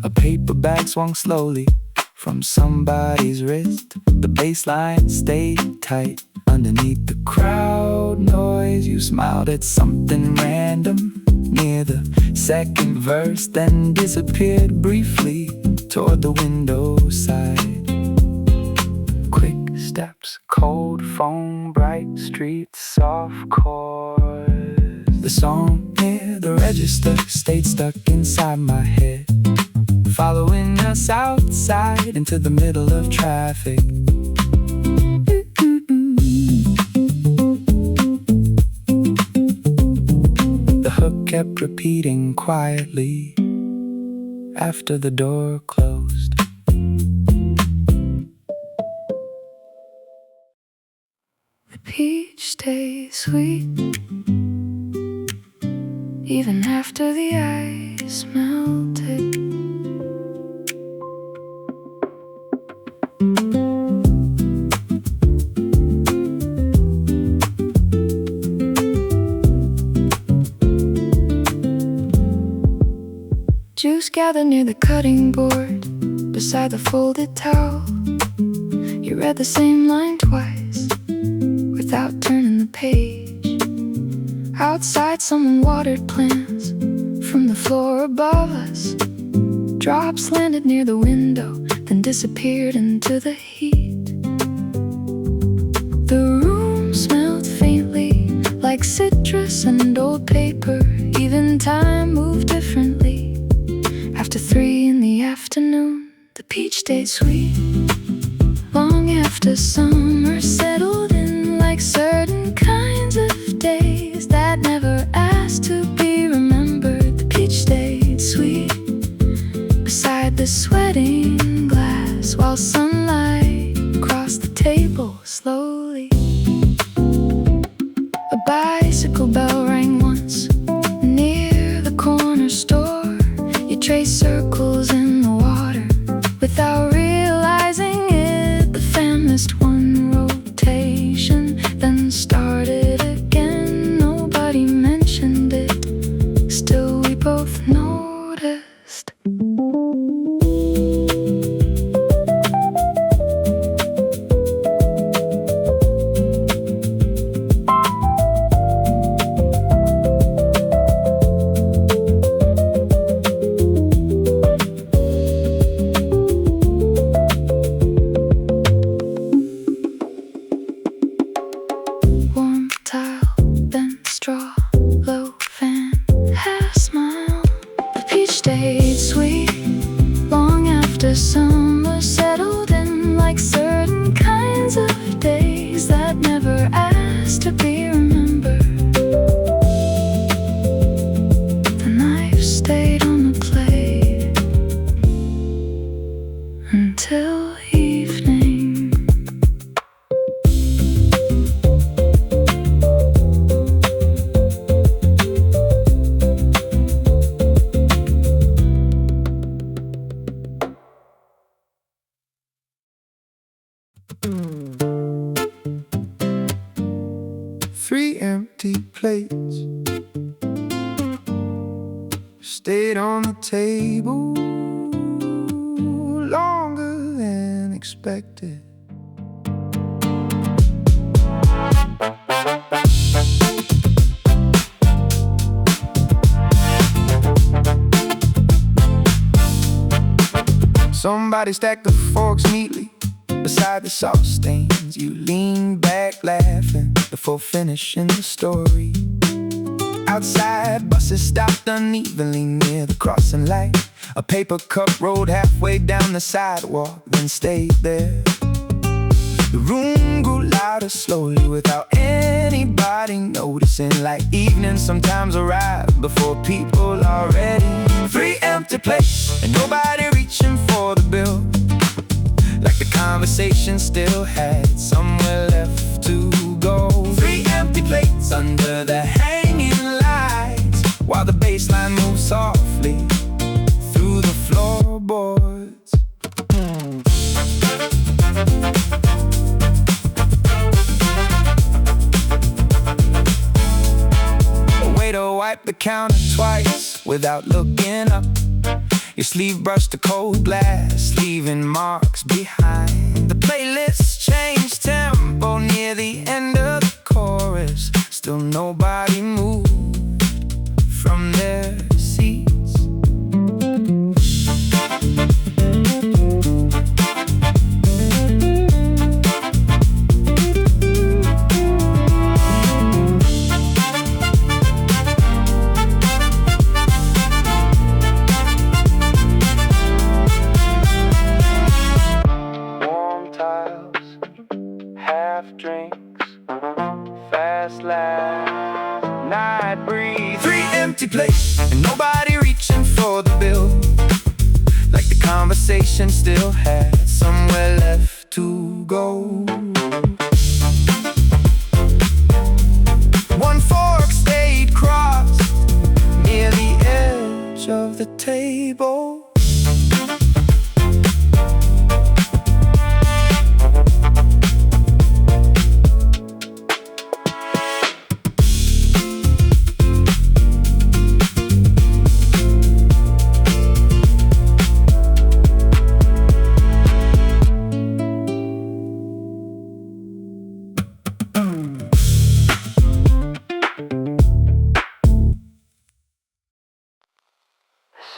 A paper bag swung slowly from somebody's wrist. The bass line stayed tight underneath the crowd noise. You smiled at something random near the second verse, then disappeared briefly toward the window side. Quick steps, cold foam, bright streets, soft chords. The song near the register stayed stuck inside my head, following us outside into the middle of traffic. The hook kept repeating quietly after the door closed. The peach stays sweet even after the ice melted. Juice gathered near the cutting board beside the folded towel. You read the same line twice without turning the page. Outside, someone watered plants from the floor above us. Drops landed near the window, then disappeared into the heat. The room smelled faintly like citrus and old paper. Even time moved differently. After 3 in the afternoon, the peach stayed sweet long after summer settled in, like certain kinds of days that never asked to be remembered. The peach stayed sweet beside the sweating glass while sunlight crossed the table slowly. A bicycle bell rang once near the corner store. You traced circles in the water without realizing it. The fan missed one rotation, then started again. Nobody mentioned it, still we both noticed. Warm tile, bent straw, low fan, half smile. The stayed on the table longer than expected. Somebody stacked the forks neatly beside the sauce stains. You lean back laughing before finishing the story. Outside, buses stopped unevenly near the crossing light. A paper cup rolled halfway down the sidewalk, then stayed there. The room grew louder slowly without anybody noticing, like evening sometimes arrive before people are ready. 3 empty plates and nobody reaching for the bill, like the conversation still had somewhere left to go. 3 empty plates under the hanging lights, while the bass line moves softly through the floorboards. A waiter wiped the counter twice without looking up. Your sleeve brushed the cold glass, leaving marks behind. The playlist changed tempo near the end of the chorus. Still nobody moved from their seats. Fast laugh, night breeze. 3 empty plates and nobody reaching for the bill, like the conversation still had somewhere left to go. 1 fork stayed crossed near the edge of the table.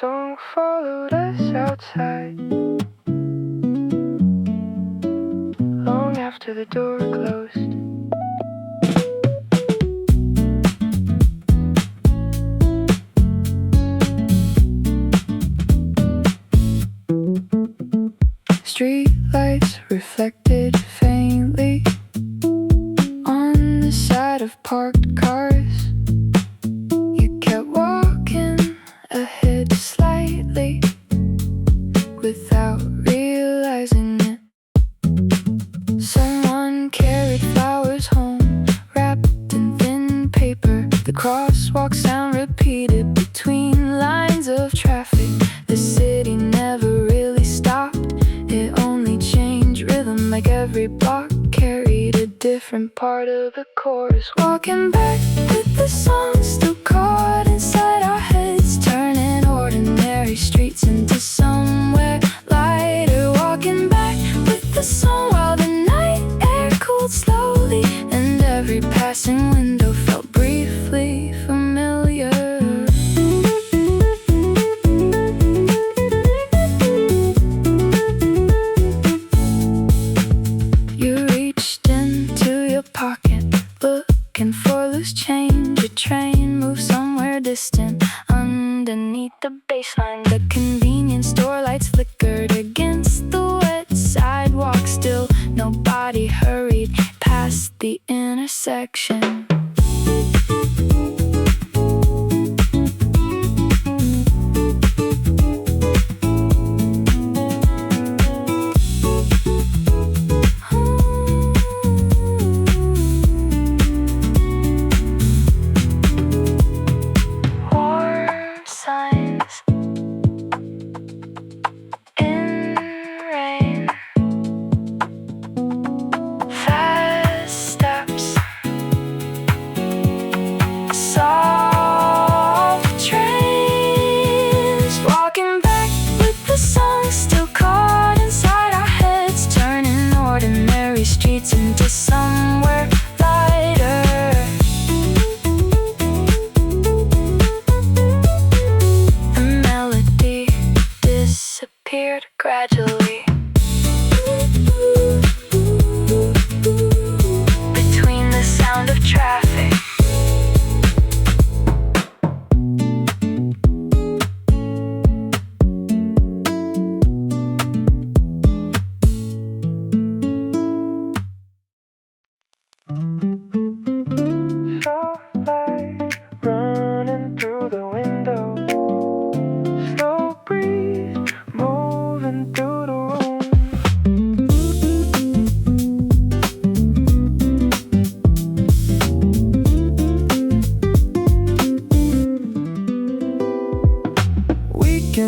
Song followed us outside long after the door closed. Street lights reflected faintly on the side of parked cars. You kept walking ahead slightly without realizing it. Someone carried flowers home wrapped in thin paper. The crosswalk sound repeated between lines of traffic. The city never really stopped, it only changed rhythm, like every block carried a different part of the chorus. Walking back with the song still caught inside our heads, turning ordinary streets into somewhere lighter. Walking back with the song while the night air cooled slowly, and every passing window felt briefly familiar. You reached into your pocket, looking for loose change. A train moved somewhere distant underneath the baseline. The convenience store lights flickered against the wet sidewalk. Still nobody hurried past the intersection.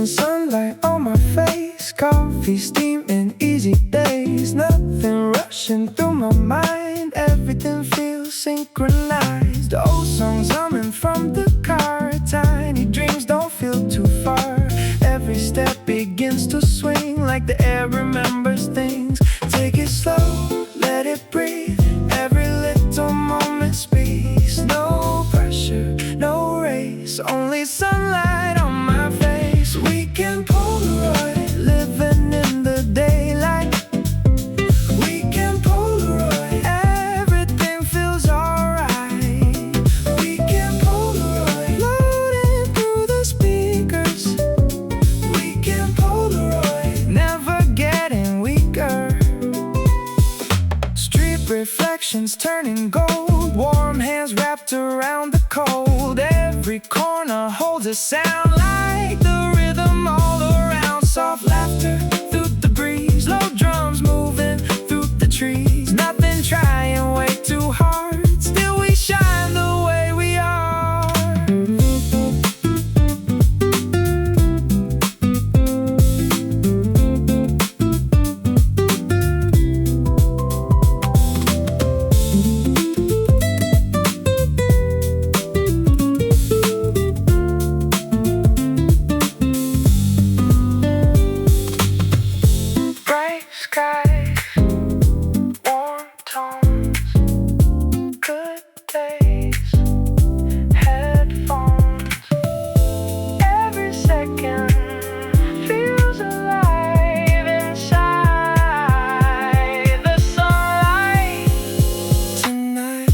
Morning sunlight on my face, coffee steaming, easy days. Nothing rushing through my mind, everything feels synchronized. Old songs humming from the car, tiny dreams don't feel too far. Every step begins to swing like the air remembers things. Take it slow, let it breathe, every little moment speaks. No pressure, no race, only sunlight on my face. We can Polaroid, living in the daylight. We can Polaroid, everything feels alright. We can Polaroid, loading through the speakers. We can Polaroid, never getting weaker. Street reflections turning gold, warm hands wrapped around the cold. Every corner holds a sound like the rhythm all around. Soft laughter through the breeze, low drums moving through the trees. Nothing trying way too hard, still we shine the way we are. Bright skies, warm tones, good days, headphones. Every second feels alive inside the sunlight. Tonight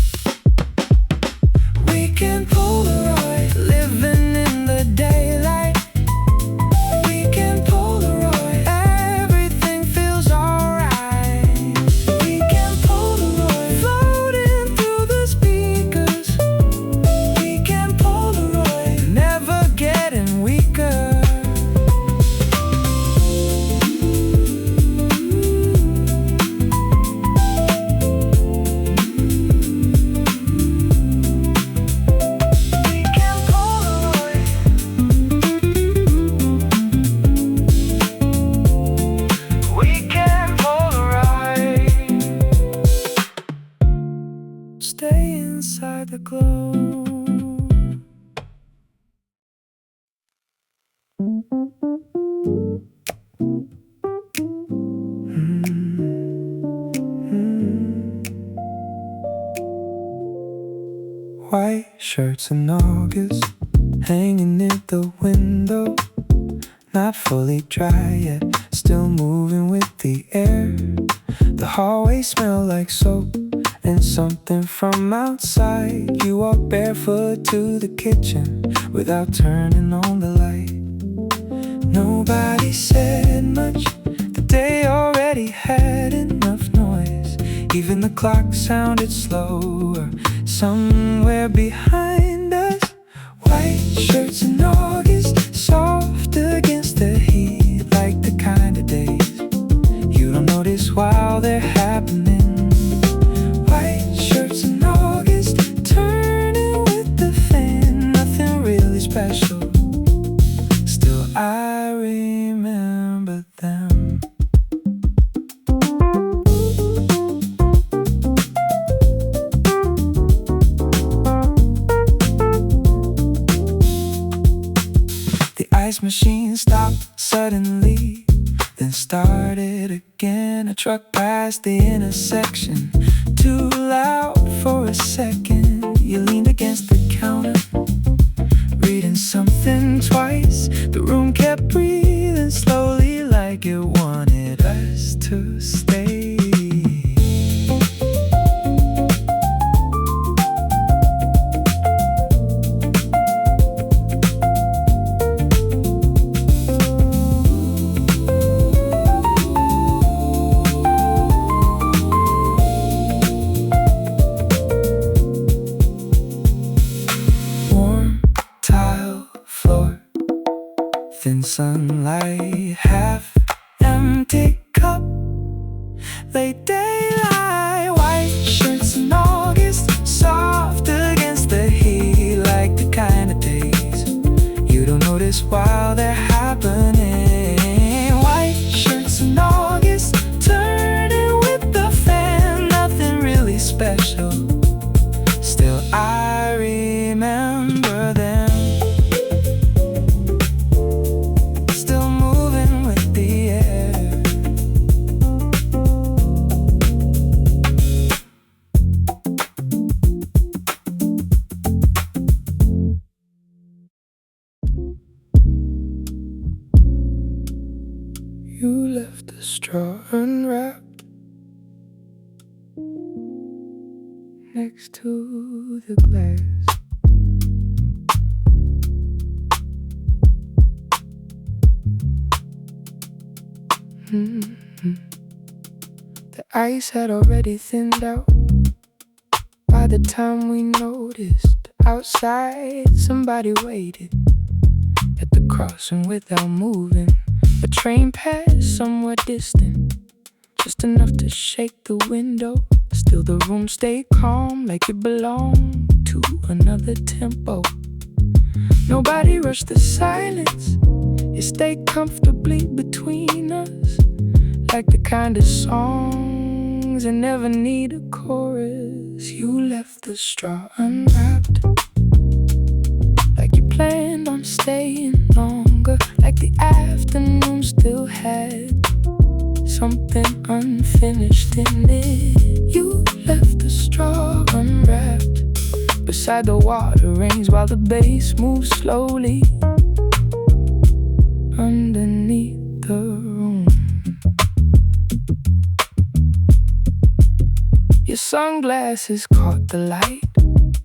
we can Polaroid, living in the daylight. We can Polaroid, everything feels alright. We can Polaroid, floating through the speakers. We can Polaroid, never getting weaker. We can Polaroid. We can Polaroid. Stay inside the glow. White shirts in August, hanging near the window. Not fully dry yet, still moving with the air. The hallways smell like soap and something from outside. You walk barefoot to the kitchen without turning on the light. Nobody said much, the day already had enough noise. Even the clock sounded slower somewhere behind us. White shirts in August, soft against the heat, like the kind of days you don't notice while they're happening. White shirts in August, turning with the fan, nothing really special. Still I remember them. The ice machine stopped suddenly, then started again. A truck passed the intersection, too loud for a second. You leaned against the counter, reading something twice. The room kept breathing slowly like it wanted us to stay. Warm tile floor, thin sunlight, half empty cup, late daylight. White shirts in August, soft against the heat, like the kind of days you don't notice while they're happening. the straw unwrapped next to the glass. The ice had already thinned out by the time we noticed. Outside, somebody waited at the crossing without moving. A train passed somewhere distant, just enough to shake the window. Still the room stayed calm, like it belonged to another tempo. Nobody rushed the silence, it stayed comfortably between us, like the kind of songs that never need a chorus. You left the straw unwrapped, like you planned on staying longer, like the afternoon still had something unfinished in it. You left the straw unwrapped beside the water rains while the bass moves slowly underneath the room. Your sunglasses caught the light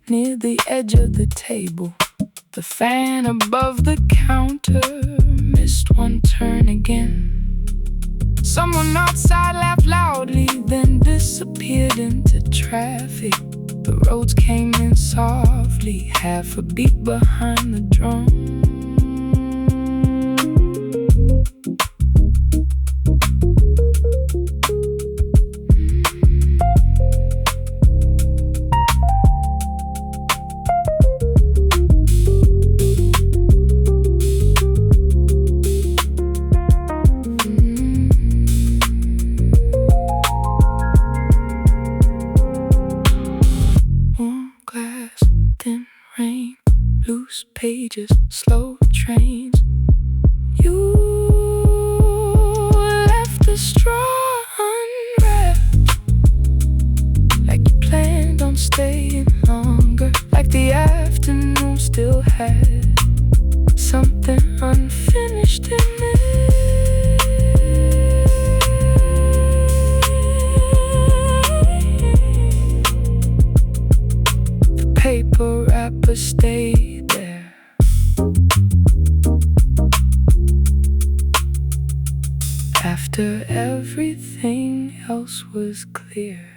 near the edge of the table. The fan above the counter missed one turn again. Someone outside laughed loudly, then disappeared into traffic. The roads came in softly, half a beat behind the drum. Rain, loose pages, slow trains. You left the straw unwrapped, like you planned on staying longer, like the afternoon still had something unfinished in it. The paper wrapper stayed there, after everything else was clear.